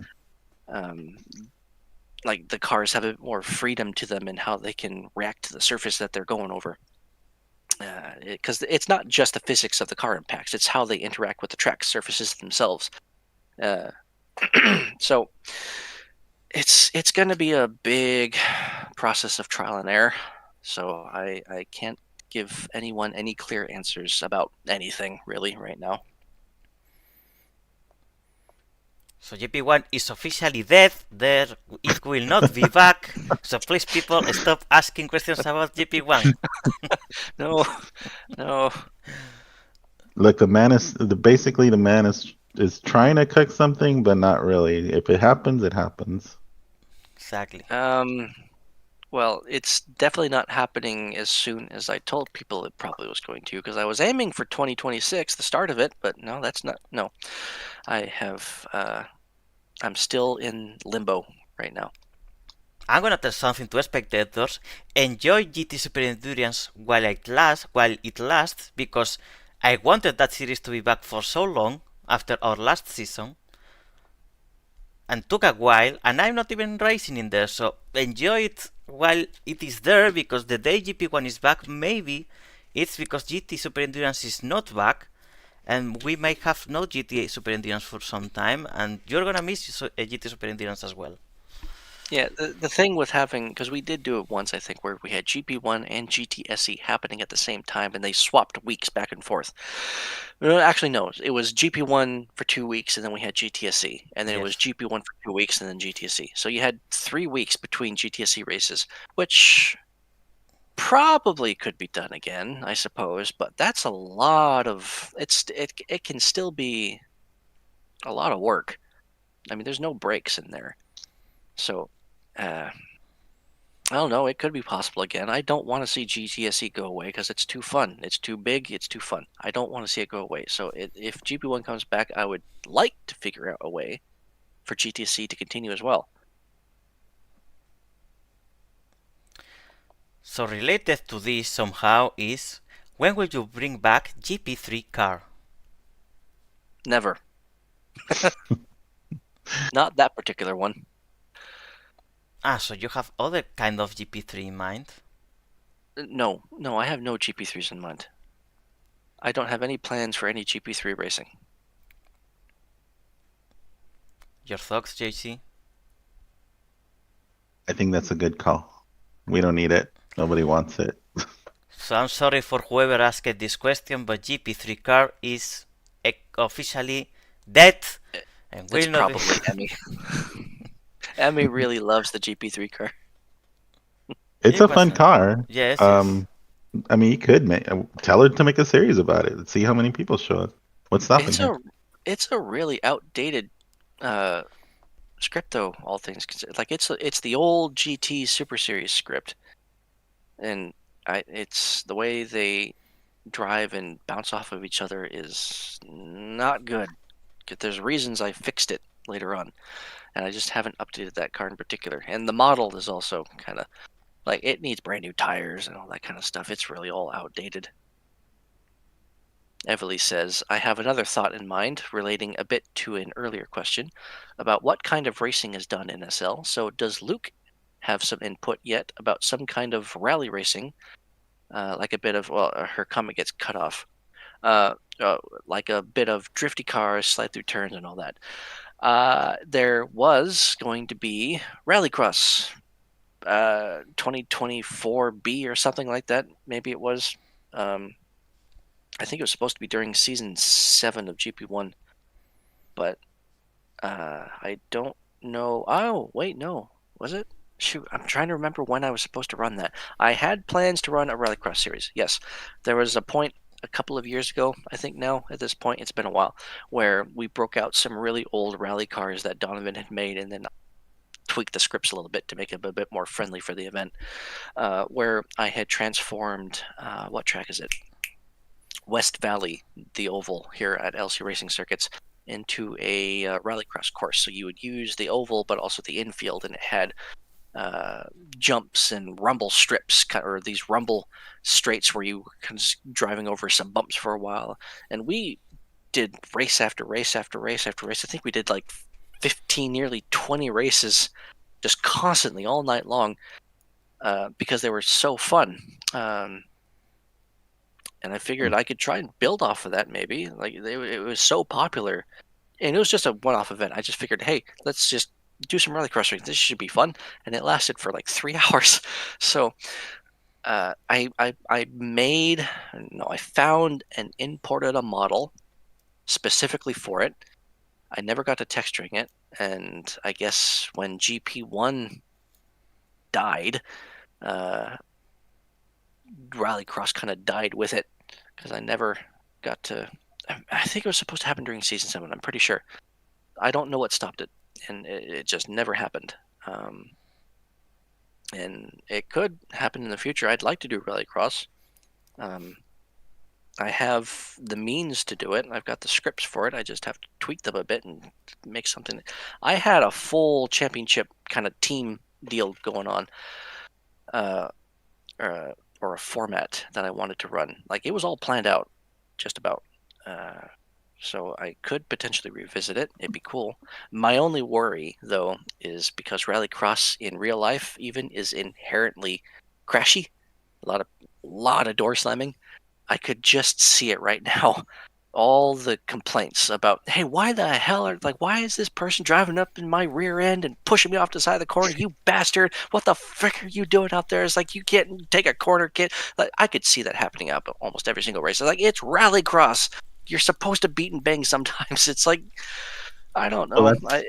[SPEAKER 2] like the cars have a bit more freedom to them in how they can react to the surface that they're going over. Because it's not just the physics of the car impacts; it's how they interact with the track surfaces themselves. Uh, so it's going to be a big process of trial and error. So I can't give anyone any clear answers about anything really right now.
[SPEAKER 1] So GP1 is officially dead. There, it will not be back. So please, people, stop asking questions about GP1.
[SPEAKER 2] No, no.
[SPEAKER 3] Look, basically the man is trying to cook something, but not really. If it happens, it happens.
[SPEAKER 1] Exactly.
[SPEAKER 2] Well, it's definitely not happening as soon as I told people it probably was going to, because I was aiming for 2026, the start of it, but no, that's not. No, I'm still in limbo right now.
[SPEAKER 1] I'm gonna tell something to spectators. Enjoy GT Super Endurance while it lasts, because I wanted that series to be back for so long after our last season, and took a while, and I'm not even racing in there. So enjoy it while it is there, because the day GP1 is back, maybe it's because GT Super Endurance is not back, and we might have no GT Super Endurance for some time, and you're gonna miss GT Super Endurance as well.
[SPEAKER 2] Yeah, the thing with having, because we did do it once, I think, where we had GP1 and GTSE happening at the same time, and they swapped weeks back and forth. Actually, no, it was GP1 for 2 weeks, and then we had GTSE, and then it was
[SPEAKER 1] Yes.
[SPEAKER 2] GP1 for 2 weeks, and then GTSE. So you had 3 weeks between GTSE races, which probably could be done again, I suppose, but that's a lot of it can still be a lot of work. I mean, there's no breaks in there. So, I don't know. It could be possible again. I don't want to see GTSE go away because it's too fun. It's too big. It's too fun. I don't want to see it go away. So if GP1 comes back, I would like to figure out a way for GTSE to continue as well.
[SPEAKER 1] So related to this somehow is, when will you bring back GP3 car?
[SPEAKER 2] Never. Not that particular one.
[SPEAKER 1] So you have other kind of GP3 in mind?
[SPEAKER 2] No, I have no GP3s in mind. I don't have any plans for any GP3 racing.
[SPEAKER 1] Your thoughts, JC?
[SPEAKER 3] I think that's a good call. We don't need it. Nobody wants it.
[SPEAKER 1] So I'm sorry for whoever asked this question, but GP3 car is officially dead and
[SPEAKER 2] It's
[SPEAKER 1] will not be.
[SPEAKER 2] probably Emmy. Emmy really loves the GP3 car.
[SPEAKER 3] It's
[SPEAKER 1] It
[SPEAKER 3] a
[SPEAKER 1] was
[SPEAKER 3] fun car.
[SPEAKER 1] yes, yes.
[SPEAKER 3] Um, I mean, you could tell her to make a series about it. See how many people show up. What's stopping
[SPEAKER 2] It's
[SPEAKER 3] her?
[SPEAKER 2] a really outdated uh, script though. All things considered, like it's the old GT Super Series script, and it's the way they drive and bounce off of each other is not good. There's reasons I fixed it later on, and I just haven't updated that car in particular. And the model is also kind of like it needs brand new tires and all that kind of stuff. It's really all outdated. Evely says, I have another thought in mind relating a bit to an earlier question about what kind of racing is done in SL. So, does Luke have some input yet about some kind of rally racing? Like a bit of, well, her comment gets cut off. Uh, like a bit of drifty cars, slide through turns, and all that. There was going to be Rallycross 2024B or something like that. Maybe it was. Um, I think it was supposed to be during season 7 of GP1, but I don't know. Oh, wait, no. Was it? Shoot, I'm trying to remember when I was supposed to run that. I had plans to run a Rallycross series. Yes, there was a point a couple of years ago, I think now at this point, it's been a while, where we broke out some really old rally cars that Donovan had made and then tweaked the scripts a little bit to make it a bit more friendly for the event, where I had transformed, what track is it? West Valley, the oval here at LC Racing Circuits, into a rallycross course. So you would use the oval, but also the infield, and it had jumps and rumble strips, or these rumble straights where you were kind of driving over some bumps for a while. And we did race after race after race after race. I think we did like 15, nearly 20 races, just constantly all night long, because they were so fun. And I figured I could try and build off of that maybe. Like it was so popular, and it was just a one-off event. I just figured, hey, let's just do some rallycross races. This should be fun, and it lasted for like 3 hours. So I made no, I found and imported a model specifically for it. I never got to texturing it, and I guess when GP1 died, uh, Rallycross kind of died with it because I never got to. I think it was supposed to happen during season 7. I'm pretty sure. I don't know what stopped it, and it just never happened. And it could happen in the future. I'd like to do Rallycross. I have the means to do it. I've got the scripts for it. I just have to tweak them a bit and make something. I had a full championship kind of team deal going on. Or a format that I wanted to run. Like it was all planned out, just about. So I could potentially revisit it. It'd be cool. My only worry, though, is because Rallycross in real life even is inherently crashy. A lot of door slamming. I could just see it right now. All the complaints about, hey, why the hell why is this person driving up in my rear end and pushing me off the side of the corner? You bastard! What the frick are you doing out there? It's like you can't take a corner, kid. Like I could see that happening up almost every single race. It's like it's Rallycross. You're supposed to beat and bang sometimes. It's like I don't
[SPEAKER 3] Well,
[SPEAKER 2] know.
[SPEAKER 3] that's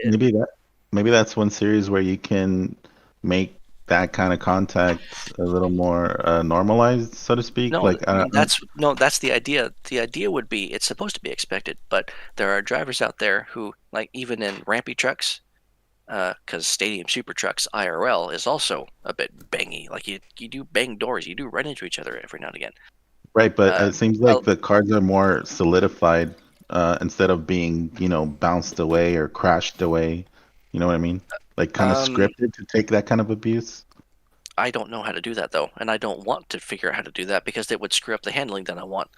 [SPEAKER 3] maybe that's one series where you can make that kind of contact a little more normalized, so to speak.
[SPEAKER 2] No,
[SPEAKER 3] Like,
[SPEAKER 2] I mean that's the idea. The idea would be it's supposed to be expected, but there are drivers out there who, like even in rampy trucks, because Stadium Super Trucks IRL is also a bit bangy. Like you do bang doors, you do run into each other every now and again.
[SPEAKER 3] right, but
[SPEAKER 2] Uh,
[SPEAKER 3] it seems like
[SPEAKER 2] well,
[SPEAKER 3] the cards are more solidified instead of being, bounced away or crashed away. You know what I mean? Like kind of
[SPEAKER 2] um,
[SPEAKER 3] scripted to take that kind of abuse.
[SPEAKER 2] I don't know how to do that though, and I don't want to figure out how to do that because it would screw up the handling that I want.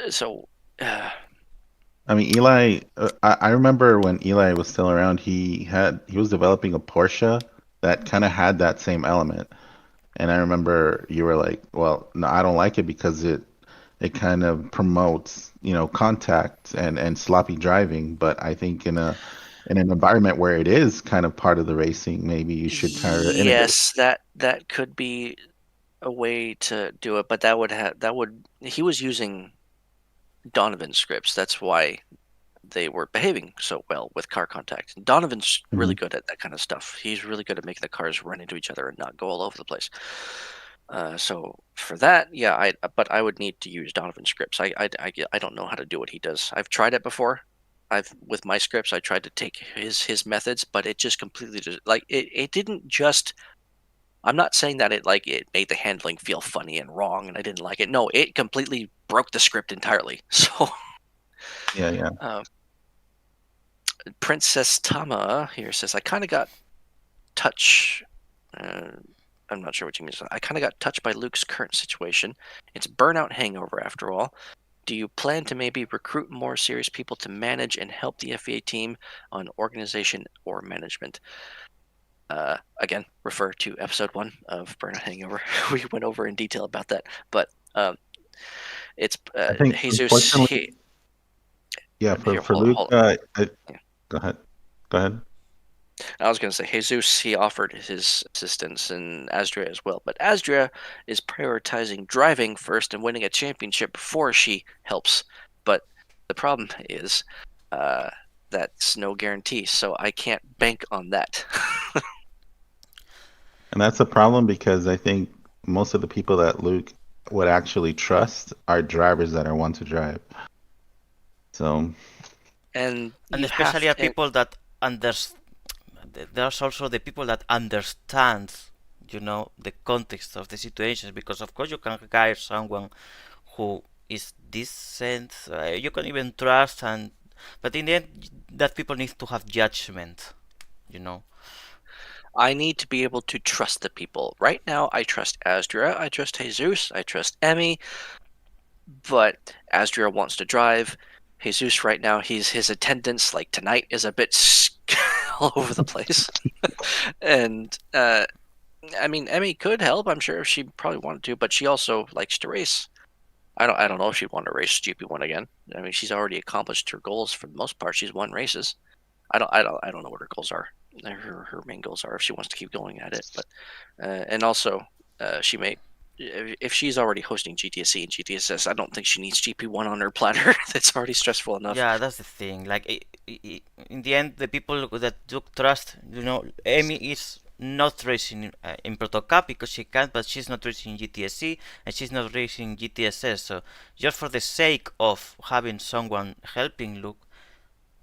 [SPEAKER 2] So,
[SPEAKER 3] I mean, Eli, I remember when Eli was still around, he was developing a Porsche that kind of had that same element. And I remember you were like, "Well, no, I don't like it because it kind of promotes, contact and sloppy driving." But I think in an environment where it is kind of part of the racing, maybe you should try to integrate.
[SPEAKER 2] yes, that could be. a way to do it, but he was using Donovan's scripts. That's why they were behaving so well with car contact. Donovan's really
[SPEAKER 3] Mhm.
[SPEAKER 2] good at that kind of stuff. He's really good at making the cars run into each other and not go all over the place. So for that, yeah, but I would need to use Donovan's scripts. I don't know how to do what he does. I've tried it before. With my scripts, I tried to take his methods, but it just completely it didn't just. I'm not saying that it made the handling feel funny and wrong, and I didn't like it. No, it completely broke the script entirely. So,
[SPEAKER 3] Yeah.
[SPEAKER 2] uh, Princess Tama here says, I kind of got touch. Uh, I'm not sure what you mean. I kind of got touched by Luke's current situation. It's burnout hangover, after all. Do you plan to maybe recruit more serious people to manage and help the FEA team on organization or management? Again, refer to episode 1 of Burnout Hangover. We went over in detail about that. But it's
[SPEAKER 3] I think
[SPEAKER 2] Jesus.
[SPEAKER 3] unfortunately, yeah,
[SPEAKER 2] Here,
[SPEAKER 3] for Luke,
[SPEAKER 2] hold
[SPEAKER 3] yeah. Go ahead. Go ahead.
[SPEAKER 2] I was going to say, Jesus, he offered his assistance, and Asdria as well. But Asdria is prioritizing driving first and winning a championship before she helps. But the problem is, that's no guarantee, so I can't bank on that.
[SPEAKER 3] And that's a problem because I think most of the people that Luke would actually trust are drivers that are want to drive. So,
[SPEAKER 2] and
[SPEAKER 1] especially people that understand. There's also the people that understand, the context of the situations. Because of course you can hire someone who is decent, you can even trust, but in the end, that people need to have judgment, you know.
[SPEAKER 2] I need to be able to trust the people. Right now, I trust Asdria, I trust Jesus, I trust Emmy, but Asdria wants to drive. Jesus, right now, his attendance, like tonight, is a bit all over the place. And, I mean, Emmy could help, I'm sure she probably wanted to, but she also likes to race. I don't know if she'd want to race GP1 again. I mean, she's already accomplished her goals for the most part. She's won races. I don't know what her goals are. Her main goals are if she wants to keep going at it. But and also she may, if she's already hosting GTSE and GTSS, I don't think she needs GP1 on her platter. That's already stressful enough.
[SPEAKER 1] Yeah, that's the thing. Like, in the end, the people that do trust, Amy is not racing in Proto Cup because she can't, but she's not racing GTSE and she's not racing GTSS. So just for the sake of having someone helping Luke,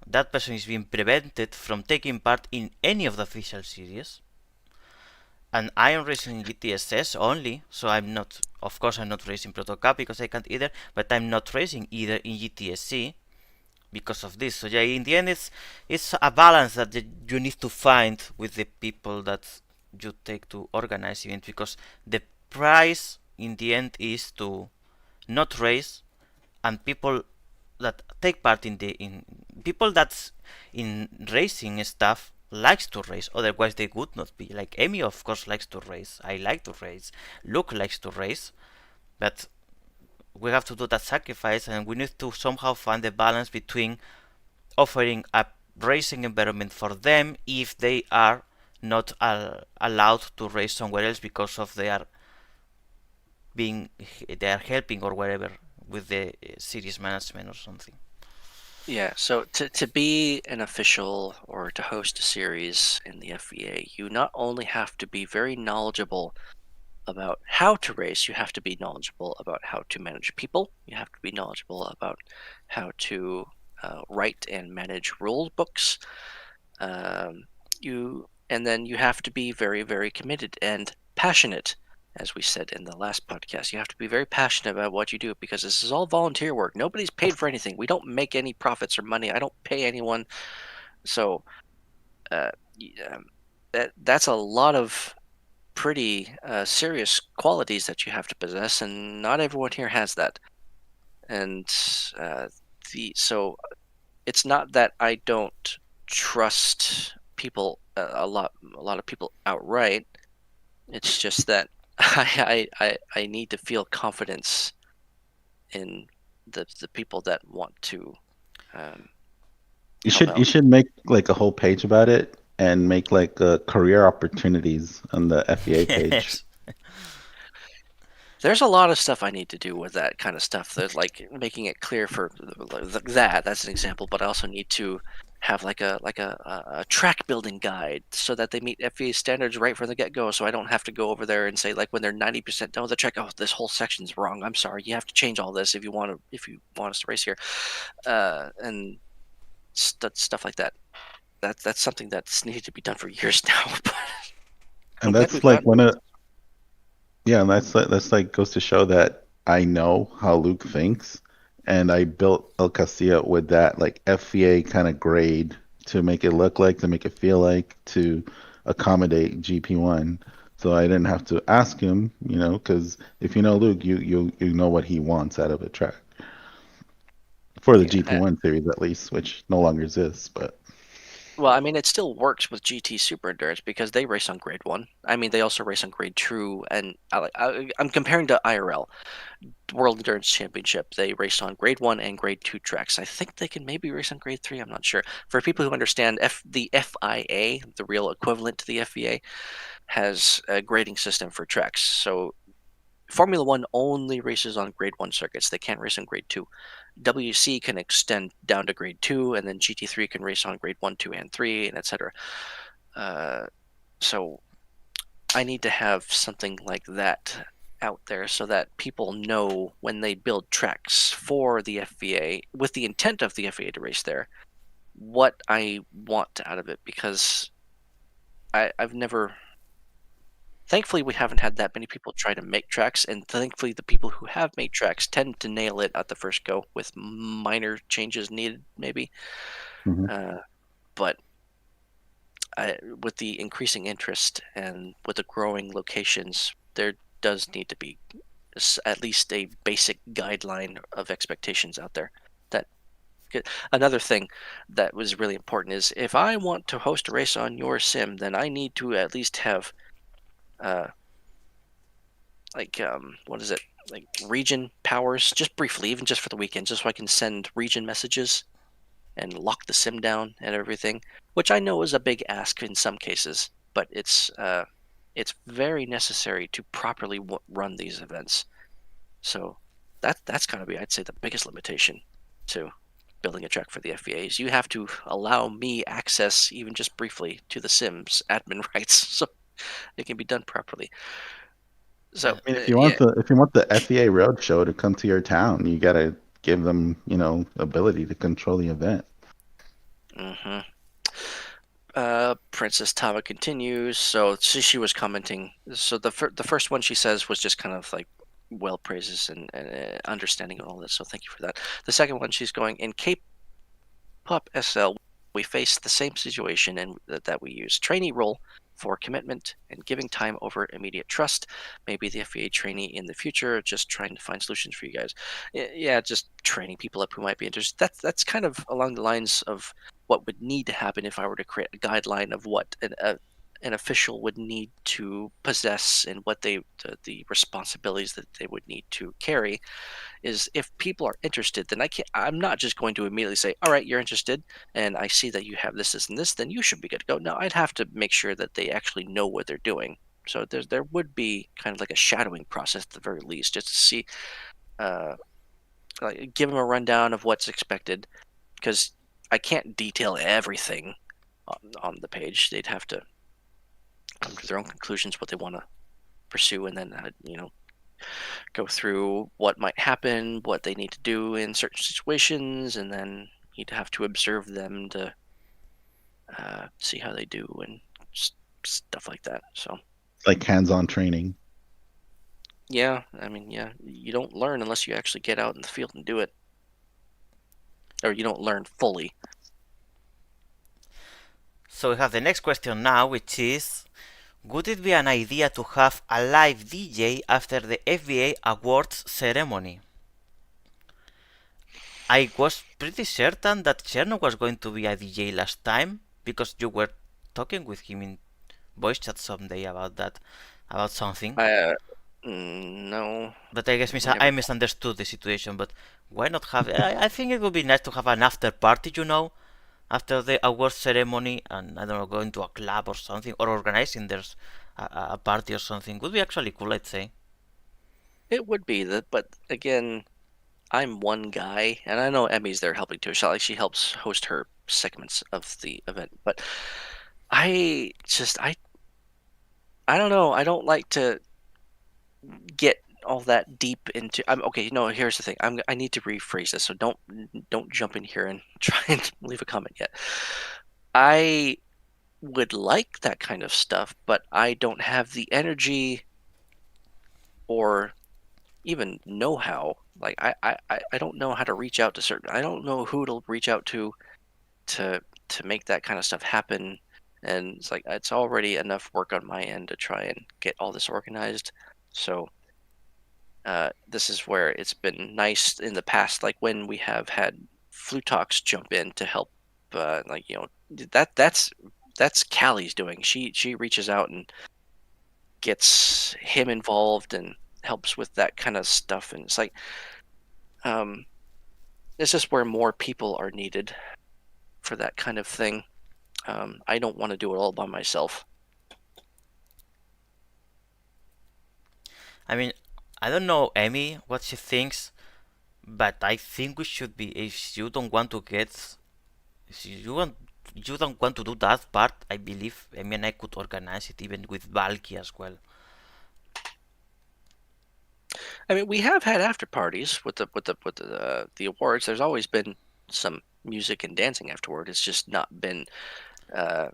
[SPEAKER 1] that person is being prevented from taking part in any of the official series. And I am racing GTSS only, so I'm not, of course I'm not racing Proto Cup because I can't either, but I'm not racing either in GTSC because of this. So yeah, in the end, it's a balance that you need to find with the people that you take to organize events, because the price in the end is to not race, and people that take part in people that's in racing stuff likes to race, otherwise they would not be. Like Amy of course likes to race, I like to race, Luke likes to race, but we have to do that sacrifice, and we need to somehow find the balance between offering a racing environment for them if they are not allowed to race somewhere else because of they are helping or whatever with the series management or something.
[SPEAKER 2] Yeah, so to be an official or to host a series in the FEA, you not only have to be very knowledgeable about how to race, you have to be knowledgeable about how to manage people, you have to be knowledgeable about how to write and manage rule books. And then you have to be very, very committed and passionate. As we said in the last podcast, you have to be very passionate about what you do because this is all volunteer work. Nobody's paid for anything. We don't make any profits or money. I don't pay anyone. So uh, that's a lot of pretty serious qualities that you have to possess, and not everyone here has that. And so it's not that I don't trust people a lot of people outright. It's just that I need to feel confidence in the people that want to
[SPEAKER 3] you should make like a whole page about it and make like career opportunities on the FEA page.
[SPEAKER 1] Yes.
[SPEAKER 2] There's a lot of stuff I need to do with that kind of stuff. There's like making it clear for that's an example, but I also need to have like a track building guide so that they meet FVA standards right from the get go. So I don't have to go over there and say like when they're 90% done with the track, oh, this whole section's wrong. I'm sorry, you have to change all this if you want us to race here, and stuff like that. That's something that's needed to be done for years now. But I'm
[SPEAKER 3] And
[SPEAKER 2] glad
[SPEAKER 3] that's
[SPEAKER 2] we've
[SPEAKER 3] like
[SPEAKER 2] gotten.
[SPEAKER 3] one of yeah, and that's like goes to show that I know how Luke thinks, and I built El Castillo with that like FVA kind of grade to make it look like, to make it feel like, to accommodate GP1. So I didn't have to ask him, because if you know Luke, you know what he wants out of a track for the
[SPEAKER 2] Yeah,
[SPEAKER 3] GP1 series at least, which no longer exists. But
[SPEAKER 2] well, I mean, it still works with GT Super Endurance because they race on Grade 1. I mean, they also race on Grade 2, and I'm comparing to IRL, World Endurance Championship. They race on Grade 1 and Grade 2 tracks. I think they can maybe race on Grade 3, I'm not sure. For people who understand, the FIA, the real equivalent to the FVA, has a grading system for tracks. So Formula 1 only races on Grade 1 circuits. They can't race on Grade 2. WC can extend down to Grade 2, and then GT3 can race on Grade 1, 2, and 3, and etc. So I need to have something like that out there so that people know when they build tracks for the FVA, with the intent of the FVA to race there, what I want out of it. Because I've never. Thankfully, we haven't had that many people try to make tracks, and thankfully, the people who have made tracks tend to nail it at the first go with minor changes needed, maybe.
[SPEAKER 3] mhm.
[SPEAKER 2] Uh, but with the increasing interest and with the growing locations, there does need to be at least a basic guideline of expectations out there. That another thing that was really important is if I want to host a race on your sim, then I need to at least have uh, what is it, like region powers, just briefly, even just for the weekend, just so I can send region messages and lock the sim down and everything, which I know is a big ask in some cases, but it's very necessary to properly run these events. So that's gotta be, I'd say, the biggest limitation to building a track for the FVA is you have to allow me access, even just briefly, to the Sims admin rights, so it can be done properly. So
[SPEAKER 3] I mean,
[SPEAKER 2] yeah.
[SPEAKER 3] if you want the FEA Roadshow to come to your town, you gotta give them, ability to control the event.
[SPEAKER 2] hmm Princess Tava continues. So she was commenting. So the first one she says was just kind of like well praises and understanding and all this. So thank you for that. The second one she's going in K-pop SL. We face the same situation and that we use trainee role for commitment and giving time over immediate trust. Maybe the FEA trainee in the future, just trying to find solutions for you guys. Yeah, just training people up who might be interested. That's kind of along the lines of what would need to happen if I were to create a guideline of what an official would need to possess and what the responsibilities that they would need to carry is if people are interested, then I'm not just going to immediately say, all right, you're interested, and I see that you have this, and this, then you should be good to go. No, I'd have to make sure that they actually know what they're doing. So there would be kind of like a shadowing process at the very least, just to see, uh, like give them a rundown of what's expected, because I can't detail everything on the page. They'd have to come to their own conclusions what they want to pursue, and then go through what might happen, what they need to do in certain situations, and then you'd have to observe them to see how they do and stuff like that. So,
[SPEAKER 3] It's like hands-on training.
[SPEAKER 2] yeah, I mean, yeah, you don't learn unless you actually get out in the field and do it, or you don't learn fully.
[SPEAKER 1] So we have the next question now, which is: would it be an idea to have a live DJ after the FBA awards ceremony? I was pretty certain that Cherno was going to be a DJ last time because you were talking with him in voice chat someday about that, about something.
[SPEAKER 2] No,
[SPEAKER 1] But I guess
[SPEAKER 2] we never.
[SPEAKER 1] I misunderstood the situation. But why not have? I think it would be nice to have an after party, after the award ceremony, and I don't know, going to a club or something, or organizing there's a party or something would be actually cool, I'd say.
[SPEAKER 2] It would be that, but again, I'm one guy, and I know Emmy's there helping too. She helps host her segments of the event, but I just I don't know. I don't like to get all that deep into. I'm okay. No, here's the thing. I need to rephrase this, so don't jump in here and try and leave a comment yet. I would like that kind of stuff, but I don't have the energy or even know-how. Like I don't know how to reach out to certain. I don't know who to reach out to to make that kind of stuff happen. And it's like it's already enough work on my end to try and get all this organized. So this is where it's been nice in the past, like when we have had Flute Talks jump in to help. Like that's Callie's doing. She reaches out and gets him involved and helps with that kind of stuff. And it's like um, it's just where more people are needed for that kind of thing. I don't want to do it all by myself.
[SPEAKER 1] I mean, I don't know Amy what she thinks, but I think we should be. If you don't want to get, if you don't want to do that part, I believe Amy and I could organize it even with Valky as well.
[SPEAKER 2] I mean, we have had after parties with the awards. There's always been some music and dancing afterward. It's just not been uh,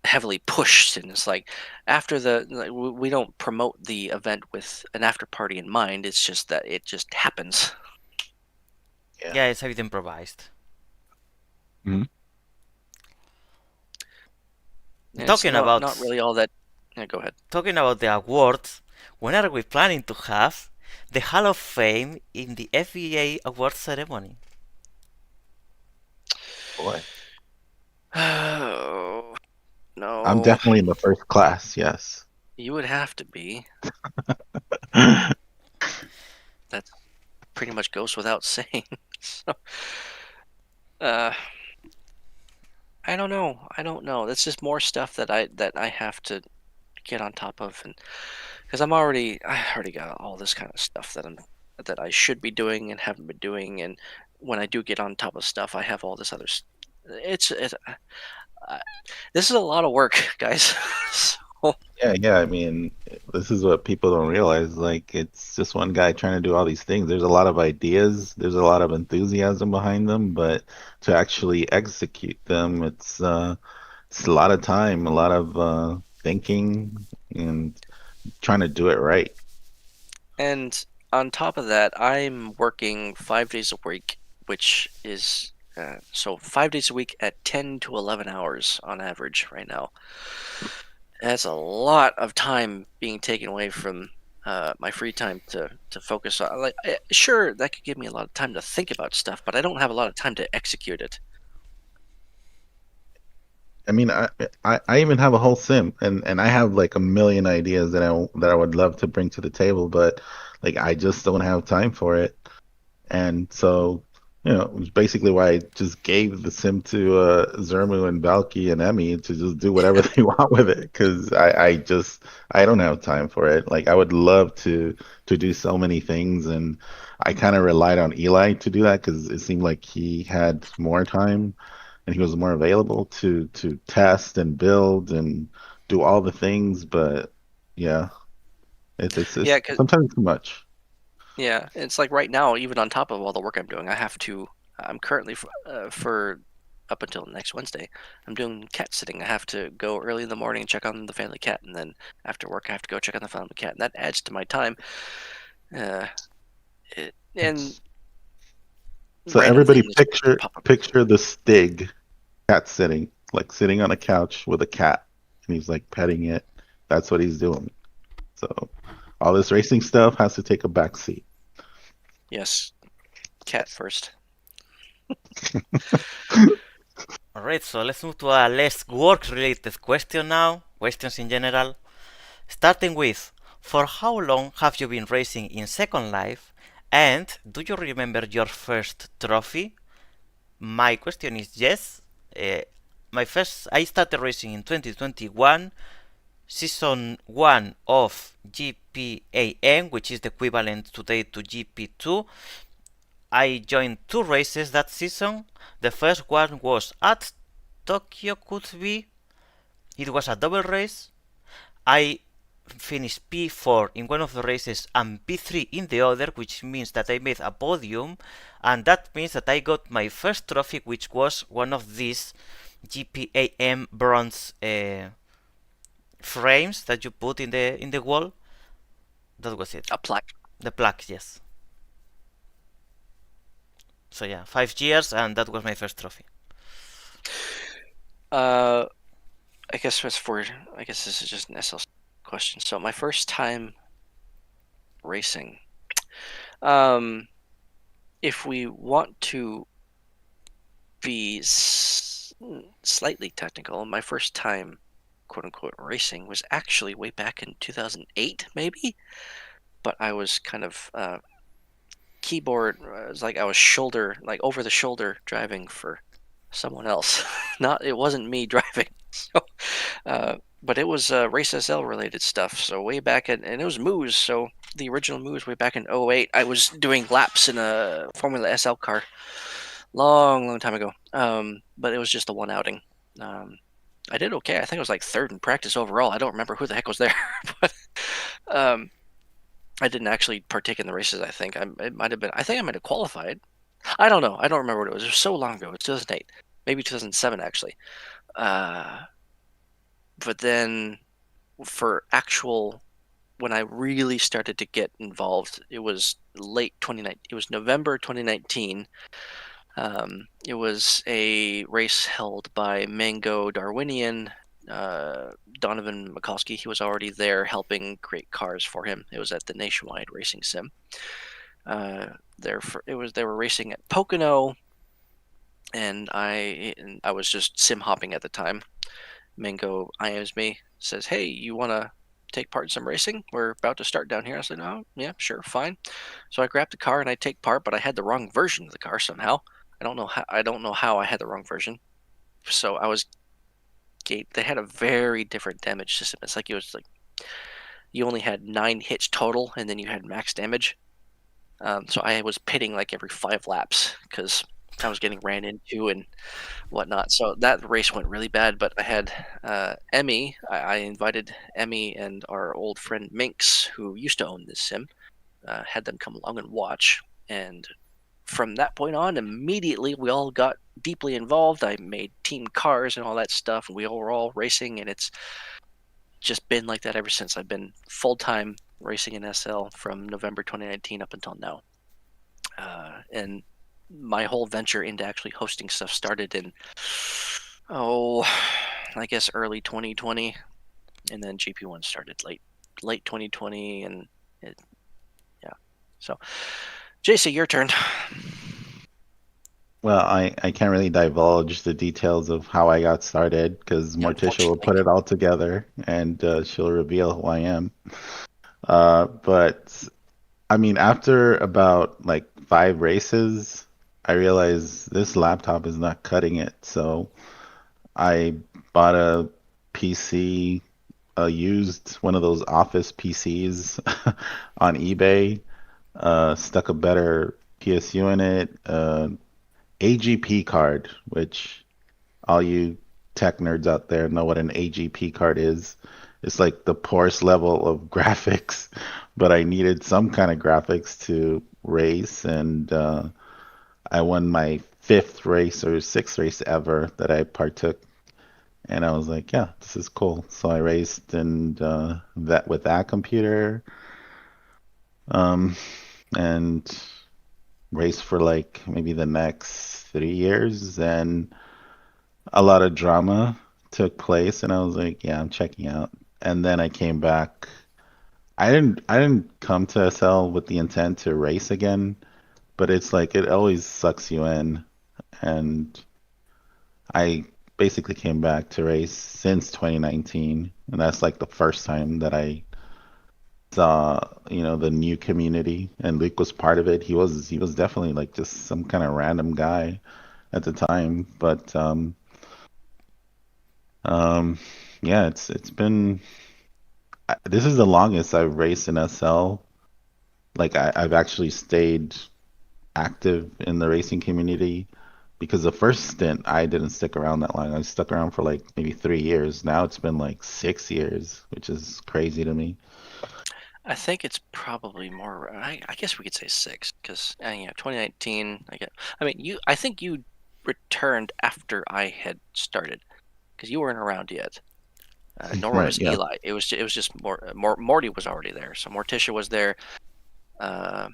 [SPEAKER 2] heavily pushed, and it's like after we don't promote the event with an after party in mind. It's just that it just happens.
[SPEAKER 1] Yeah, it's a bit improvised.
[SPEAKER 3] Hmm.
[SPEAKER 1] Talking about
[SPEAKER 2] not really all that. Yeah, go ahead.
[SPEAKER 1] talking about the awards, when are we planning to have the Hall of Fame in the FEA award ceremony?
[SPEAKER 3] Boy,
[SPEAKER 2] Oh
[SPEAKER 3] I'm
[SPEAKER 2] no,
[SPEAKER 3] definitely in the first class. Yes.
[SPEAKER 2] you would have to be. That pretty much goes without saying. So, uh, I don't know. I don't know. That's just more stuff that I have to get on top of, and because I already got all this kind of stuff that I should be doing and haven't been doing, and when I do get on top of stuff, I have all this other. It's uh, this is a lot of work, guys. So,
[SPEAKER 3] Yeah. I mean, this is what people don't realize. Like, it's just one guy trying to do all these things. There's a lot of ideas, there's a lot of enthusiasm behind them, but to actually execute them, it's a lot of time, a lot of thinking, and trying to do it right.
[SPEAKER 2] and on top of that, I'm working 5 days a week, which is so 5 days a week at 10 to 11 hours on average right now. That's a lot of time being taken away from my free time to focus on. Like, sure, that could give me a lot of time to think about stuff, but I don't have a lot of time to execute it.
[SPEAKER 3] I mean, I even have a whole sim, and I have like a million ideas that I would love to bring to the table, but like I just don't have time for it. And so, it was basically why I just gave the sim to Zermu and Valky and Emmy to just do whatever they want with it, because I don't have time for it. Like I would love to do so many things, and I kind of relied on Eli to do that because it seemed like he had more time and he was more available to test and build and do all the things. But yeah, it's
[SPEAKER 2] Yeah, cause
[SPEAKER 3] sometimes too much.
[SPEAKER 2] yeah, it's like right now, even on top of all the work I'm doing, I have to. I'm currently for up until next Wednesday, I'm doing cat sitting. I have to go early in the morning and check on the family cat, and then after work, I have to go check on the family cat, and that adds to my time. Uh, and
[SPEAKER 3] So
[SPEAKER 2] random
[SPEAKER 3] everybody
[SPEAKER 2] things
[SPEAKER 3] picture
[SPEAKER 2] pop up.
[SPEAKER 3] picture the Stig cat sitting, like sitting on a couch with a cat, and he's like petting it. That's what he's doing. So all this racing stuff has to take a back seat.
[SPEAKER 2] Yes, cat first.
[SPEAKER 1] Alright, so let's move to a less work related question now. Questions in general. Starting with, for how long have you been racing in Second Life? And do you remember your first trophy? My question is yes. I started racing in 2021. season 1 of GPAM, which is the equivalent today to GP2. I joined 2 races that season. The first one was at Tokyo, could be. It was a double race. I finished P4 in one of the races and P3 in the other, which means that I made a podium, and that means that I got my first trophy, which was one of these GPAM bronze frames that you put in the wall. That was it.
[SPEAKER 2] A plaque.
[SPEAKER 1] The plaque, yes. So yeah, 5 years, and that was my first trophy.
[SPEAKER 2] I guess this is just an SL question. So my first time racing. If we want to be slightly technical, my first time, quote unquote, racing was actually way back in 2008, maybe. But I was kind of keyboard. It was like I was over the shoulder driving for someone else. It wasn't me driving. So, but it was race SL related stuff. So way back and it was Moose. So the original Moose way back in 08, I was doing laps in a Formula SL car, long time ago. But it was just the one outing. I did okay. I think I was like third in practice overall. I don't remember who the heck was there, but I didn't actually partake in the races. I think it might have been. I think I might have qualified. I don't know. I don't remember what it was. It was so long ago. It's 2008, maybe 2007 actually. But then for actual, when I really started to get involved, it was late 2019. It was November 2019. It was a race held by Mango Darwinian, Donovan Mikulski. He was already there helping create cars for him. It was at the Nationwide Racing Sim. They were racing at Pocono, and I was just sim hopping at the time. Mango IMs me, says, "Hey, you want to take part in some racing? We're about to start down here." I said, "Oh, yeah, sure, fine." So I grabbed the car and I take part, but I had the wrong version of the car somehow. I don't know how I had the wrong version. So they had a very different damage system. It's like it was like you only had 9 hits total, and then you had max damage. So I was pitting like every 5 laps because I was getting ran into and whatnot. So that race went really bad. But I had Emmy. I invited Emmy and our old friend Minx, who used to own this sim, had them come along and watch. And from that point on, immediately we all got deeply involved. I made team cars and all that stuff, and we were all racing, and it's just been like that ever since. I've been full-time racing in SL from November 2019 up until now. And my whole venture into actually hosting stuff started in, I guess early 2020, and then GP1 started late 2020, and yeah. So, JC, your turn.
[SPEAKER 3] Well, I can't really divulge the details of how I got started because Morticia will put it all together and she'll reveal who I am. But I mean, after about like 5 races, I realized this laptop is not cutting it. So I bought a PC, used one of those office PCs on eBay, stuck a better PSU in it, AGP card, which all you tech nerds out there know what an AGP card is. It's like the poorest level of graphics, but I needed some kind of graphics to race, and I won my 5th race or 6th race ever that I partook, and I was like, yeah, this is cool. So I raced and that with that computer, and raced for like maybe the next 3 years, and a lot of drama took place, and I was like, yeah, I'm checking out. And then I came back. I didn't come to SL with the intent to race again, but it's like it always sucks you in, and I basically came back to race since 2019, and that's like the first time that I saw, the new community, and Luke was part of it. He was definitely like just some kind of random guy at the time, but yeah, it's been this is the longest I've raced in SL. Like I've actually stayed active in the racing community because the first stint I didn't stick around that long. I stuck around for like maybe 3 years. Now it's been like 6 years, which is crazy to me.
[SPEAKER 2] I think it's probably more. I guess we could say 6 because 2019. I mean, I think you returned after I had started because you weren't around yet. Nor
[SPEAKER 3] Right,
[SPEAKER 2] was
[SPEAKER 3] yeah.
[SPEAKER 2] Eli. It was just Morty was already there, so Morticia was there, uh,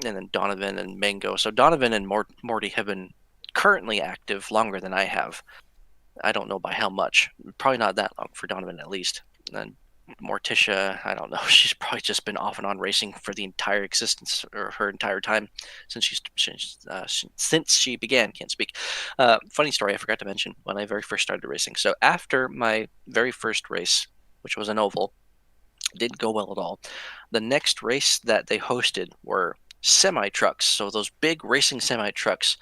[SPEAKER 2] and then Donovan and Mango. So Donovan and Morty have been currently active longer than I have. I don't know by how much. Probably not that long for Donovan at least. And Morticia, I don't know. She's probably just been off and on racing for the entire existence or her entire time since she began. Can't speak. Funny story. I forgot to mention when I very first started racing. So after my very first race, which was an oval, didn't go well at all. The next race that they hosted were semi trucks. So those big racing semi trucks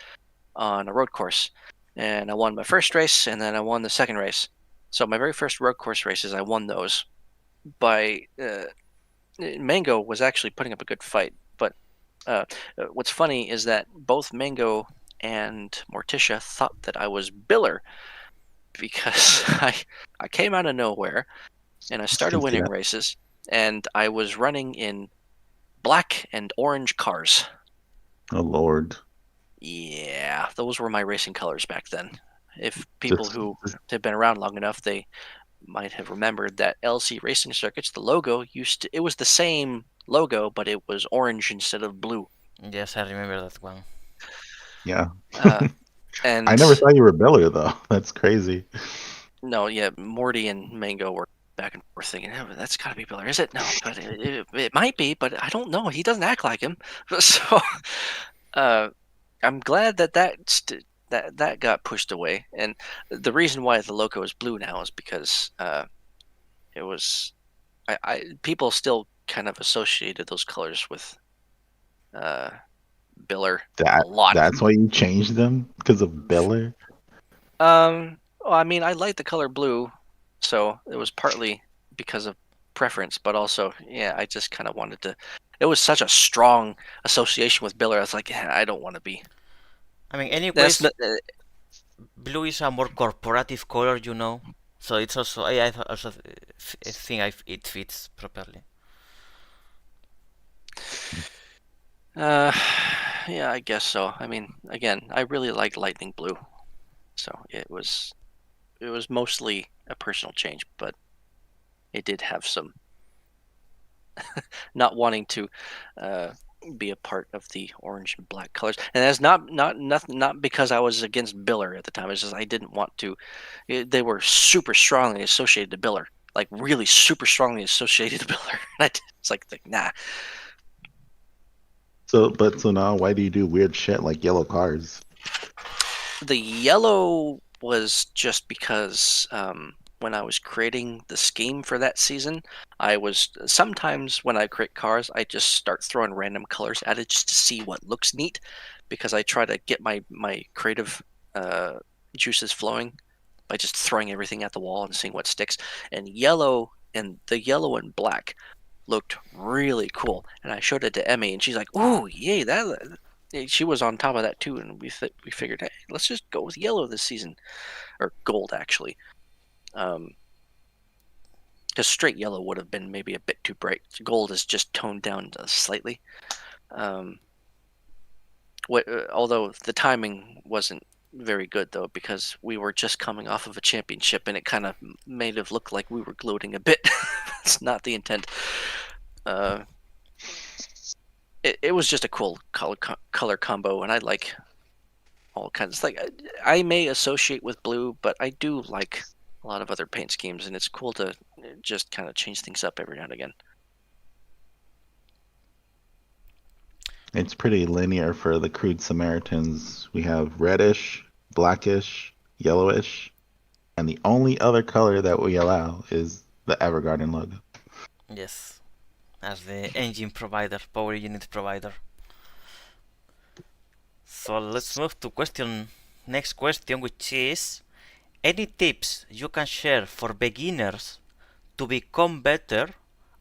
[SPEAKER 2] on a road course, and I won my first race, and then I won the second race. So my very first road course races, I won those. By Mango was actually putting up a good fight, but what's funny is that both Mango and Morticia thought that I was Biller because I came out of nowhere and I
[SPEAKER 3] I
[SPEAKER 2] started
[SPEAKER 3] can see
[SPEAKER 2] winning
[SPEAKER 3] that.
[SPEAKER 2] races, and I was running in black and orange cars.
[SPEAKER 3] Oh Lord.
[SPEAKER 2] Yeah, those were my racing colors back then. If people
[SPEAKER 3] Just,
[SPEAKER 2] who
[SPEAKER 3] just
[SPEAKER 2] have been around long enough, they might have remembered that LC Racing Circuits, the logo it was the same logo, but it was orange instead of blue.
[SPEAKER 1] Yes, I remember that one.
[SPEAKER 3] yeah.
[SPEAKER 2] Uh,
[SPEAKER 3] I never
[SPEAKER 2] and
[SPEAKER 3] thought you were Biller though. That's crazy.
[SPEAKER 2] no, yeah, Morty and Mango were back and forth thinking, "Oh, that's got to be Biller, is it? No, but it might be, but I don't know. He doesn't act like him." So uh, I'm glad that got pushed away. And the reason why the logo is blue now is because it was people still kind of associated those colors with uh, Biller a lot.
[SPEAKER 3] That's why you changed them because of Biller.
[SPEAKER 2] Well, I mean, I like the color blue, so it was partly because of preference, but also, yeah, I just kind of wanted to. It was such a strong association with Biller. I was like, yeah, I don't want to be.
[SPEAKER 1] I mean,
[SPEAKER 2] That's
[SPEAKER 1] anyways, blue is a more corporative color, you know. So it's also I also think it fits properly.
[SPEAKER 2] uh, yeah, I guess so. I mean, again, I really like lightning blue, so it was mostly a personal change, but it did have some not wanting to uh, be a part of the orange and black colors, and that's not because I was against Biller at the time. It's just I didn't want to. They were super strongly associated to Biller, like really super strongly associated to Biller. It's like nah.
[SPEAKER 3] So now why do you do weird shit like yellow cars?
[SPEAKER 2] The yellow was just because when I was creating the scheme for that season, I was sometimes when I create cars, I just start throwing random colors at it just to see what looks neat, because I try to get my creative uh, juices flowing by just throwing everything at the wall and seeing what sticks. And the yellow and black looked really cool, and I showed it to Emmy, and she's like, "Ooh, yay! She was on top of that too, and we figured, hey, let's just go with yellow this season, or gold actually, because straight yellow would have been maybe a bit too bright. Gold is just toned down slightly. Um, although the timing wasn't very good though, because we were just coming off of a championship, and it kind of made it look like we were gloating a bit. That's not the intent. Uh, it was just a cool color combo, and I like all kinds. Like I may associate with blue, but I do like a lot of other paint schemes, and it's cool to just kind of change things up every now and again.
[SPEAKER 3] It's pretty linear for the crude Samaritans. We have reddish, blackish, yellowish, and the only other color that we allow is the Evergarden logo.
[SPEAKER 1] Yes, as the engine provider, power unit provider. So let's move to next question, which is any tips you can share for beginners to become better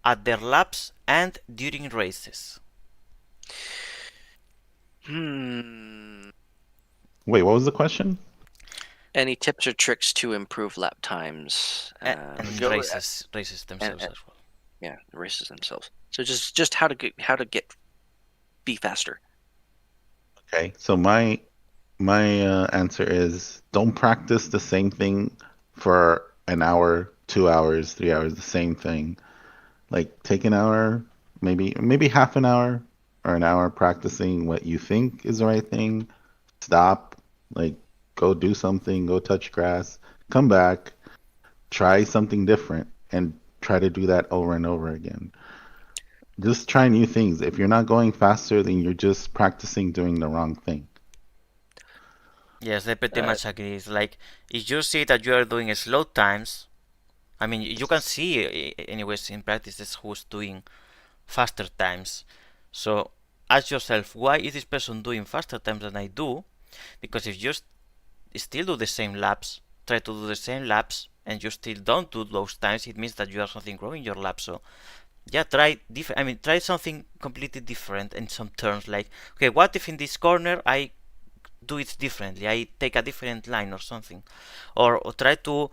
[SPEAKER 1] at their laps and during races?
[SPEAKER 2] Hmm.
[SPEAKER 3] Wait, what was the question?
[SPEAKER 2] Any tips or tricks to improve lap times?
[SPEAKER 1] And
[SPEAKER 2] Go
[SPEAKER 1] races
[SPEAKER 2] and
[SPEAKER 1] themselves as well.
[SPEAKER 2] yeah, the races themselves. So just how to get be faster.
[SPEAKER 3] Okay, so my answer is don't practice the same thing for an hour, 2 hours, 3 hours, the same thing. Like take an hour, maybe half an hour or an hour practicing what you think is the right thing. Stop, like go do something, go touch grass, come back, try something different, and try to do that over and over again. Just try new things. If you're not going faster, then you're just practicing doing the wrong thing.
[SPEAKER 1] Yes, I pretty
[SPEAKER 2] Uh,
[SPEAKER 1] much agree. It's like if you see that you are doing slow times, I mean, you can see, anyways, in practices who's doing faster times. So ask yourself, why is this person doing faster times than I do? Because if you still do the same laps, try to do the same laps, and you still don't do those times, it means that you are something wrong in your lap. So yeah, try different. I mean, try something completely different in some terms. Like, okay, what if in this corner I do it differently? I take a different line or something, or try to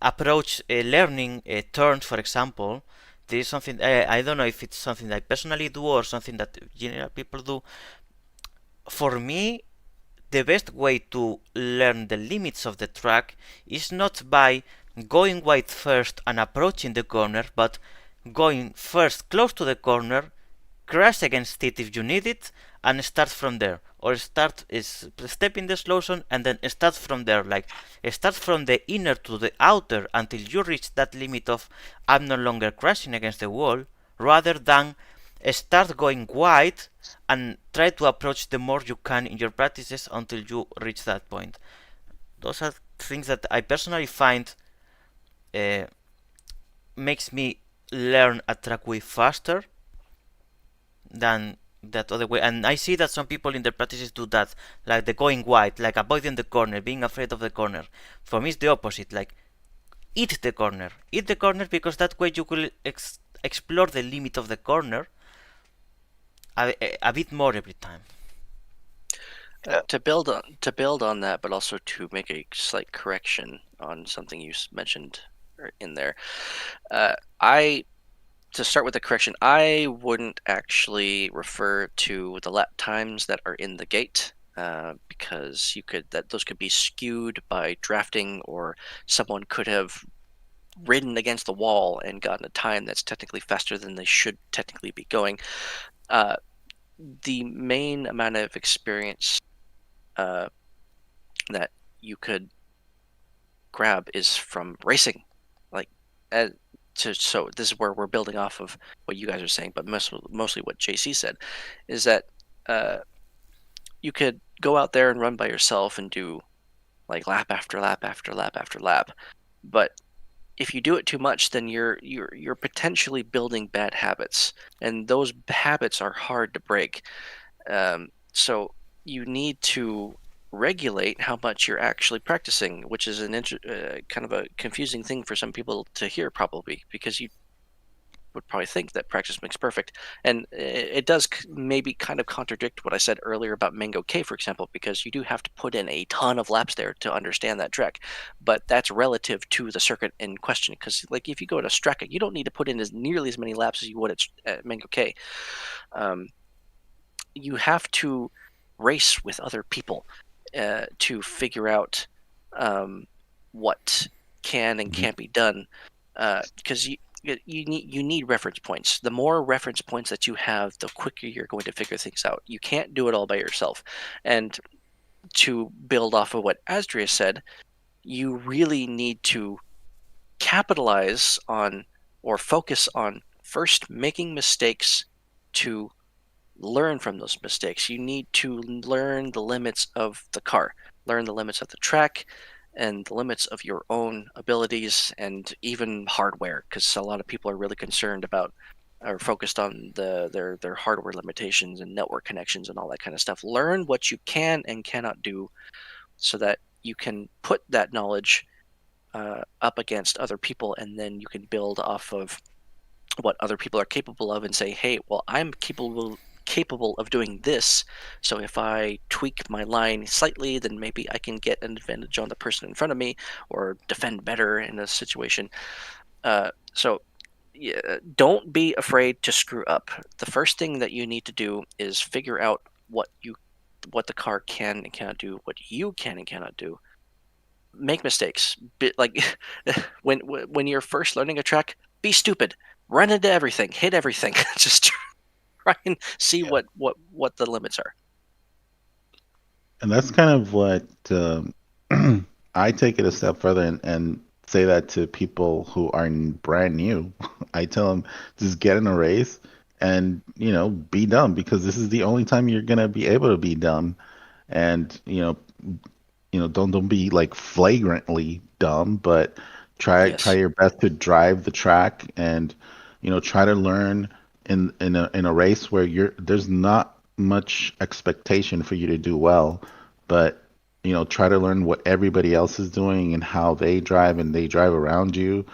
[SPEAKER 1] approach learning turns, for example. There is something, I don't know if it's something I personally do or something that general people do. For me, the best way to learn the limits of the track is not by going wide first and approaching the corner, but going first close to the corner, crash against it if you need it, and start from there. Or step in the slow zone and then start from there. Like start from the inner to the outer until you reach that limit of I'm no longer crashing against the wall, rather than start going wide and try to approach the more you can in your practices until you reach that point. Those are things that I personally find uh, makes me learn a track way faster than that other way. And I see that some people in their practices do that, like the going wide, like avoiding the corner, being afraid of the corner. For me, it's the opposite. Like eat the corner, because that way you will explore the limit of the corner a bit more every time.
[SPEAKER 2] to build on that, but also to make a slight correction on something you mentioned in there. I To start with the correction, I wouldn't actually refer to the lap times that are in the gate, because those could be skewed by drafting, or someone could have ridden against the wall and gotten a time that's technically faster than they should technically be going. Uh, the main amount of experience uh, that you could grab is from racing, like uh, so this is where we're building off of what you guys are saying, but mostly what JC said is that uh, you could go out there and run by yourself and do like lap after lap after lap after lap, but if you do it too much, then you're potentially building bad habits, and those habits are hard to break. So you need to regulate how much you're actually practicing, which is kind of a confusing thing for some people to hear, probably because you would probably think that practice makes perfect, and it does maybe kind of contradict what I said earlier about Mango K, for example, because you do have to put in a ton of laps there to understand that track, but that's relative to the circuit in question. Because like if you go to Straka, you don't need to put in as nearly as many laps as you would at Mango K. Um, you have to race with other people to figure out what can and
[SPEAKER 3] Mhm.
[SPEAKER 2] can't be done, because you need reference points. The more reference points that you have, the quicker you're going to figure things out. You can't do it all by yourself. And to build off of what Asdria said, you really need to capitalize on or focus on first making mistakes to learn from those mistakes. You need to learn the limits of the car, learn the limits of the track, and the limits of your own abilities and even hardware, because a lot of people are really concerned about or focused on their hardware limitations and network connections and all that kind of stuff. Learn what you can and cannot do so that you can put that knowledge up against other people, and then you can build off of what other people are capable of and say, hey, well, I'm capable of doing this, so if I tweak my line slightly, then maybe I can get an advantage on the person in front of me or defend better in a situation. So yeah, don't be afraid to screw up. The first thing that you need to do is figure out what the car can and cannot do, what you can and cannot do. Make mistakes. Like when you're first learning a track, be stupid. Run into everything, hit everything. Just try and see
[SPEAKER 3] Yeah.
[SPEAKER 2] what the limits are.
[SPEAKER 3] And that's kind of what I take it a step further and say that to people who are brand new. I tell them just get in a race and, be dumb because this is the only time you're gonna be able to be dumb. And, don't be like flagrantly dumb, but try
[SPEAKER 2] Yes.
[SPEAKER 3] your best to drive the track and try to learn in a race where there's not much expectation for you to do well, but try to learn what everybody else is doing and how they drive and they drive around you,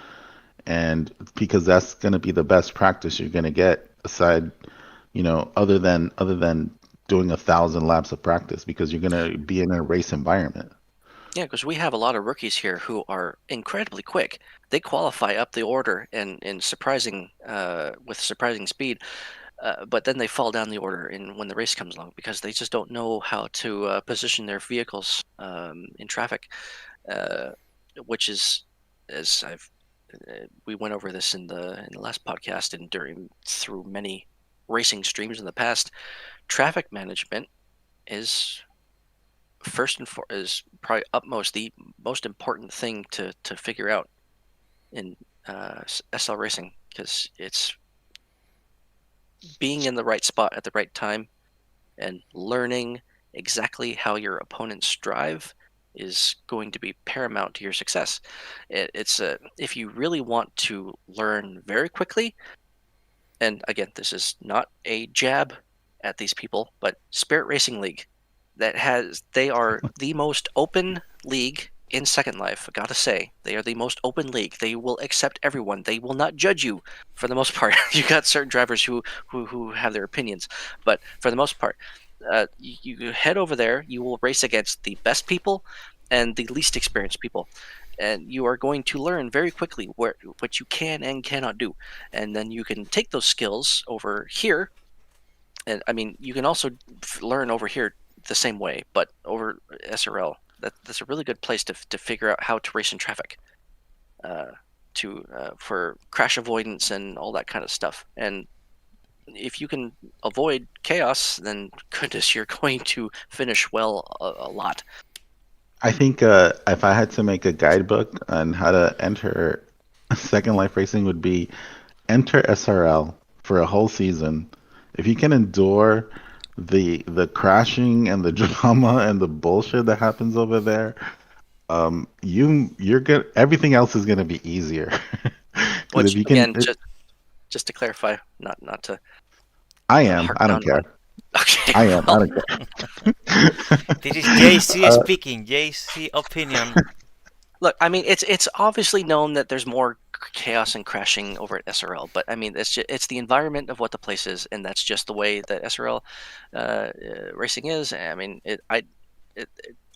[SPEAKER 3] and because that's going to be the best practice you're going to get aside, other than doing 1,000 laps of practice because you're going to be in a race environment.
[SPEAKER 2] Yeah, because we have a lot of rookies here who are incredibly quick. They qualify up the order and in surprising with surprising speed, but then they fall down the order when the race comes along because they just don't know how to position their vehicles in traffic, uh, which is as we went over this in the last podcast and during through many racing streams in the past. Traffic management is is probably utmost the most important thing to figure out in SL racing because it's being in the right spot at the right time and learning exactly how your opponents drive is going to be paramount to your success. It's if you really want to learn very quickly, and again, this is not a jab at these people, but Spirit Racing League they are the most open league in Second Life. I gotta say, they are the most open league. They will accept everyone. They will not judge you for the most part. You got certain drivers who have their opinions, but for the most part, you head over there. You will race against the best people and the least experienced people, and you are going to learn very quickly what you can and cannot do, and then you can take those skills over here. And I mean, you can also learn over here the same way, but over SRL, that's a really good place to figure out how to race in traffic, uh, to for crash avoidance and all that kind of stuff. And if you can avoid chaos, then goodness, you're going to finish well a lot.
[SPEAKER 3] I think if I had to make a guidebook on how to enter Second Life Racing would be enter SRL for a whole season. If you can endure the crashing and the drama and the bullshit that happens over there, you're good. Everything else is gonna be easier. Because if
[SPEAKER 2] Which
[SPEAKER 3] you can,
[SPEAKER 2] again, just to clarify, not to
[SPEAKER 3] I am.
[SPEAKER 2] harp
[SPEAKER 3] I don't
[SPEAKER 2] down
[SPEAKER 3] care.
[SPEAKER 2] on. Okay,
[SPEAKER 3] I am. I
[SPEAKER 2] well,
[SPEAKER 3] don't care.
[SPEAKER 1] This is JC
[SPEAKER 3] uh,
[SPEAKER 1] speaking. JC opinion.
[SPEAKER 2] look, I mean, it's obviously known that there's more chaos and crashing over at SRL, but I mean, it's the environment of what the place is, and that's just the way that SRL racing is. I mean, I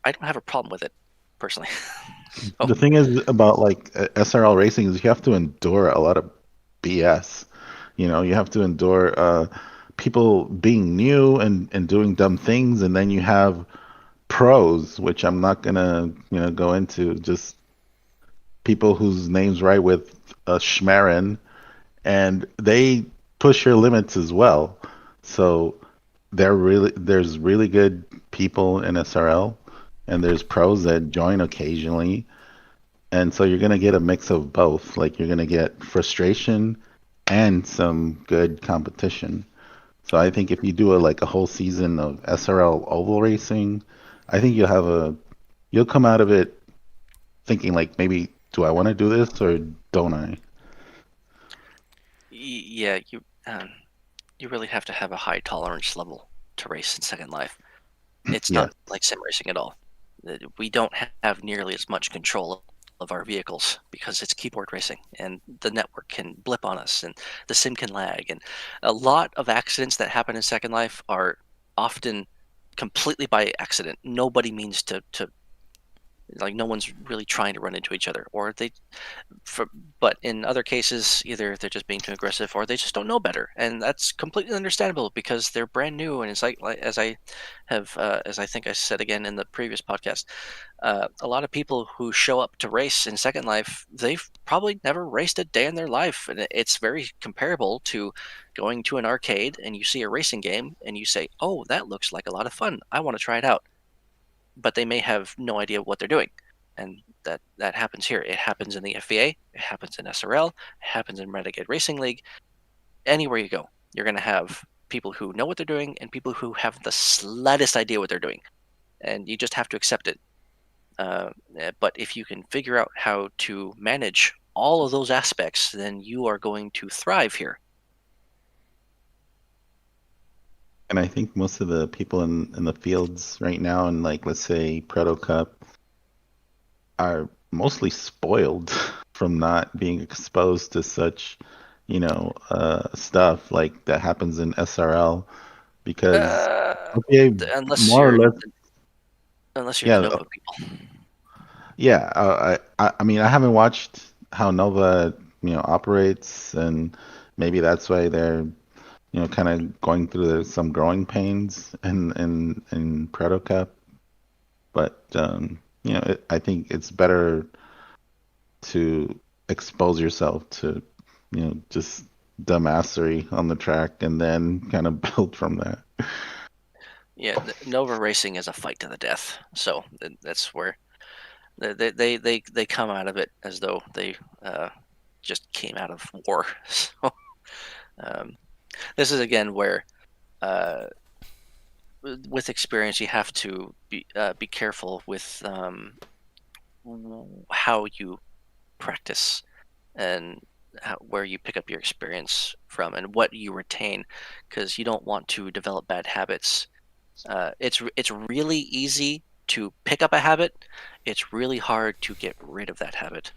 [SPEAKER 2] don't have a problem with it personally. So,
[SPEAKER 3] the thing is about like SRL racing is you have to endure a lot of BS. You have to endure people being new and doing dumb things, and then you have pros, which I'm not gonna go into, just people whose names right with Schmerin, and they push your limits as well. So there's really good people in SRL, and there's pros that join occasionally, and so you're gonna get a mix of both. Like you're gonna get frustration and some good competition. So I think if you do a whole season of SRL oval racing, I think you'll come out of it thinking like maybe do I want to do this or don't I?
[SPEAKER 2] yeah, you really have to have a high tolerance level to race in Second Life. It's
[SPEAKER 3] Yeah.
[SPEAKER 2] not like sim racing at all. We don't have nearly as much control of our vehicles because it's keyboard racing and the network can blip on us and the sim can lag. And a lot of accidents that happen in Second Life are often completely by accident. Nobody means to like, no one's really trying to run into each other, or they for, but in other cases, either they're just being too aggressive or they just don't know better, and that's completely understandable because they're brand new. And it's like as I have, as I think I said again in the previous podcast, a lot of people who show up to race in Second Life, they've probably never raced a day in their life, and it's very comparable to going to an arcade and you see a racing game and you say, "Oh, that looks like a lot of fun. I want to try it out." But they may have no idea what they're doing. And that happens here. It happens in the FVA, it happens in SRL, it happens in Renegade Racing League. Anywhere you go, you're going to have people who know what they're doing and people who have the slightest idea what they're doing. And you just have to accept it. But if you can figure out how to manage all of those aspects, then you are going to thrive here.
[SPEAKER 3] And I think most of the people in the fields right now, in like let's say Proto Cup, are mostly spoiled from not being exposed to such, stuff like that happens in SRL because okay,
[SPEAKER 2] Unless
[SPEAKER 3] more or
[SPEAKER 2] you're
[SPEAKER 3] less,
[SPEAKER 2] the
[SPEAKER 3] yeah,
[SPEAKER 2] Nova people.
[SPEAKER 3] yeah. I mean, I haven't watched how Nova, operates, and maybe that's why they're, kind of going through some growing pains in Proto Cup. But I think it's better to expose yourself to, just dumbassery on the track and then kind of build from that.
[SPEAKER 2] Yeah, Nova Racing is a fight to the death. So that's where they come out of it as though they just came out of war. So um, this is again where uh, with experience you have to be careful with how you practice and where you pick up your experience from and what you retain, because you don't want to develop bad habits. It's really easy to pick up a habit. It's really hard to get rid of that habit,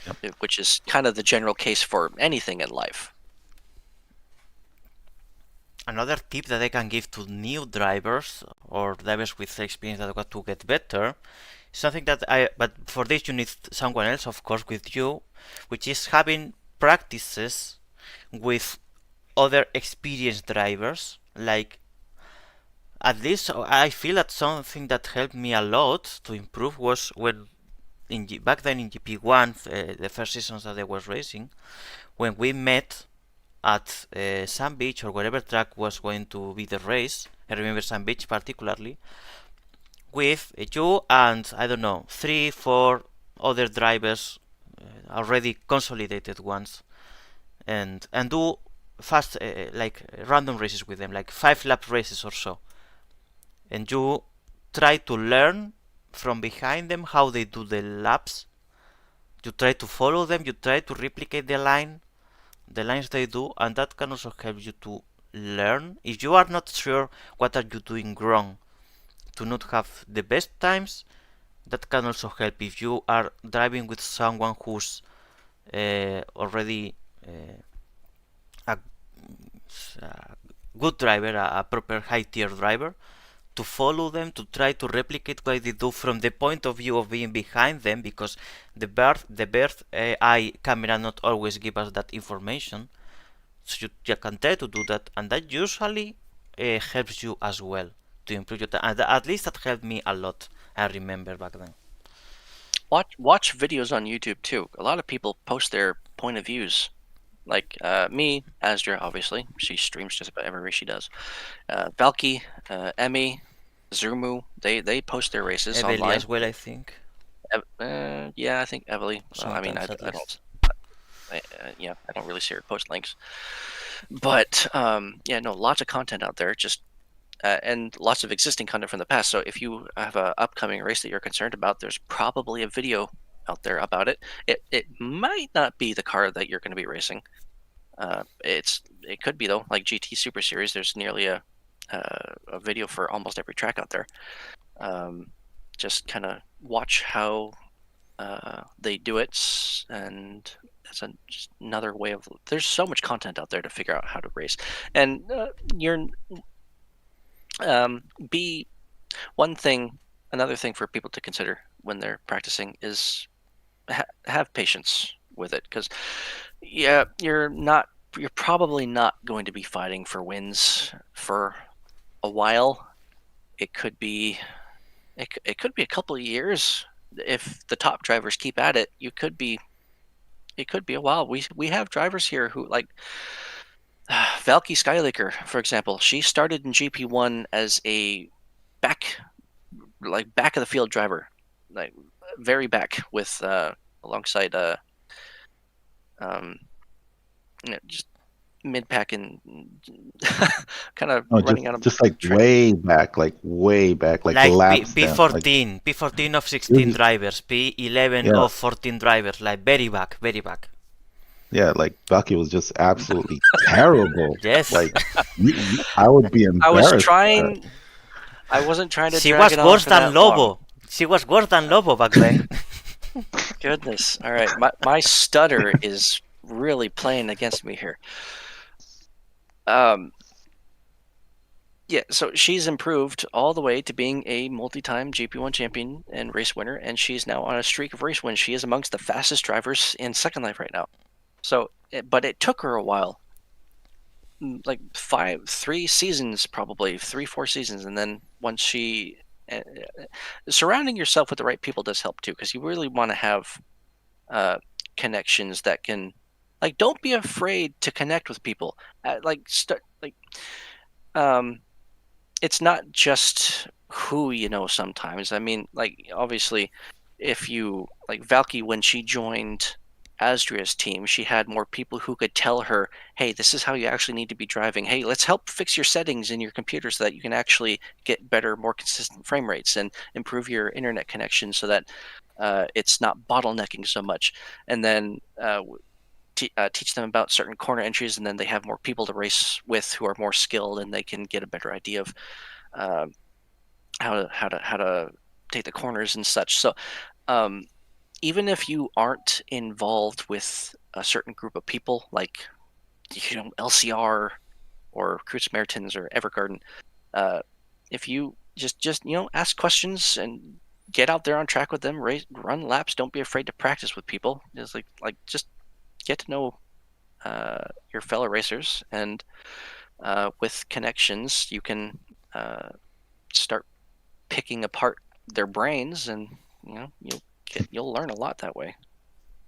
[SPEAKER 3] Yep.
[SPEAKER 2] which is kind of the general case for anything in life.
[SPEAKER 1] Another tip that I can give to new drivers or drivers with experience that want to get better, something that but for this you need someone else, of course, with you, which is having practices with other experienced drivers. Like, at least I feel that something that helped me a lot to improve was when back then in GP1, the first seasons that I was racing, when we met at Sand Beach or wherever track was going to be the race. I remember Sand Beach particularly, with you and I don't know 3-4 other drivers, already consolidated ones, and do fast like random races with them, like 5 lap races or so, and you try to learn from behind them how they do the laps. You try to follow them, you try to replicate the lines they do, and that can also help you to learn. If you are not sure what are you doing wrong to not have the best times, that can also help. If you are driving with someone who's already a, a good driver, a proper high tier driver, to follow them, to try to replicate what they do from the point of view of being behind them, because the bird eye camera not always give us that information. So you can try to do that, and that usually helps you as well to improve your time. And at least that helped me a lot. I remember back then.
[SPEAKER 2] Watch videos on YouTube too. A lot of people post their point of views. Like me, Asdra, obviously, she streams just about every race she does. Valky, Emmy, Zermu, they post their races
[SPEAKER 1] Evely
[SPEAKER 2] online.
[SPEAKER 1] as well, I think.
[SPEAKER 2] Yeah, I think Evely. Well, I mean, I
[SPEAKER 1] Sometimes at least.
[SPEAKER 2] I don't really see her post links. But yeah, no, lots of content out there. Just and lots of existing content from the past. So if you have an upcoming race that you're concerned about, there's probably a video out there about it. It might not be the car that you're going to be racing. It could be though, like GT Super Series. There's nearly a video for almost every track out there. Just kind of watch how they do it, and that's just another way of. There's so much content out there to figure out how to race, and you're be one thing. Another thing for people to consider when they're practicing is have patience with it, because yeah, you're probably not going to be fighting for wins for a while. It could be it could be a couple of years. If the top drivers keep at it, it could be a while. We have drivers here who like Valky Skylaker, for example. She started in GP1 as a back back of the field driver, like very back with alongside um just mid pack and kind of
[SPEAKER 3] No,
[SPEAKER 2] running out of
[SPEAKER 3] just like
[SPEAKER 2] track.
[SPEAKER 3] way back, like
[SPEAKER 1] Like
[SPEAKER 3] laps down. Like
[SPEAKER 1] P14 of
[SPEAKER 3] it
[SPEAKER 1] 16
[SPEAKER 3] was,
[SPEAKER 1] drivers, P11
[SPEAKER 3] yeah,
[SPEAKER 1] of 14 drivers, like very back, very back.
[SPEAKER 3] yeah. Like Bucky was just absolutely terrible.
[SPEAKER 1] Yes,
[SPEAKER 3] Like I would be
[SPEAKER 2] I was
[SPEAKER 3] embarrassed.
[SPEAKER 2] trying. I wasn't trying to
[SPEAKER 1] she
[SPEAKER 2] drag
[SPEAKER 1] was
[SPEAKER 2] it on
[SPEAKER 1] worse
[SPEAKER 2] for
[SPEAKER 1] than
[SPEAKER 2] that long.
[SPEAKER 1] Lobo. She was worse than Lobo back then.
[SPEAKER 2] Goodness. All right. My stutter is really playing against me here. Yeah, so she's improved all the way to being a multi-time GP1 champion and race winner, and she's now on a streak of race wins. She is amongst the fastest drivers in Second Life right now. So, but it took her a while, like 3 seasons, probably 3-4 seasons, and then once she, surrounding yourself with the right people does help too, because you really want to have connections that can, like, don't be afraid to connect with people. Um, it's not just who you know sometimes. I mean, like, obviously, if you, like, Valky, when she joined Asdria's team, she had more people who could tell her, hey, this is how you actually need to be driving. Hey, let's help fix your settings in your computer so that you can actually get better, more consistent frame rates and improve your internet connection so that it's not bottlenecking so much. And then teach them about certain corner entries, and then they have more people to race with who are more skilled, and they can get a better idea of uh, how to take the corners and such. So um, even if you aren't involved with a certain group of people, like LCR or Crew Samaritans or Evergarden, if you just ask questions and get out there on track with them, run laps. Don't be afraid to practice with people. Just just get to know your fellow racers, and with connections, you can start picking apart their brains, and you'll learn a lot that way.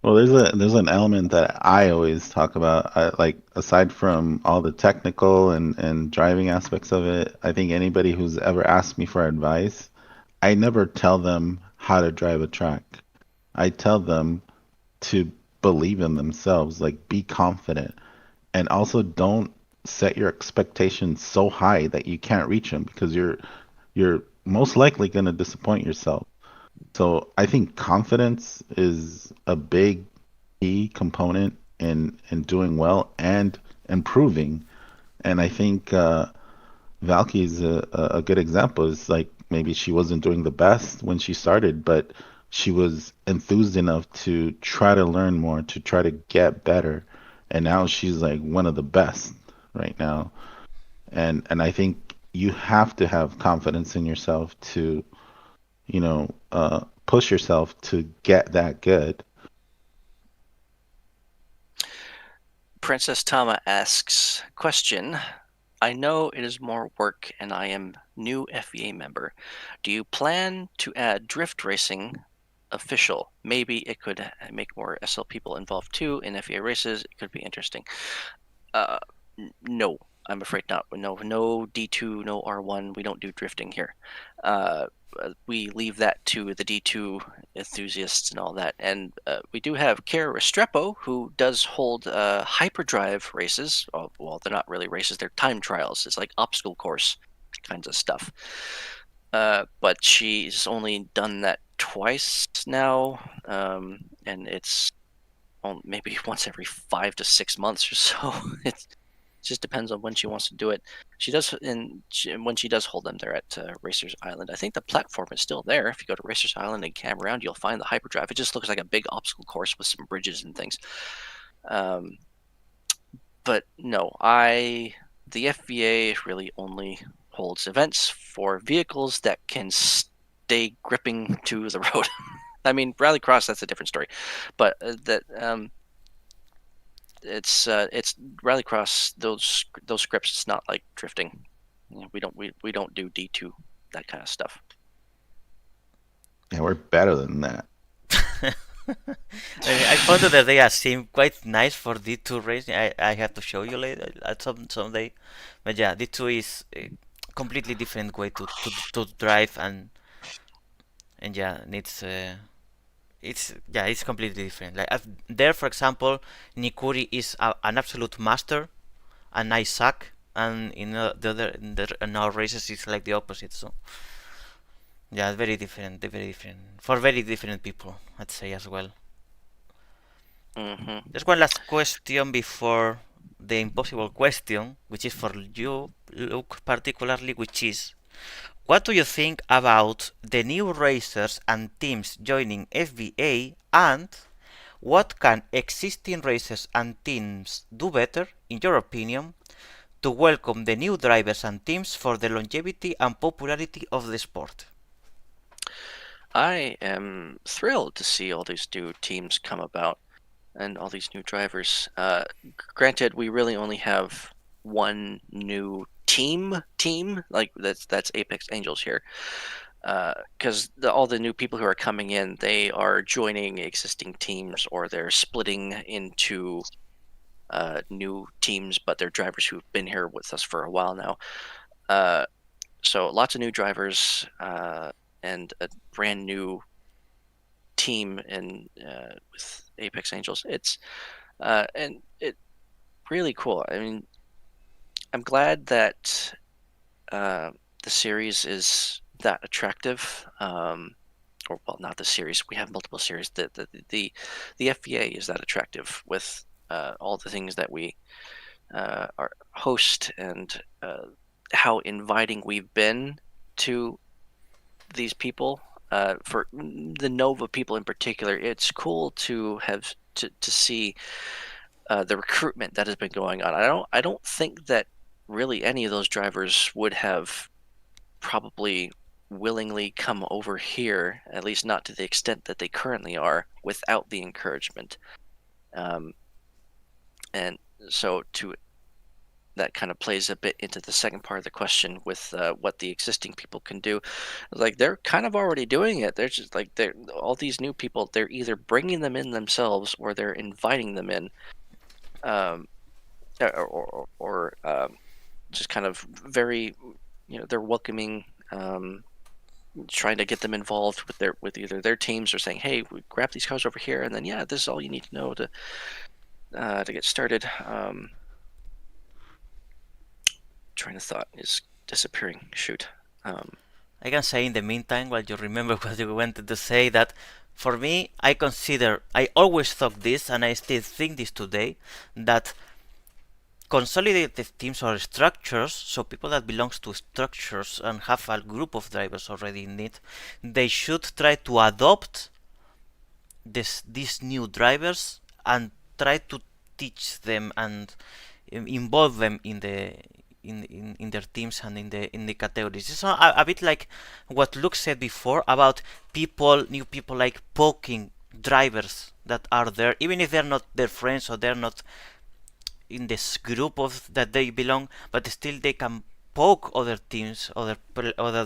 [SPEAKER 3] Well, there's an element that I always talk about. Like aside from all the technical and driving aspects of it, I think anybody who's ever asked me for advice, I never tell them how to drive a track. I tell them to believe in themselves, like be confident, and also don't set your expectations so high that you can't reach them because you're most likely going to disappoint yourself. So I think confidence is a big key component in doing well and improving. And I think Valky's a good example. Is like maybe she wasn't doing the best when she started, but she was enthused enough to try to learn more, to try to get better. And now she's like one of the best right now. And I think you have to have confidence in yourself to, push yourself to get that good.
[SPEAKER 2] Princess Tama asks, question, I know it is more work and I am new FEA member. Do you plan to add drift racing official? Maybe it could make more SL people involved too in FEA races. It could be interesting. Uh, no, I'm afraid not. No D2, no R1. We don't do drifting here. We leave that to the D2 enthusiasts and all that. And we do have Kara Restrepo, who does hold hyperdrive races. Oh, well, they're not really races, they're time trials. It's like obstacle course kinds of stuff. But she's only done that twice now, and it's maybe once every 5 to 6 months or so. just depends on when she wants to do it. She does, when she does hold them there at Racers Island. I think the platform is still there. If you go to Racers Island and cam around, you'll find the hyperdrive. It just looks like a big obstacle course with some bridges and things. But no, the FVA really only holds events for vehicles that can stay gripping to the road. I mean, Rallycross, that's a different story, but it's Rallycross. Those scripts, it's not like drifting. We don't do D2, that kind of stuff.
[SPEAKER 3] Yeah, we're better than that.
[SPEAKER 1] I found that they seem quite nice for D2 racing. I have to show you later at someday. But yeah, D2 is a completely different way to drive and yeah, it's completely different. Like there, for example, Nikuri is an absolute master, and I suck. And in our races, it's like the opposite. So yeah, very different. They're very different for very different people, I'd say as well.
[SPEAKER 2] Mm-hmm.
[SPEAKER 1] There's one last question before the impossible question, which is for you, Luke, particularly, which is what do you think about the new racers and teams joining FBA, and what can existing racers and teams do better, in your opinion, to welcome the new drivers and teams for the longevity and popularity of the sport?
[SPEAKER 2] I am thrilled to see all these new teams come about and all these new drivers. Granted, we really only have one new team, like that's Apex Angels here, because all the new people who are coming in, they are joining existing teams or they're splitting into new teams, but they're drivers who've been here with us for a while now. So lots of new drivers and a brand new team in with Apex Angels. It's and it really cool. I mean, I'm glad that the series is that attractive. Or well, not the series. We have multiple series. The FVA is that attractive with all the things that we are host and how inviting we've been to these people. For the Nova people in particular, it's cool to have to see the recruitment that has been going on. I don't think that really any of those drivers would have probably willingly come over here, at least not to the extent that they currently are, without the encouragement. And so that kind of plays a bit into the second part of the question with what the existing people can do. Like they're kind of already doing it. They're just like they're all these new people. They're either bringing them in themselves or they're inviting them in, um, or just kind of very, they're welcoming, trying to get them involved with either their teams or saying, hey, we grab these cars over here, and then yeah, this is all you need to know to get started. Train of thought is disappearing. Shoot.
[SPEAKER 1] I can say in the meantime, while you remember what you wanted to say, that for me, I always thought this, and I still think this today, that consolidated teams or structures, so people that belongs to structures and have a group of drivers already in it, they should try to adopt these new drivers and try to teach them and involve them in their teams and in the categories. It's a bit like what Luke said before about new people like poking drivers that are there, even if they're not their friends or they're not in this group of that they belong, but still they can poke other teams, other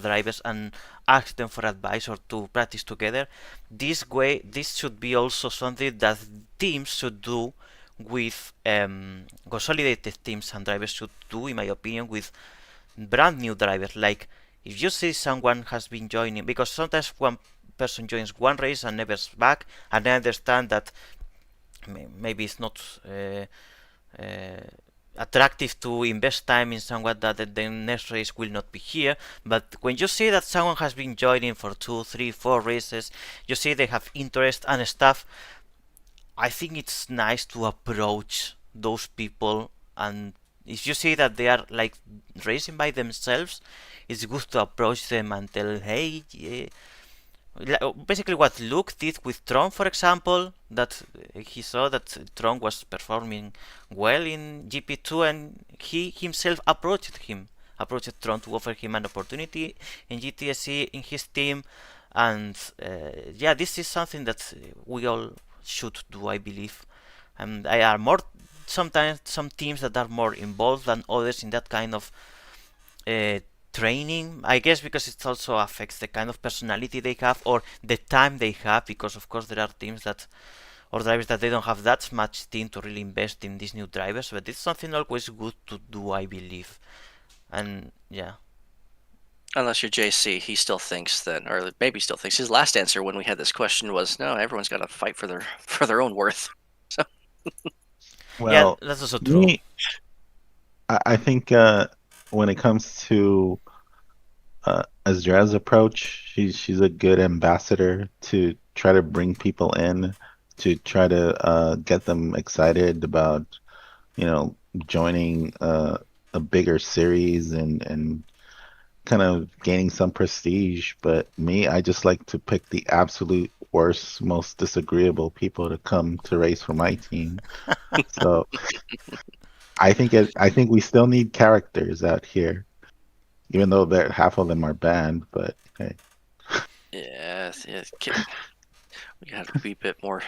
[SPEAKER 1] drivers, and ask them for advice or to practice together. This should be also something that teams should do with consolidated teams, and drivers should do, in my opinion, with brand new drivers. Like if you see someone has been joining, because sometimes one person joins one race and never back, and I understand that maybe it's not attractive to invest time in someone that the next race will not be here. But when you see that someone has been joining for 2, 3, 4 races, you see they have interest and stuff, I think it's nice to approach those people and If you see that they are like racing by themselves, it's good to approach them and tell, hey, basically what Luke did with Tron, for example, that he saw that Tron was performing well in GP2, and he himself approached Tron to offer him an opportunity in GTSE in his team, and yeah, this is something that we all should do, I believe. And I are more sometimes some teams that are more involved than others in that kind of uh, training, I guess, because it also affects the kind of personality they have or the time they have, because of course there are teams that or drivers that they don't have that much team to really invest in these new drivers, but it's something always good to do, I believe. And yeah.
[SPEAKER 2] Unless you're JC, he still thinks that, or maybe still thinks, his last answer when we had this question was, no, everyone's got to fight for their own worth. So
[SPEAKER 1] Yeah,
[SPEAKER 3] Well,
[SPEAKER 1] that's also true.
[SPEAKER 3] me, I think when it comes to Azrael's approach, she's a good ambassador to try to bring people in, to try to get them excited about, joining a bigger series and kind of gaining some prestige. But me, I just like to pick the absolute worst, most disagreeable people to come to race for my team. So I think we still need characters out here, even though half of them are banned. But hey.
[SPEAKER 2] yeah, we got to be a bit more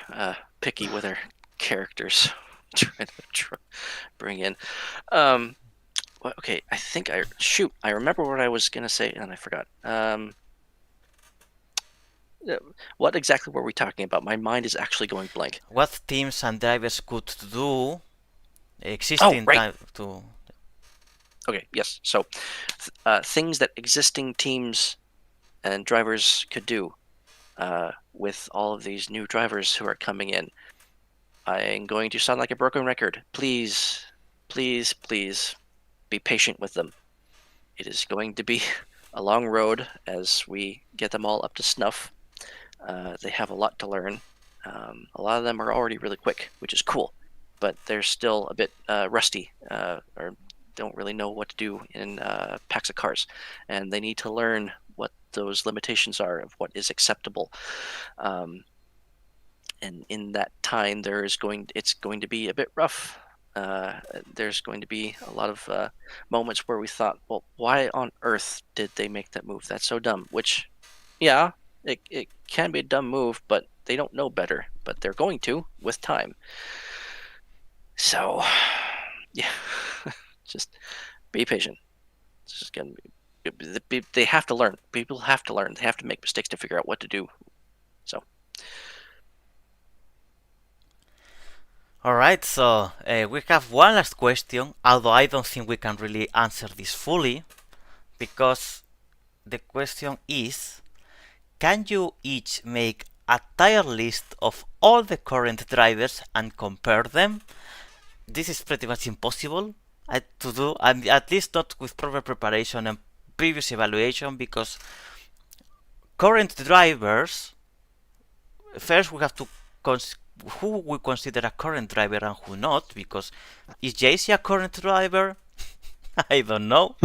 [SPEAKER 2] picky with our characters. Trying to bring in. Okay, I think I remember what I was gonna say and I forgot. What exactly were we talking about? My mind is actually going blank.
[SPEAKER 1] What teams and drivers could do
[SPEAKER 2] Oh,
[SPEAKER 1] existing
[SPEAKER 2] right.
[SPEAKER 1] time to
[SPEAKER 2] Okay, yes. So, things that existing teams and drivers could do with all of these new drivers who are coming in. I'm going to sound like a broken record. Please, please, please be patient with them. It is going to be a long road as we get them all up to snuff. They have a lot to learn. A lot of them are already really quick, which is cool, but they're still a bit rusty or don't really know what to do in packs of cars, and they need to learn what those limitations are of what is acceptable. And in that time, it's going to be a bit rough. There's going to be a lot of moments where we thought, well, why on earth did they make that move? That's so dumb. Which, yeah, it can be a dumb move, but they don't know better. But they're going to with time. So, yeah, just be patient. It's just gonna be. They have to learn. People have to learn. They have to make mistakes to figure out what to do. So.
[SPEAKER 1] Alright, so we have one last question, although I don't think we can really answer this fully, because the question is, can you each make a tier list of all the current drivers and compare them? This is pretty much impossible to do, and at least not with proper preparation and previous evaluation, because current drivers, first we have to who we consider a current driver and who not, because is JC a current driver? I don't know.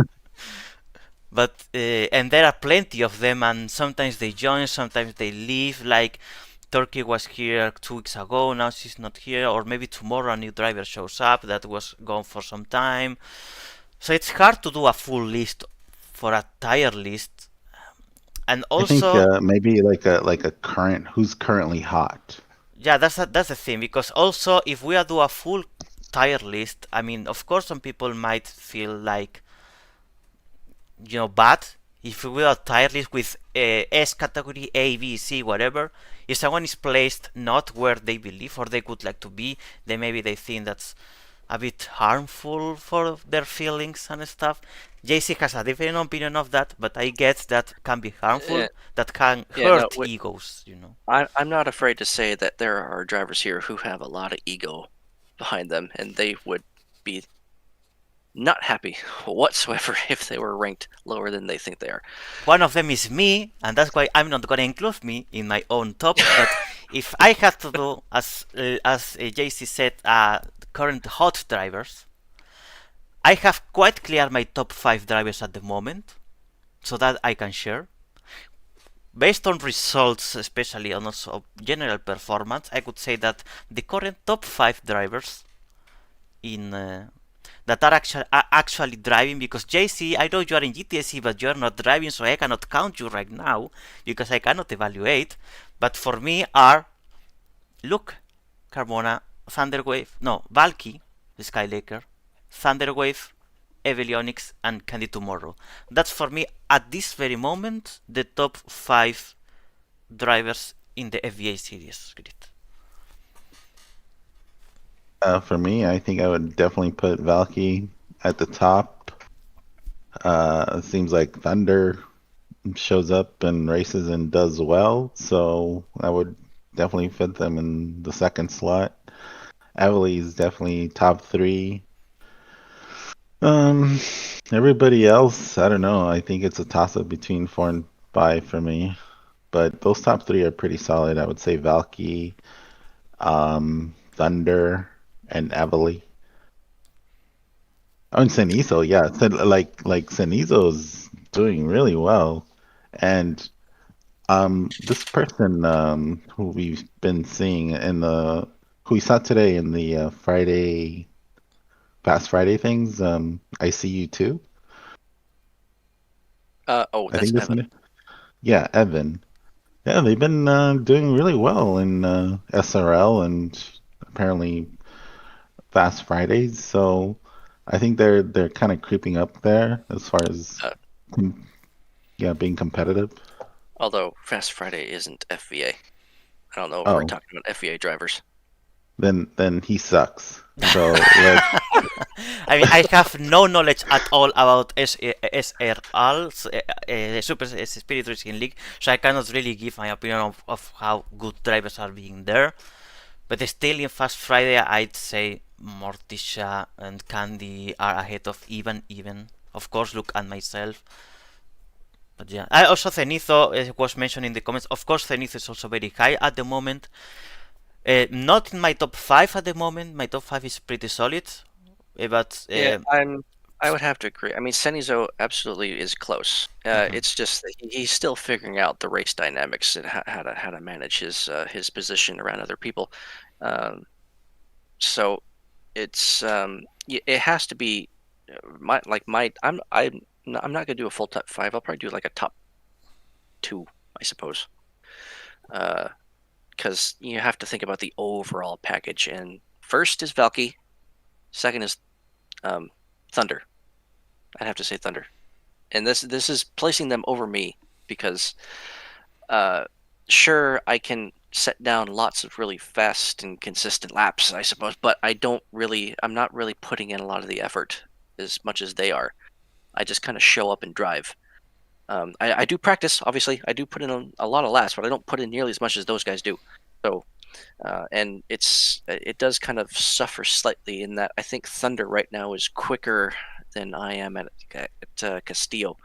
[SPEAKER 1] But and there are plenty of them, and sometimes they join, sometimes they leave. Like Turkey was here 2 weeks ago, now she's not here, or maybe tomorrow a new driver shows up that was gone for some time. So it's hard to do a full list for a tier list, and
[SPEAKER 3] I think
[SPEAKER 1] also
[SPEAKER 3] maybe like a current who's currently hot.
[SPEAKER 1] yeah, that's the thing, because also if we do a full tier list, I mean, of course, some people might feel like, bad if we are tier list with S category A, B, C, whatever. If someone is placed not where they believe or they would like to be, then maybe they think that's a bit harmful for their feelings and stuff. JC has a different opinion of that, but I get that can be harmful, that can
[SPEAKER 2] Yeah, no,
[SPEAKER 1] hurt egos.
[SPEAKER 2] I'm not afraid to say that there are drivers here who have a lot of ego behind them, and they would be not happy whatsoever if they were ranked lower than they think they are.
[SPEAKER 1] One of them is me, and that's why I'm not gonna include me in my own top. But if I had to do, as JC said, current hot drivers, I have quite clear my top 5 drivers at the moment, so that I can share. Based on results, especially on also general performance, I could say that the current top 5 drivers in that are actually driving, because JC, I know you are in GTSE, but you are not driving, so I cannot count you right now because I cannot evaluate. But for me are Luke, Carmona, Thunderwave, no, Valky, Skylaker, Thunderwave, Evelyonics, and Candy Tomorrow. That's for me at this very moment the top 5 drivers in the FVA series grid.
[SPEAKER 3] For me, I think I would definitely put Valky at the top. It seems like Thunder shows up in races and does well, so I would definitely fit them in the second slot. Evely's definitely top 3. Um, Everybody else, I don't know. I think it's a toss-up between 4 and 5 for me. But those top 3 are pretty solid. I would say Valky, Thunder, and Evely. Oh, and Senizo, yeah. Like Senizo's doing really well. And this person who we've been seeing in the who we saw today in the Friday Fast Friday things, I see you too.
[SPEAKER 2] Oh,
[SPEAKER 3] I
[SPEAKER 2] that's
[SPEAKER 3] think this
[SPEAKER 2] Evan.
[SPEAKER 3] yeah, Evan. Yeah, they've been doing really well in SRL and apparently Fast Fridays. So I think they're kind of creeping up there as far as
[SPEAKER 2] Uh,
[SPEAKER 3] yeah, being competitive.
[SPEAKER 2] Although Fast Friday isn't FVA. I don't know if we're
[SPEAKER 3] Oh,
[SPEAKER 2] talking about FVA drivers.
[SPEAKER 3] then he sucks. So let
[SPEAKER 1] I mean, I have no knowledge at all about SRL, Super Spirit Racing League, so I cannot really give my opinion of how good drivers are being there. But still, in Fast Friday, I'd say Morticia and Candy are ahead of even. Of course, look at myself. But yeah, I also Cenizo was mentioned in the comments. Of course, Cenizo is also very high at the moment. Not in my top 5 at the moment. My top 5 is pretty solid. But
[SPEAKER 2] Yeah, I would have to agree. I mean, Senizo absolutely is close. It's just that he's still figuring out the race dynamics and how to manage his position around other people. Um, so it's it has to be my I'm not gonna do a full top 5. I'll probably do like a top 2, I suppose. Because you have to think about the overall package. And first is Valky, second is Thunder. I'd have to say Thunder. And this is placing them over me because sure, I can set down lots of really fast and consistent laps, I suppose, but I'm not really putting in a lot of the effort as much as they are. I just kind of show up and drive. I do practice, obviously. I do put in a lot of laps, but I don't put in nearly as much as those guys do. So, and it does kind of suffer slightly in that I think Thunder right now is quicker than I am at Castillo.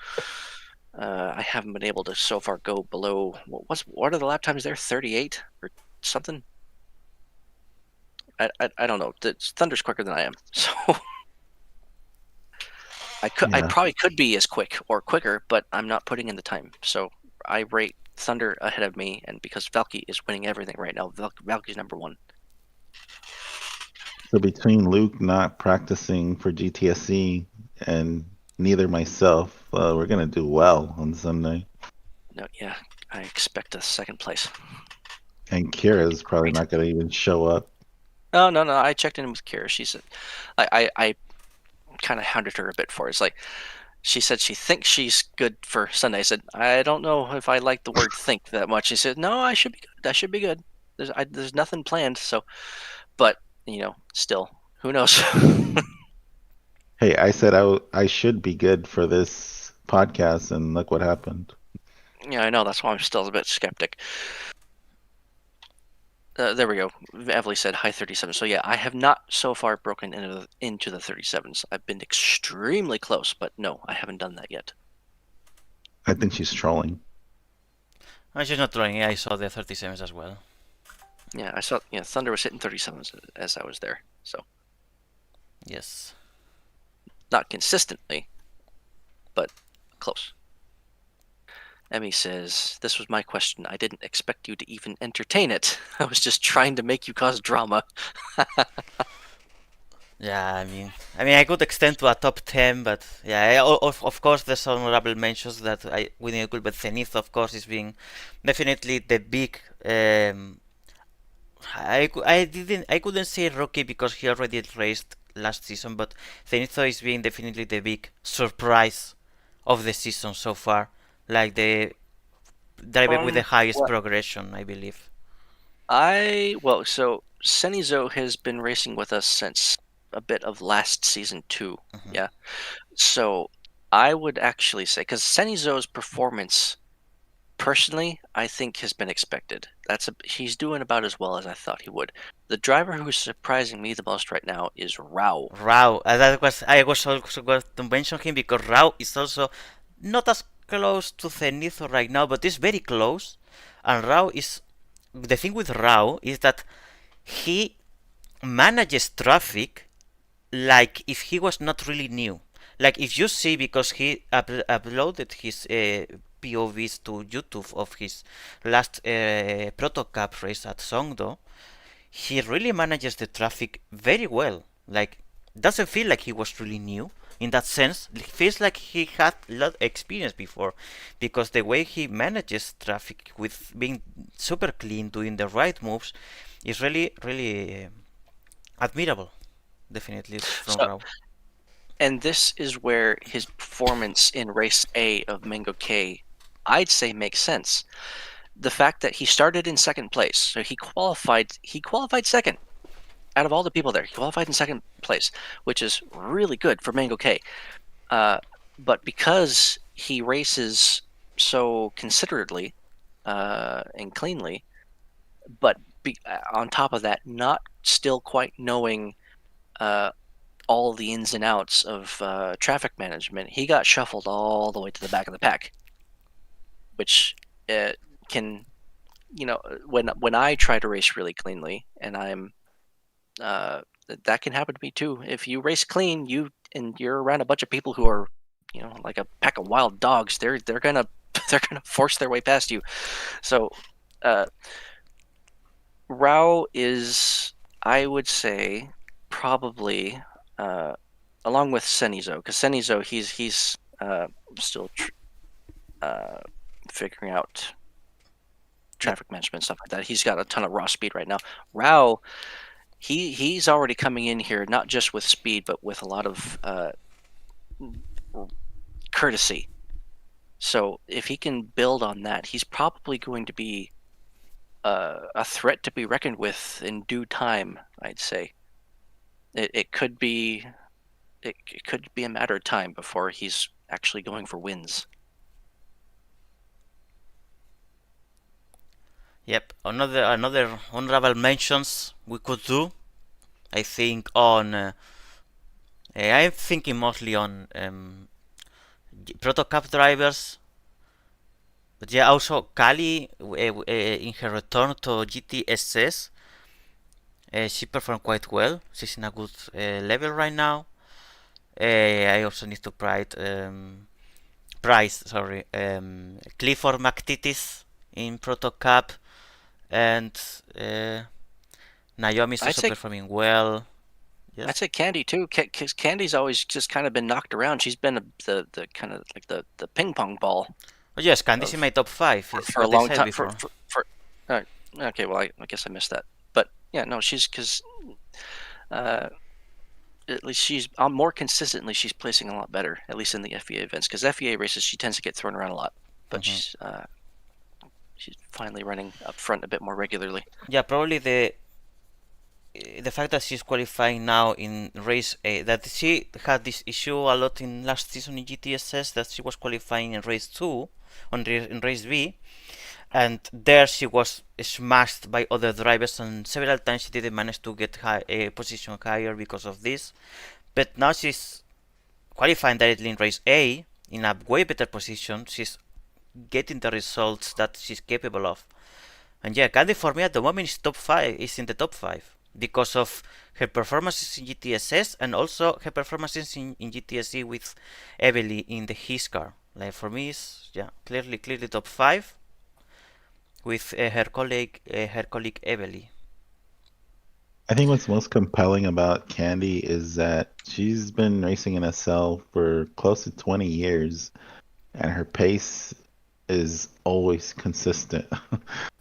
[SPEAKER 2] I haven't been able to so far go below what are the lap times there? 38 or something. I don't know. Thunder's quicker than I am, so I
[SPEAKER 3] yeah.
[SPEAKER 2] probably could be as quick or quicker, but I'm not putting in the time. So I rate Thunder ahead of me, and because Valky is winning everything right now, Valky's number 1.
[SPEAKER 3] So between Luke not practicing for GTSE and neither myself, we're gonna do well on Sunday.
[SPEAKER 2] No, yeah, I expect a second place.
[SPEAKER 3] And Kira's probably not gonna even show up.
[SPEAKER 2] No, no, no. I checked in with Kira. She said, I kind of hounded her a bit for it. It's like she said she thinks she's good for Sunday. I said, I don't know if I like the word "think" that much. She said, no, I should be good. I should be good. There's nothing planned. So, but still, who knows?
[SPEAKER 3] Hey, I said I should be good for this podcast, and look what happened.
[SPEAKER 2] Yeah, I know. That's why I'm still a bit skeptic. There we go. Evely said high 37. So yeah, I have not so far broken into the 37s. I've been extremely close, but no, I haven't done that yet.
[SPEAKER 3] I think she's trolling.
[SPEAKER 1] she's not trying. I saw the 37s as well.
[SPEAKER 2] Yeah, I saw. Yeah, Thunder was hitting 37s as I was there. So
[SPEAKER 1] Yes.
[SPEAKER 2] Not consistently, but close. Emmy says, "This was my question. I didn't expect you to even entertain it. I was just trying to make you cause drama."
[SPEAKER 1] Yeah, I could extend to a top 10, but yeah, of course, there's honorable mentions that we need to include, but Zenith, of course, is being definitely the big. I couldn't say rookie because he already raced last season, but Zenith is being definitely the big surprise of the season so far, like the driver with the highest
[SPEAKER 2] Well,
[SPEAKER 1] progression, I believe.
[SPEAKER 2] so Senizo has been racing with us since a bit of last season too.
[SPEAKER 1] Mhm.
[SPEAKER 2] Yeah. So I would actually say, because Senizo's performance, personally, I think has been expected. He's doing about as well as I thought he would. The driver who's surprising me the most right now is Rao.
[SPEAKER 1] Rao, I was also going to mention him because Rao is also not as close to Zenith right now, but is very close. And Rao is the thing with Rao is that he manages traffic like if he was not really new. Like if you see, because he uploaded his POVs to YouTube of his last Proto Cup race at Songdo, he really manages the traffic very well. Like, doesn't feel like he was really new in that sense. It feels like he had a lot of experience before, because the way he manages traffic with being super clean, doing the right moves, is really admirable. Definitely from
[SPEAKER 2] So,
[SPEAKER 1] Rao.
[SPEAKER 2] and this is where his performance in race A of Mango K, I'd say, makes sense. The fact that he started in second place, so he qualified second out of all the people there. He qualified in second place, which is really good for Mango K. But because he races so considerately and cleanly, but on top of that, not still quite knowing all the ins and outs of traffic management, he got shuffled all the way to the back of the pack, which can, when I try to race really cleanly, and I'm that can happen to me too. If you race clean, you're around a bunch of people who are, like a pack of wild dogs. They're gonna they're gonna force their way past you. So, Rao is, I would say, probably along with Senizo, because Senizo he's still figuring out traffic management stuff like that. He's got a ton of raw speed right now. Rao, he's already coming in here not just with speed, but with a lot of courtesy. So if he can build on that, he's probably going to be a threat to be reckoned with in due time, I'd say. It could be a matter of time before he's actually going for wins.
[SPEAKER 1] Yep, another honorable mentions we could do. I think on. I'm thinking mostly on Proto Cup drivers. But yeah, also Kali in her return to GTSS, she performed quite well. She's in a good level right now. I also need to price, sorry, Clifford McTitis in Proto Cup, and Naomi is
[SPEAKER 2] I'd
[SPEAKER 1] also
[SPEAKER 2] say
[SPEAKER 1] performing well.
[SPEAKER 2] I'd
[SPEAKER 1] Yes.
[SPEAKER 2] say Candy too, because Candy's always just kind of been knocked around. She's been the kind of like the ping pong ball
[SPEAKER 1] Oh yes, Candice in
[SPEAKER 2] of
[SPEAKER 1] my top five is
[SPEAKER 2] for a
[SPEAKER 1] what I
[SPEAKER 2] long
[SPEAKER 1] said
[SPEAKER 2] time.
[SPEAKER 1] before.
[SPEAKER 2] Uh, okay, well I guess I missed that, but yeah, no, she's because uh, at least she's more consistently she's placing a lot better, at least in the FEA events. Because FEA races she tends to get thrown around a lot, but she's finally running up front a bit more regularly.
[SPEAKER 1] Yeah, probably the fact that she's qualifying now in race A, that she had this issue a lot in last season in GTSS, that she was qualifying in race 2 in race B, and there she was smashed by other drivers, and several times she didn't manage to get a position higher because of this. But now she's qualifying directly in race A in a way better position. She's getting the results that she's capable of. And yeah, Candy for me at the moment is top 5, is in the top 5. because of her performances in GTSS and also her performances in GTSE with Evely in the his car. Like for me, is clearly top five with her colleague Evely.
[SPEAKER 3] I think what's most compelling about Candy is that she's been racing in SL for close to 20 years, and her pace is always consistent.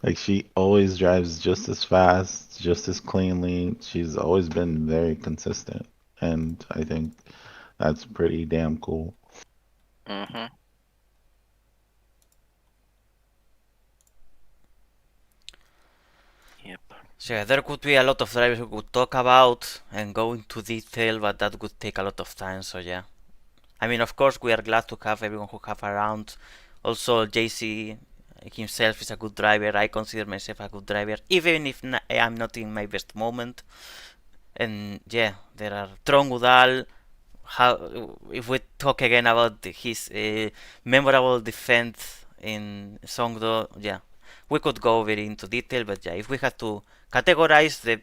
[SPEAKER 3] Like she always drives just as fast, just as cleanly. She's always been very consistent, and I think that's pretty damn cool.
[SPEAKER 2] Mm-hmm. Yep.
[SPEAKER 1] So yeah, there could be a lot of drivers we could talk about and go into detail, but that would take a lot of time. So yeah, I mean, of course, we are glad to have everyone who have around. Also, JC himself is a good driver. I consider myself a good driver, even if I'm not in my best moment. And yeah, there are Tron Udal. How if we talk again about his memorable defense in Songdo, yeah, we could go very into detail. But yeah, if we had to categorize the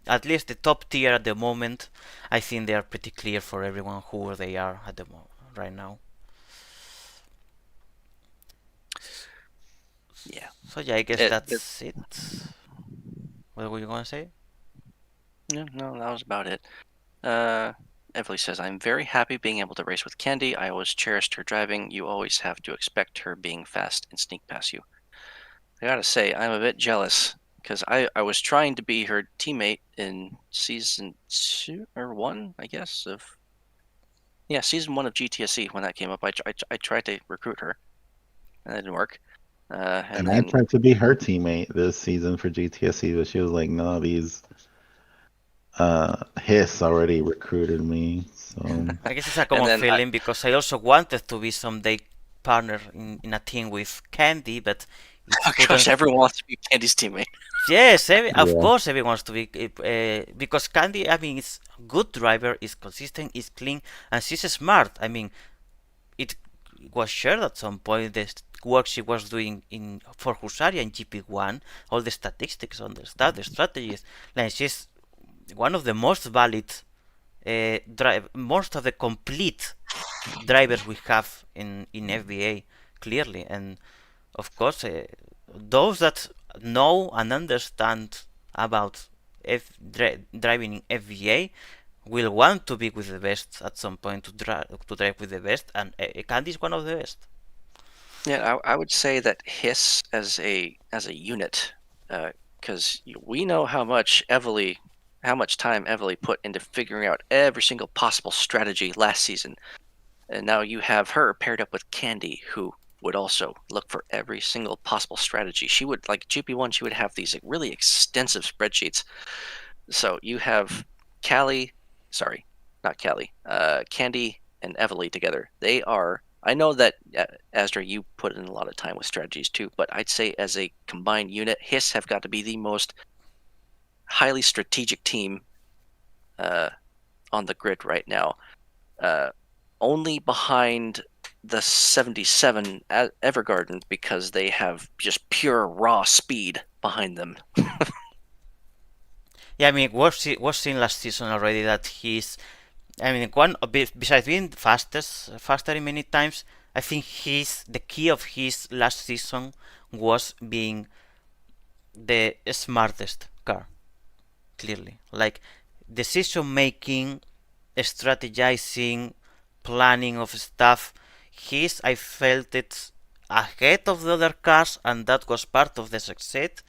[SPEAKER 1] at least the top tier at the moment, I think they are pretty clear for everyone who they are at the right now.
[SPEAKER 2] Yeah.
[SPEAKER 1] So yeah, I guess
[SPEAKER 2] It,
[SPEAKER 1] that's it. What were you gonna say?
[SPEAKER 2] no, that was about it. Evely says, I'm very happy being able to race with Candy. I always cherished her driving. You always have to expect her being fast and sneak past you. I gotta say, I'm a bit jealous because I was trying to be her teammate in season 2 or 1, I guess, season 1 of GTSE when that came up. I tried to recruit her, and that didn't work. And
[SPEAKER 3] And I
[SPEAKER 2] then
[SPEAKER 3] tried to be her teammate this season for GTSE, but she was like, "No, these Hiss already recruited me." So
[SPEAKER 1] I guess it's a
[SPEAKER 2] and
[SPEAKER 1] common
[SPEAKER 2] then
[SPEAKER 1] feeling because I also wanted to be someday partner in a team with Candy, but it
[SPEAKER 2] gosh,
[SPEAKER 1] couldn't.
[SPEAKER 2] everyone wants to be Candy's teammate.
[SPEAKER 1] Yes, of
[SPEAKER 3] yeah,
[SPEAKER 1] course, everyone wants to be because Candy. I mean, it's good driver, is consistent, is clean, and she's smart. I mean, it was shared at some point the work she was doing in for Husaria in GP1, all the statistics on the stuff, the strategies. Like she's one of the most valid most of the complete drivers we have in FBA clearly, and of course those that know and understand about driving in FBA will want to be with the best at some point to drive with the best, and Candy is one of the best.
[SPEAKER 2] Yeah, I would say that Hiss as a unit, because we know how much time Evely put into figuring out every single possible strategy last season, and now you have her paired up with Candy, who would also look for every single possible strategy. She would like GP1. She would have these like, really extensive spreadsheets. So you have Callie, sorry, not Callie, Candy and Evely together. They are. I know that Astra, you put in a lot of time with strategies too, but I'd say as a combined unit, Hiss have got to be the most highly strategic team on the grid right now. Only behind the 77 Evergarden because they have just pure raw speed behind them.
[SPEAKER 1] Yeah, I mean, was seen last season already that he's. I mean, besides being faster in many times, I think the key of his last season was being the smartest car. Clearly, like decision making, strategizing, planning of stuff. I felt it ahead of the other cars, and that was part of the success.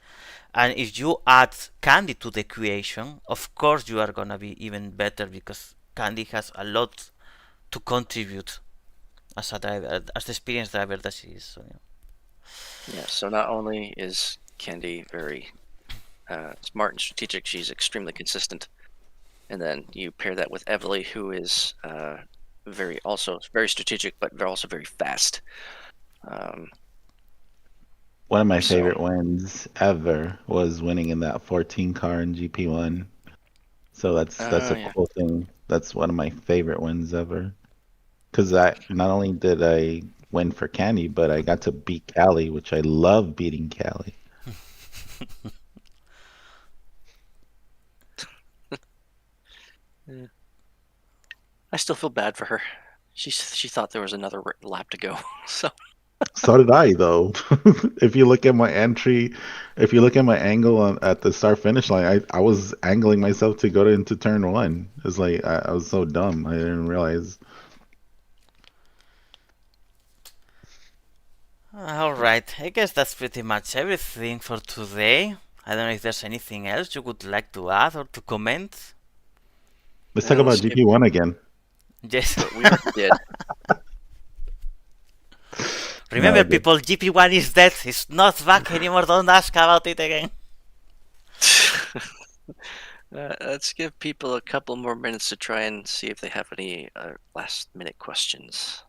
[SPEAKER 1] And if you add Candy to the equation, of course you are gonna be even better because Candy has a lot to contribute as a driver, as the experienced driver that she is. So, yeah.
[SPEAKER 2] Yeah, so not only is Candy very smart and strategic, she's extremely consistent. And then you pair that with Evely, who is very strategic, but also very fast.
[SPEAKER 3] one of my
[SPEAKER 2] So
[SPEAKER 3] favorite wins ever was winning in that 14 car in GP1. So that's a
[SPEAKER 2] yeah.
[SPEAKER 3] cool thing. That's one of my favorite wins ever. Because I not only did I win for Candy, but I got to beat Callie, which I love beating Callie.
[SPEAKER 2] Yeah. I still feel bad for her. She thought there was another lap to go. So
[SPEAKER 3] So did I, though. If you look at my entry, if you look at my angle at the start finish line, I was angling myself to go into turn one. It's like I was so dumb. I didn't realize.
[SPEAKER 1] Alright, I guess that's pretty much everything for today. I don't know if there's anything else you would like to add or to comment.
[SPEAKER 3] Let's talk about
[SPEAKER 2] let's give.
[SPEAKER 3] GP1 again.
[SPEAKER 1] Yes.
[SPEAKER 2] We already did.
[SPEAKER 3] No,
[SPEAKER 1] Remember,
[SPEAKER 3] good.
[SPEAKER 1] people, GP1 is dead. It's not back anymore. Don't ask about it again.
[SPEAKER 2] Let's give people a couple more minutes to try and see if they have any last-minute questions.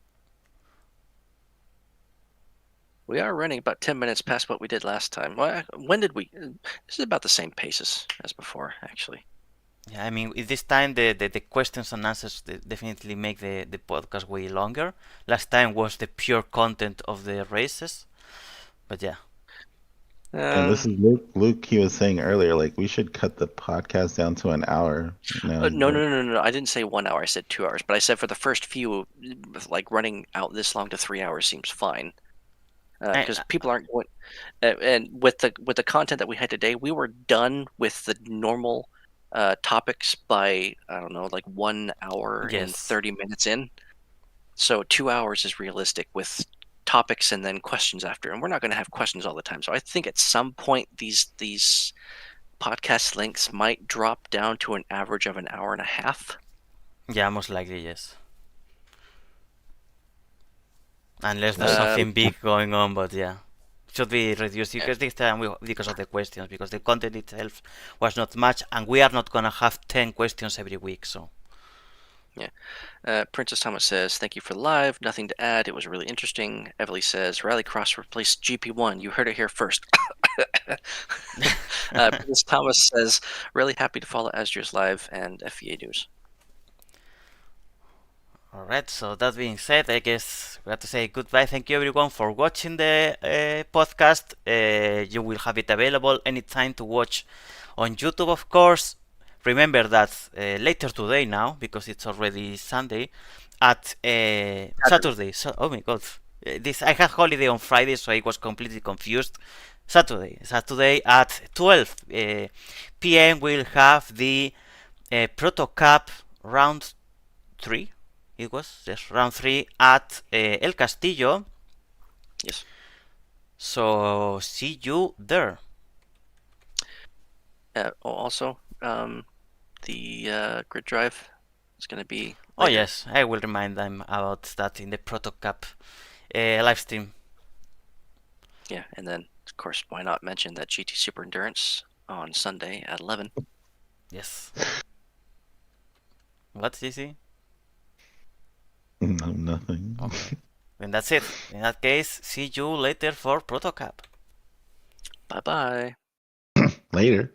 [SPEAKER 2] We are running about 10 minutes past what we did last time. When did we? This is about the same pace as before, actually.
[SPEAKER 1] Yeah, I mean, this time the questions and answers definitely make the podcast way longer. Last time was the pure content of the races. But yeah.
[SPEAKER 3] And this is Luke. Luke, he was saying earlier, like we should cut the podcast down to an hour.
[SPEAKER 2] No. I didn't say 1 hour. I said 2 hours. But I said for the first few, like running out this long to 3 hours seems fine. Because people aren't going. And with the content that we had today, we were done with the normal topics by I don't know, like 1 hour and
[SPEAKER 1] Yes.
[SPEAKER 2] 30 minutes in. So 2 hours is realistic with topics and then questions after. And we're not going to have questions all the time. So I think at some point these podcast lengths might drop down to an average of an hour and a half.
[SPEAKER 1] Yeah, most likely, yes. Unless there's something big going on, but yeah. Should be reduced because this time because of the questions, because the content itself was not much, and we are not gonna have 10 questions every week, so.
[SPEAKER 2] Yeah. Princess Thomas says, thank you for the live. Nothing to add. It was really interesting. Everly says, Rallycross replaced GP1. You heard it here first. Princess Thomas says, really happy to follow Asdru's live and FEA news.
[SPEAKER 1] Alright, so that being said, I guess we have to say goodbye. Thank you everyone for watching the podcast. You will have it available anytime to watch on YouTube, of course. Remember that later today now, because it's already Sunday, at Saturday. Oh my god. I had holiday on Friday, so I was completely confused. Saturday at 12 p.m. we'll have the Proto Cup round 3. It was yes, round 3 at El Castillo.
[SPEAKER 2] Yes.
[SPEAKER 1] So see you there.
[SPEAKER 2] Also, the grid drive is going to be later.
[SPEAKER 1] Oh yes, I will remind them about that in the Proto Cup live stream.
[SPEAKER 2] Yeah, and then of course, why not mention that GT Super Endurance on Sunday at 11?
[SPEAKER 1] Yes. What, GC?
[SPEAKER 3] No, nothing.
[SPEAKER 1] Okay. Then that's it. In that case, see you later for Proto Cup.
[SPEAKER 2] Bye-bye.
[SPEAKER 3] Later.